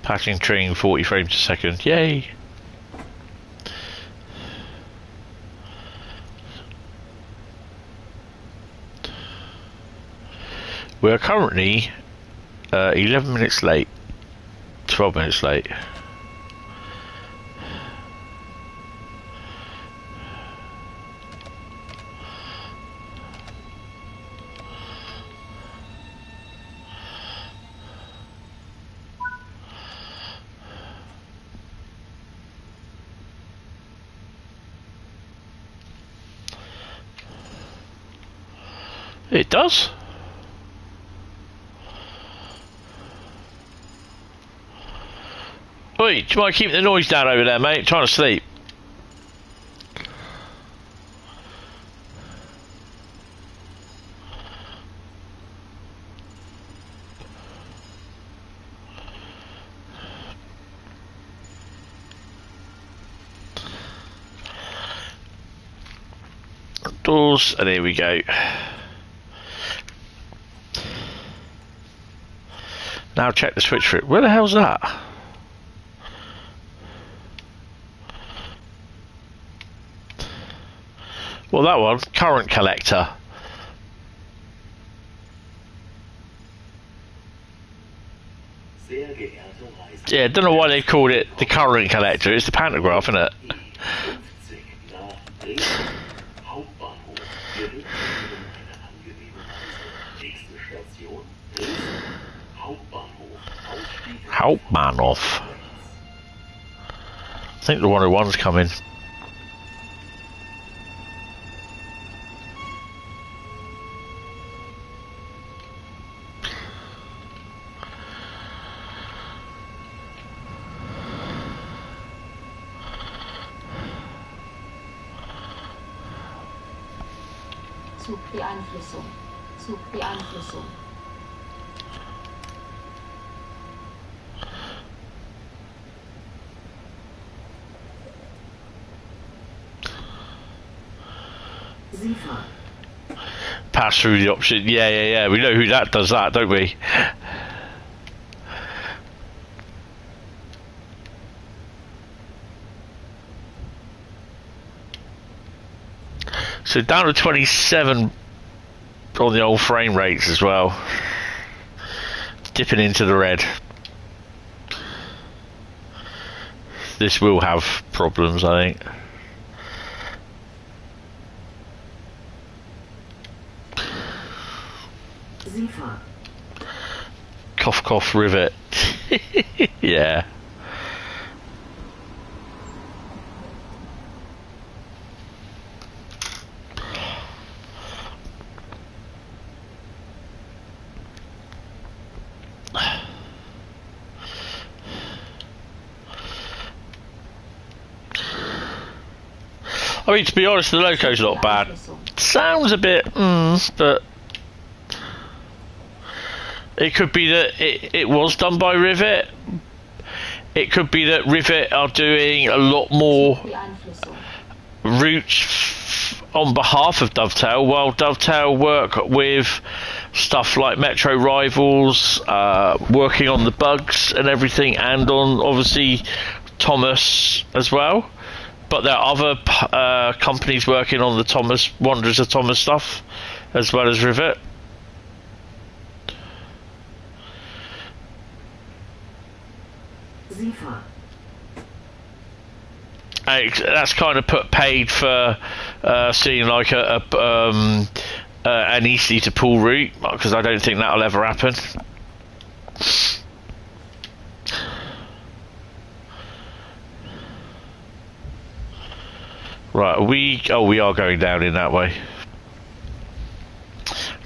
Speaker 1: Passing train 40 frames a second. Yay! We are currently 11 minutes late. 12 minutes late. It does. Oi, do you mind keeping the noise down over there, mate? I'm trying to sleep. Doors, and here we go. Now check the switch for it. Where the hell's that? Well, that one, current collector.
Speaker 3: Sehr geehrte Reisende.
Speaker 1: Yeah, don't know why they've called it the current collector. It's the pantograph, isn't it?
Speaker 3: E50 nach Dresden Hauptbahnhof. Wir wünschen Ihnen eine angenehme Reise. Nächste Station Dresden Hauptbahnhof. Ausstieg
Speaker 1: Hauptbahnhof. I think the 101's coming.
Speaker 6: Zugbeeinflussung. Zugbeeinflussung.
Speaker 4: Sie fahren.
Speaker 1: Pass through the option. Yeah. We know who that does that, don't we? So down to 27 on the old frame rates as well. Dipping into the red. This will have problems, I think.
Speaker 4: Sie fahren.
Speaker 1: Cough, cough, rivet. Yeah. I mean, to be honest, the loco's not bad. Sounds a bit, but it could be that it was done by Rivet. It could be that Rivet are doing a lot more routes on behalf of Dovetail, while Dovetail work with stuff like Metro Rivals, working on the bugs and everything, and on obviously Thomas as well. But there are other companies working on the Thomas Wanderers of Thomas stuff, as well as Rivet.
Speaker 4: Sie fahren.
Speaker 1: That's kind of put paid for seeing like an easy to pull route, because I don't think that'll ever happen. Right, we are going down in that way.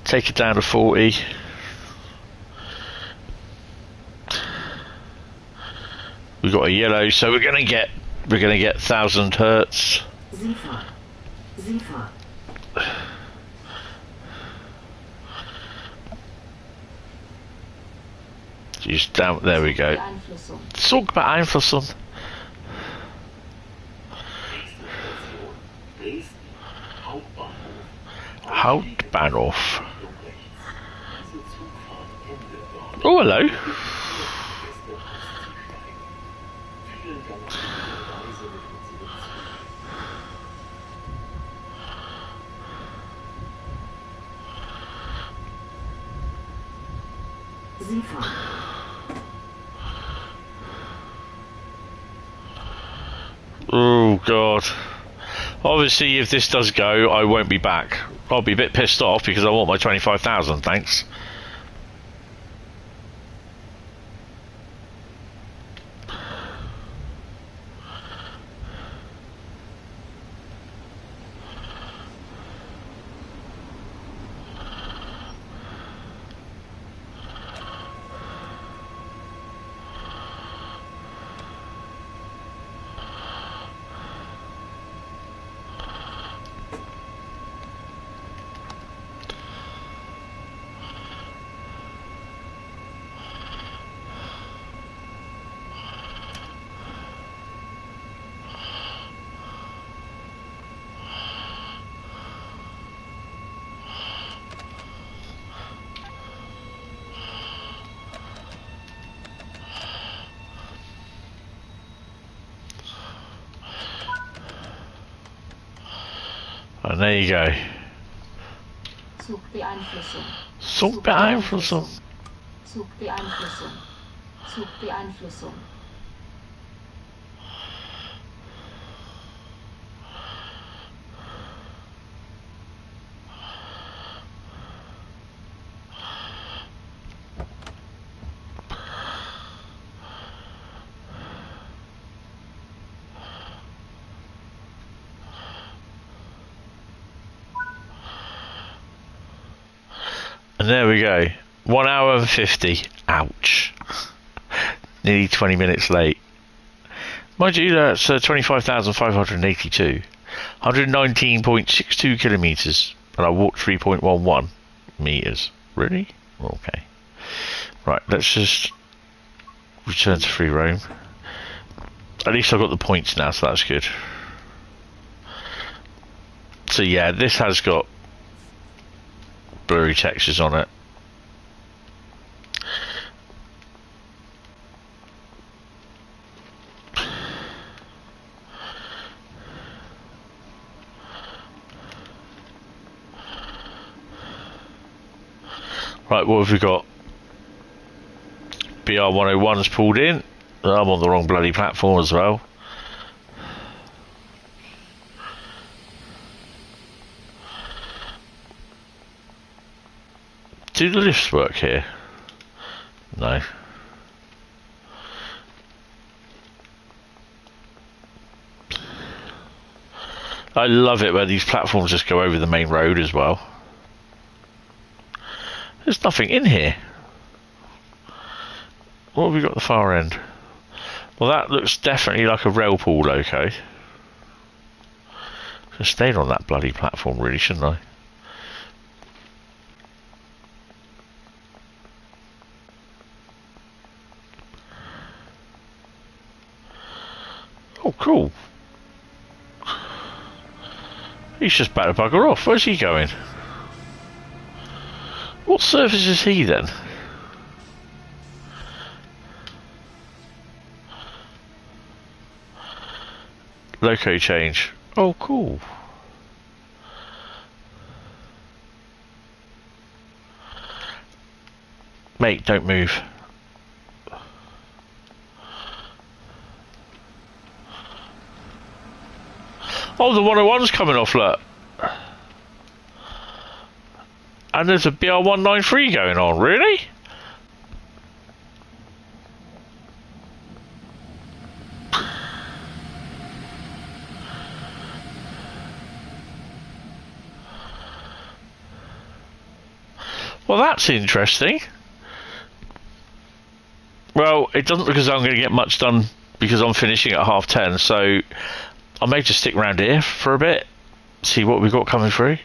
Speaker 1: Take it down to 40. We've got a yellow, so we're gonna get 1,000 hertz.
Speaker 4: Sie fahren. Sie fahren.
Speaker 1: Just down there we go. Zugbeeinflussung.
Speaker 3: Dresden Hauptbahnhof.
Speaker 1: Hauptbahnhof.
Speaker 3: Diese Zugfahrt endet dort.
Speaker 1: Oh, hello.
Speaker 3: Gäste auszusteigen. Vielen Dank für Ihre Reise mit unserem Zug.
Speaker 4: Sie fahren.
Speaker 1: Oh god. Obviously, if this does go, I won't be back. I'll be a bit pissed off because I want my 25,000, thanks. And there you go.
Speaker 6: Zugbeeinflussung.
Speaker 1: Zugbeeinflussung.
Speaker 6: Zugbeeinflussung. Zugbeeinflussung.
Speaker 1: And there we go. 1 hour and 50. Ouch. Nearly 20 minutes late. Mind you, that's 25,582. 119.62 kilometres. And I walked 3.11 metres. Really? Okay. Right, let's just return to free roam. At least I got the points now, so that's good. So yeah, this has got blurry textures on it. Right, what have we got? BR101's pulled in. I'm on the wrong bloody platform as well. Do the lifts work here? No. I love it where these platforms just go over the main road as well. There's nothing in here. What have we got at the far end? Well, that looks definitely like a rail pool loco. Should have stayed on that bloody platform, really, shouldn't I? Oh, cool. He's just about to bugger off. Where's he going? What surface is he then? Loco change. Oh, cool. Mate, don't move. Oh, the 101's coming off, look. And there's a BR193 going on, really? Well, that's interesting. Well, it doesn't look as though I'm going to get much done because I'm finishing at 10:30, so I may just stick around here for a bit, see what we've got coming through.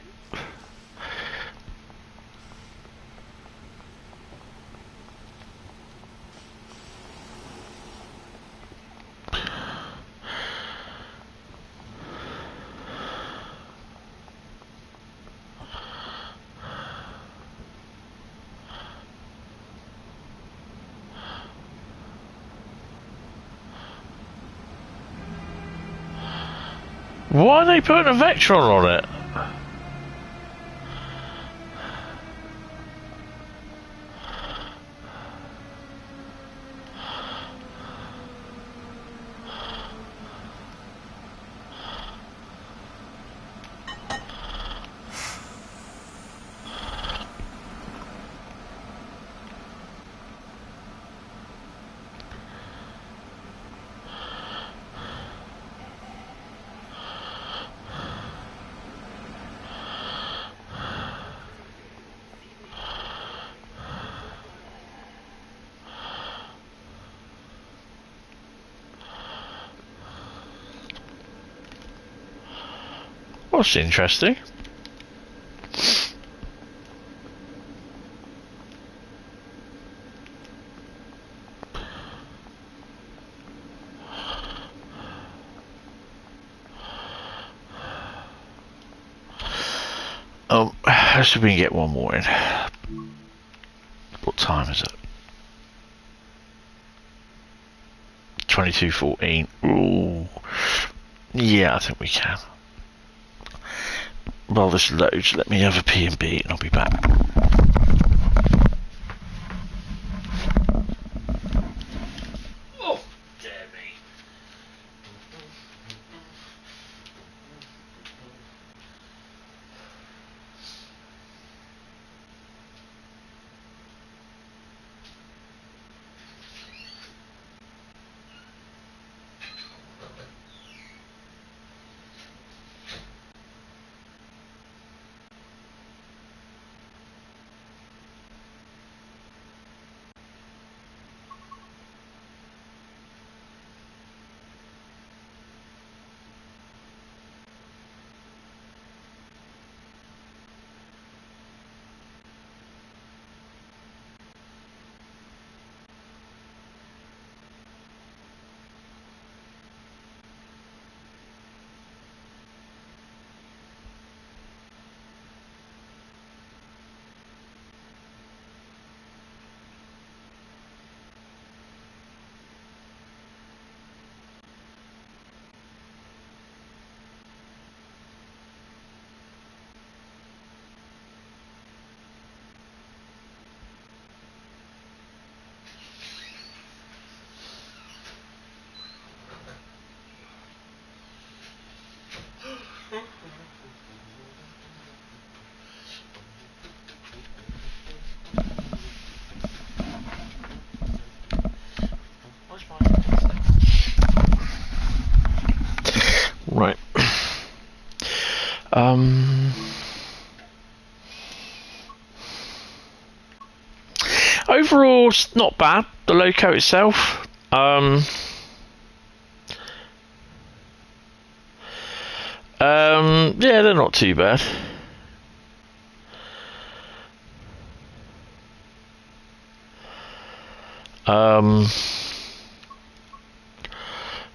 Speaker 1: Why are they putting a Vectron on it? That's interesting. Let's see if we can get one more in. What time is it? 22:14. Ooh. Yeah, I think we can. while this loads, let me have a P&B and I'll be back. Oh, dear me. Right. Overall, it's not bad. The loco itself. Yeah, they're not too bad.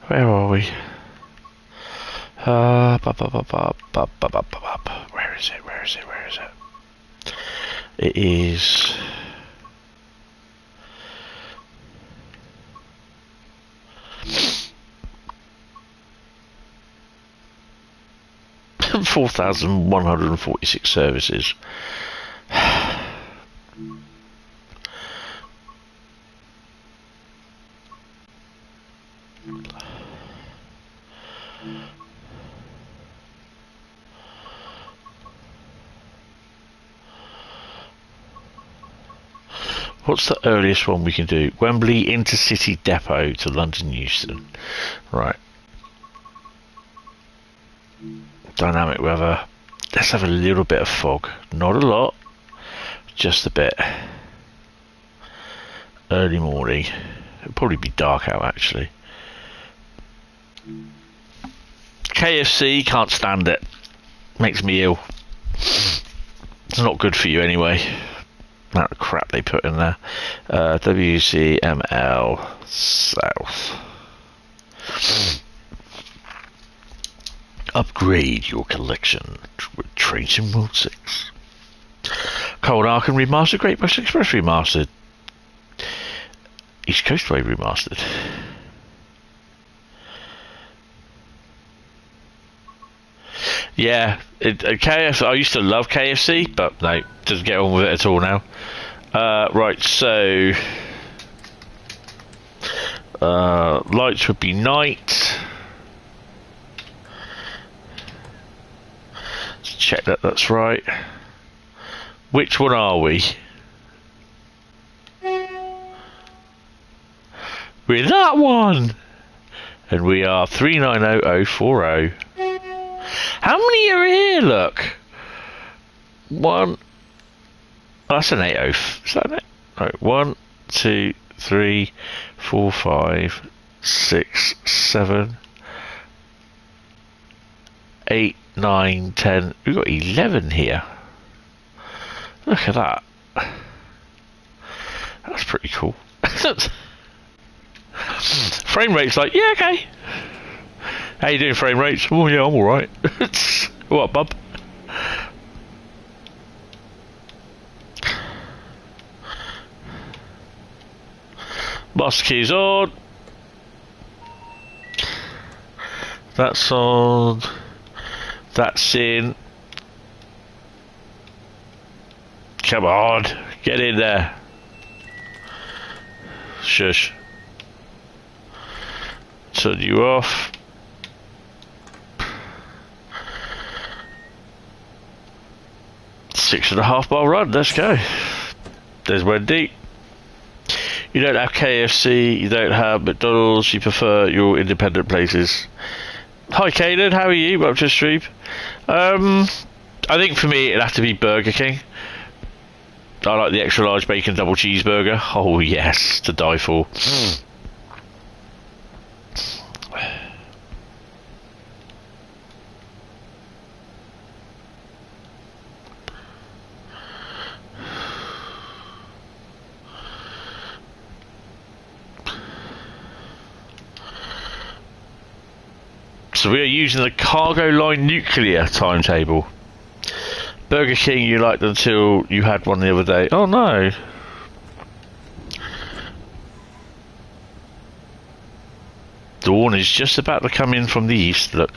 Speaker 1: Where are we? Where is it? Where is it? Where is it? It is. $4,146 services. What's the earliest one we can do? Wembley Intercity Depot to London Euston. Right. Dynamic weather. Let's have a little bit of fog. Not a lot. Just a bit. Early morning. It'll probably be dark out actually. KFC, can't stand it. Makes me ill. It's not good for you anyway. That crap they put in there. WCML South. Upgrade your collection with Trains in World 6. Cold Arkham Remastered, Great Western Express Remastered. East Coast Way Remastered. Yeah, KFC. I used to love KFC, but no, doesn't get on with it at all now. Right, so lights would be night. Let's check that that's right. Which one are we? We're that one, and we are 390040. How many are here? Look, one. Oh, that's an 80. Is that it? Right, 1, 2, 3, 4, 5, 6, 7, 8, 9, 10. We've got 11 here. Look at that. That's pretty cool. Frame rate's like, yeah, okay. How you doing, frame rates? Oh yeah, I'm alright. What, bub? Master key's on. That's on. That's in. Come on, get in there. Shush. Turn you off. Six-and-a-half-mile run, let's go. There's Wendy. You don't have KFC, you don't have McDonald's, you prefer your independent places. Hi Caden, how are you? Welcome to the stream. I think for me it'd have to be Burger King. I like the extra large bacon double cheeseburger. Oh yes, to die for. So we are using the cargo line nuclear timetable. Burger King you liked until you had one the other day. Oh no. Dawn is just about to come in from the east, look.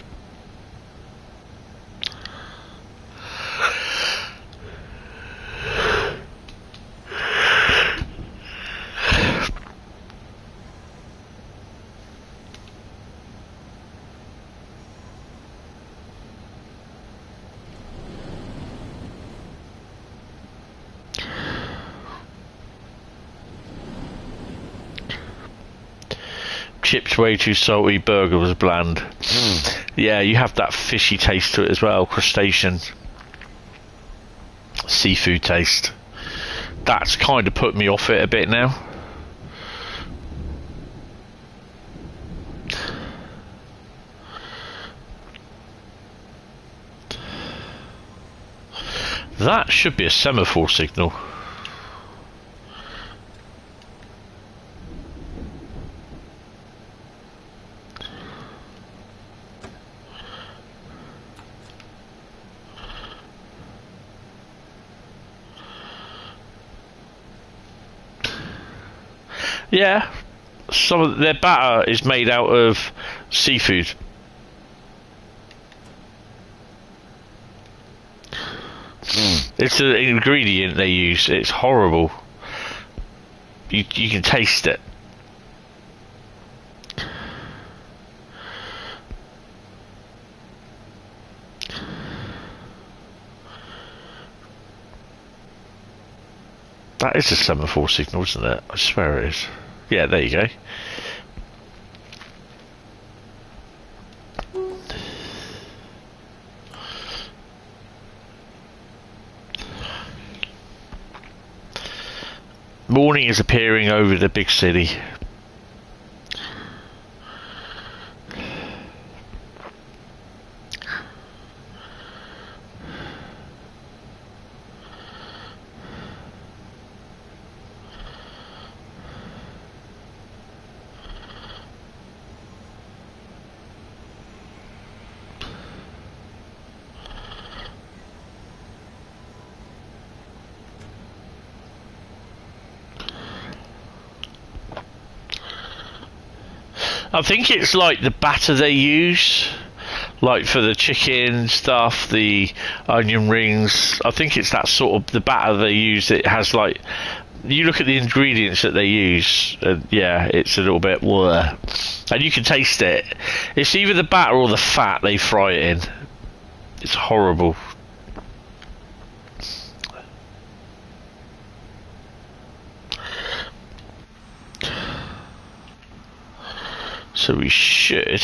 Speaker 1: Chips way too salty, burger was bland. Yeah, you have that fishy taste to it as well, crustacean. Seafood taste. That's kind of put me off it a bit now. That should be a semaphore signal. Yeah, some of their batter is made out of seafood. It's an ingredient they use. It's horrible. You can taste it. That is a semaphore signal, isn't it? I swear it is. Yeah, there you go. Morning is appearing over the big city. I think it's like the batter they use, like for the chicken stuff, the onion rings. I think it's that sort of the batter they use. It has like, you look at the ingredients that they use, and yeah, it's a little bit bleh. And you can taste it. It's either the batter or the fat they fry it in. It's horrible. So we should.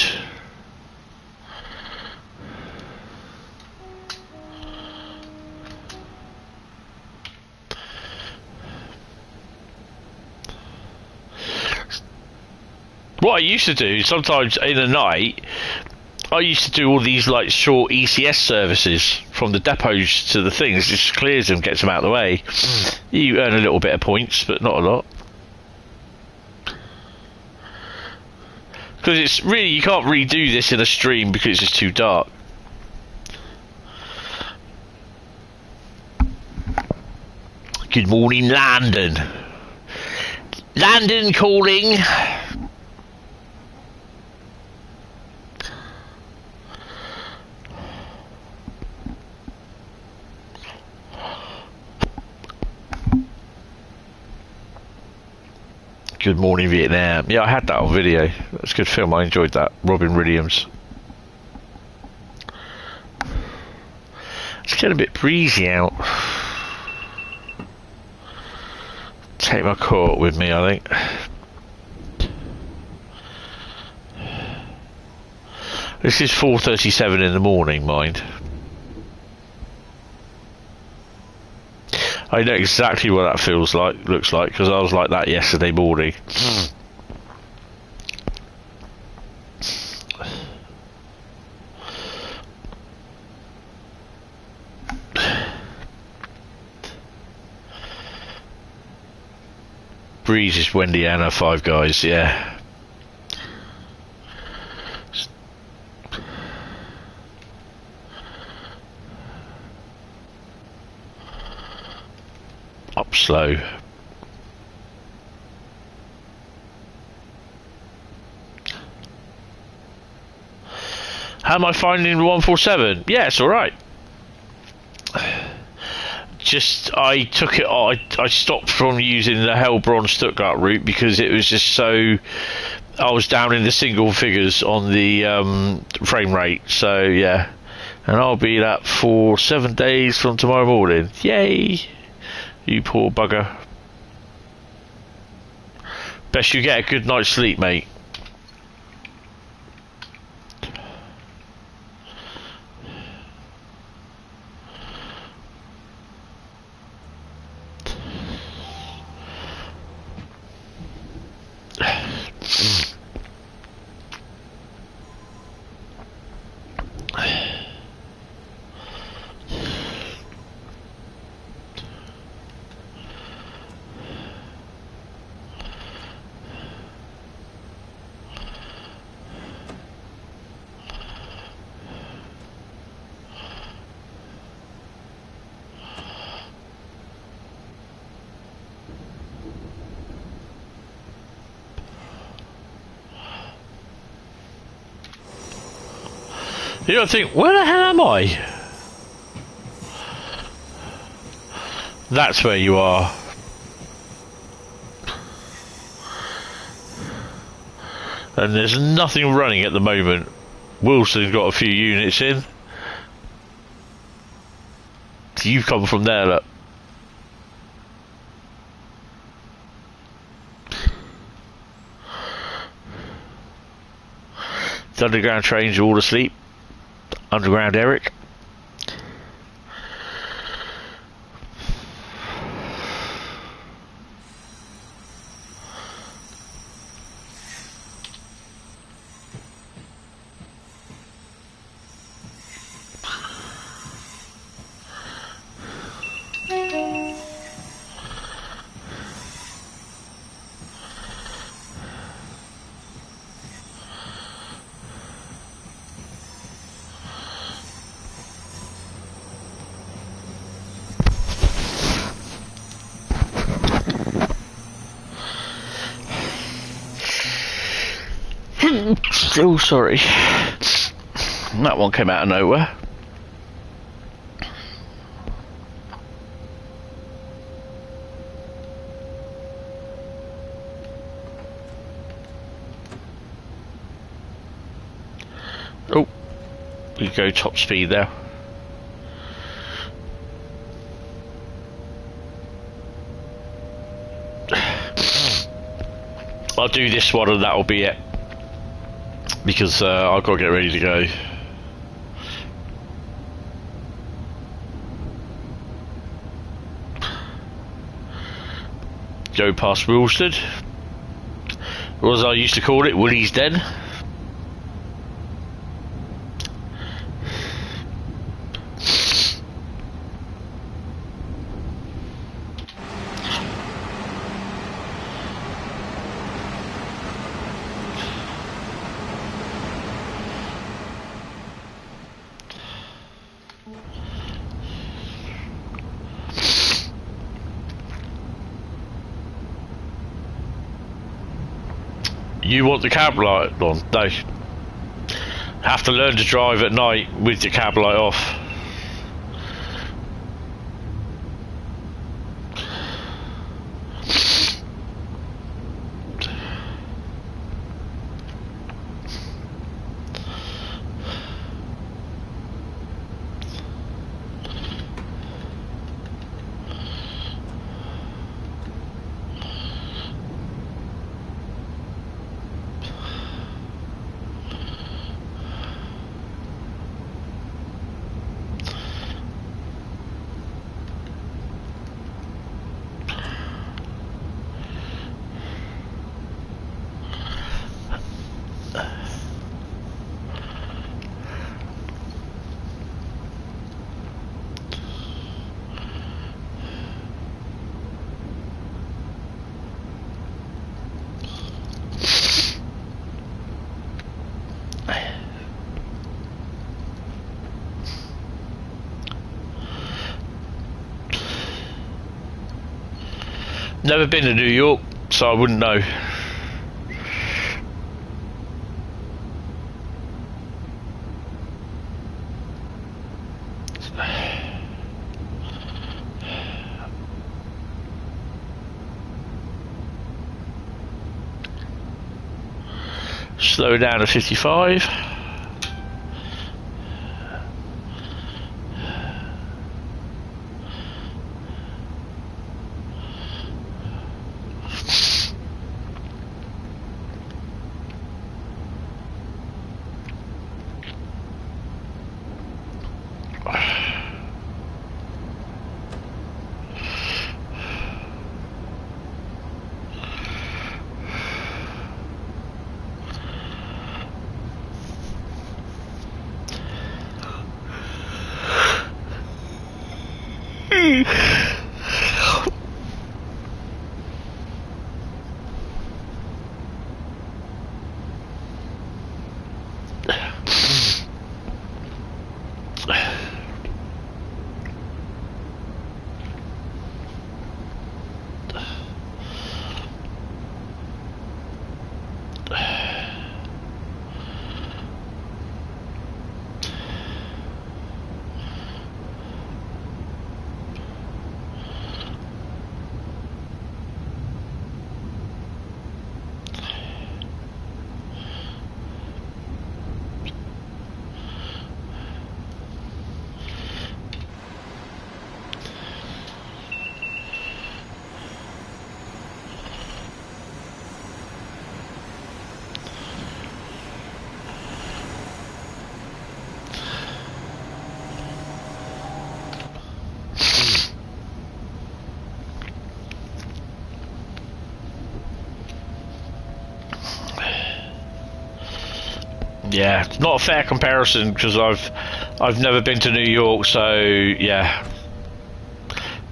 Speaker 1: What I used to do sometimes in the night, I used to do all these like short ECS services from the depots to the things. It just clears them, gets them out of the way. You earn a little bit of points, but not a lot. Because it's really, you can't redo this in a stream because it's just too dark. Good morning, London. London calling. Good Morning Vietnam. Yeah, I had that on video. That's a good film. I enjoyed that. Robin Williams. It's getting a bit breezy out. Take my coat with me, I think. This is 4:37 in the morning, mind. I know exactly what that feels like, looks like, because I was like that yesterday morning. Breeze is Wendy Anna, Five Guys, yeah. Up slow. How am I finding the 147? Yeah, it's alright. Just, I took it, I stopped from using the Heilbronn Stuttgart route because it was just so, I was down in the single figures on the frame rate, so yeah. And I'll be that for 7 days from tomorrow morning. Yay! You poor bugger. Best you get a good night's sleep, mate. You don't think, where the hell am I? That's where you are. And there's nothing running at the moment. Wilson's got a few units in. You've come from there, look. The underground trains are all asleep. Underground Eric. Oh, sorry. That one came out of nowhere. Oh, we go top speed there. I'll do this one and that'll be it. Because I've got to get ready to go. Go past Wilstead. Or as I used to call it, Willie's Den. You want the cab light on? No. Have to learn to drive at night with the cab light off. Never been to New York, so I wouldn't know. Slow down to 55. Yeah, it's not a fair comparison because I've never been to New York, so yeah.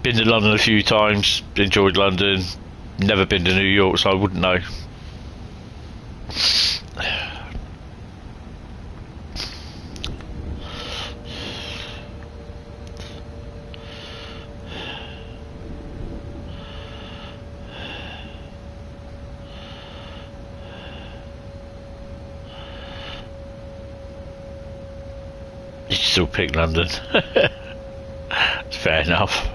Speaker 1: Been to London a few times, enjoyed London, never been to New York, so I wouldn't know. You still pick London. It's fair enough.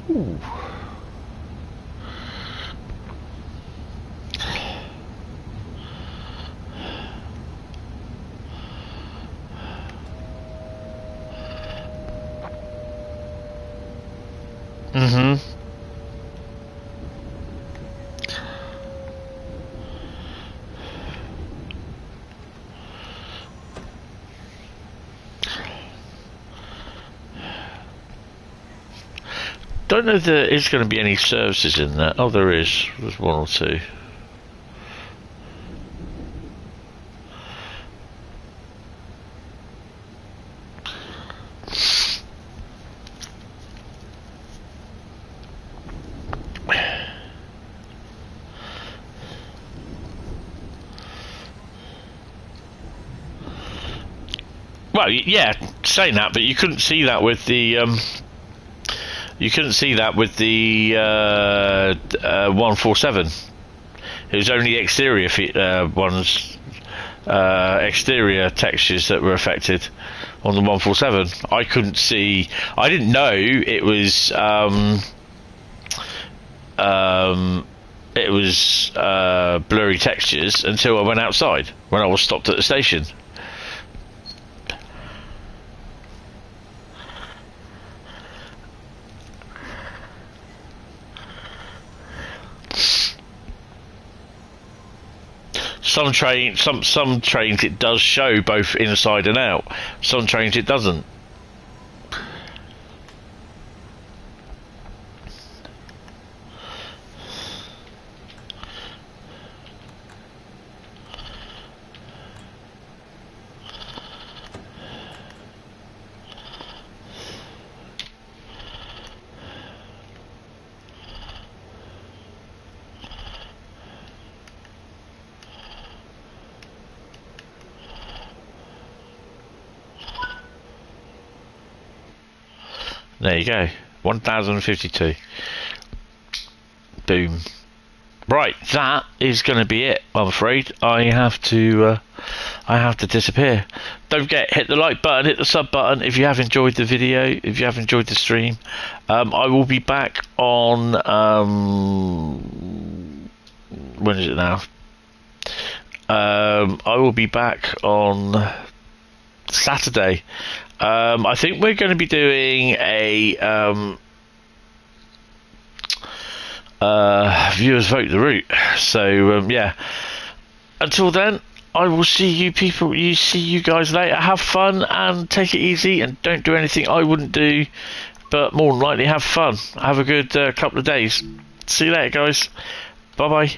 Speaker 1: Ooh. Don't know if there is going to be any services in that. Oh, there is. There's one or two. Well, yeah, saying that, but you couldn't see that with the you couldn't see that with the 147. It was only exterior ones, exterior textures that were affected on the 147. I couldn't see. I didn't know it was. It was blurry textures until I went outside when I was stopped at the station. Some trains it does show both inside and out. Some trains it doesn't. There you go. 1052. Boom. Right, that is going to be it. I'm afraid I have to disappear. Don't forget, hit the like button, hit the sub button if you have enjoyed the video, if you have enjoyed the stream. I will be back on when is it now? I will be back on Saturday. I think we're going to be doing a viewers vote the route. So yeah. Until then, I will see you people. See you guys later. Have fun and take it easy, and don't do anything I wouldn't do. But more than likely, have fun. Have a good couple of days. See you later, guys. Bye bye.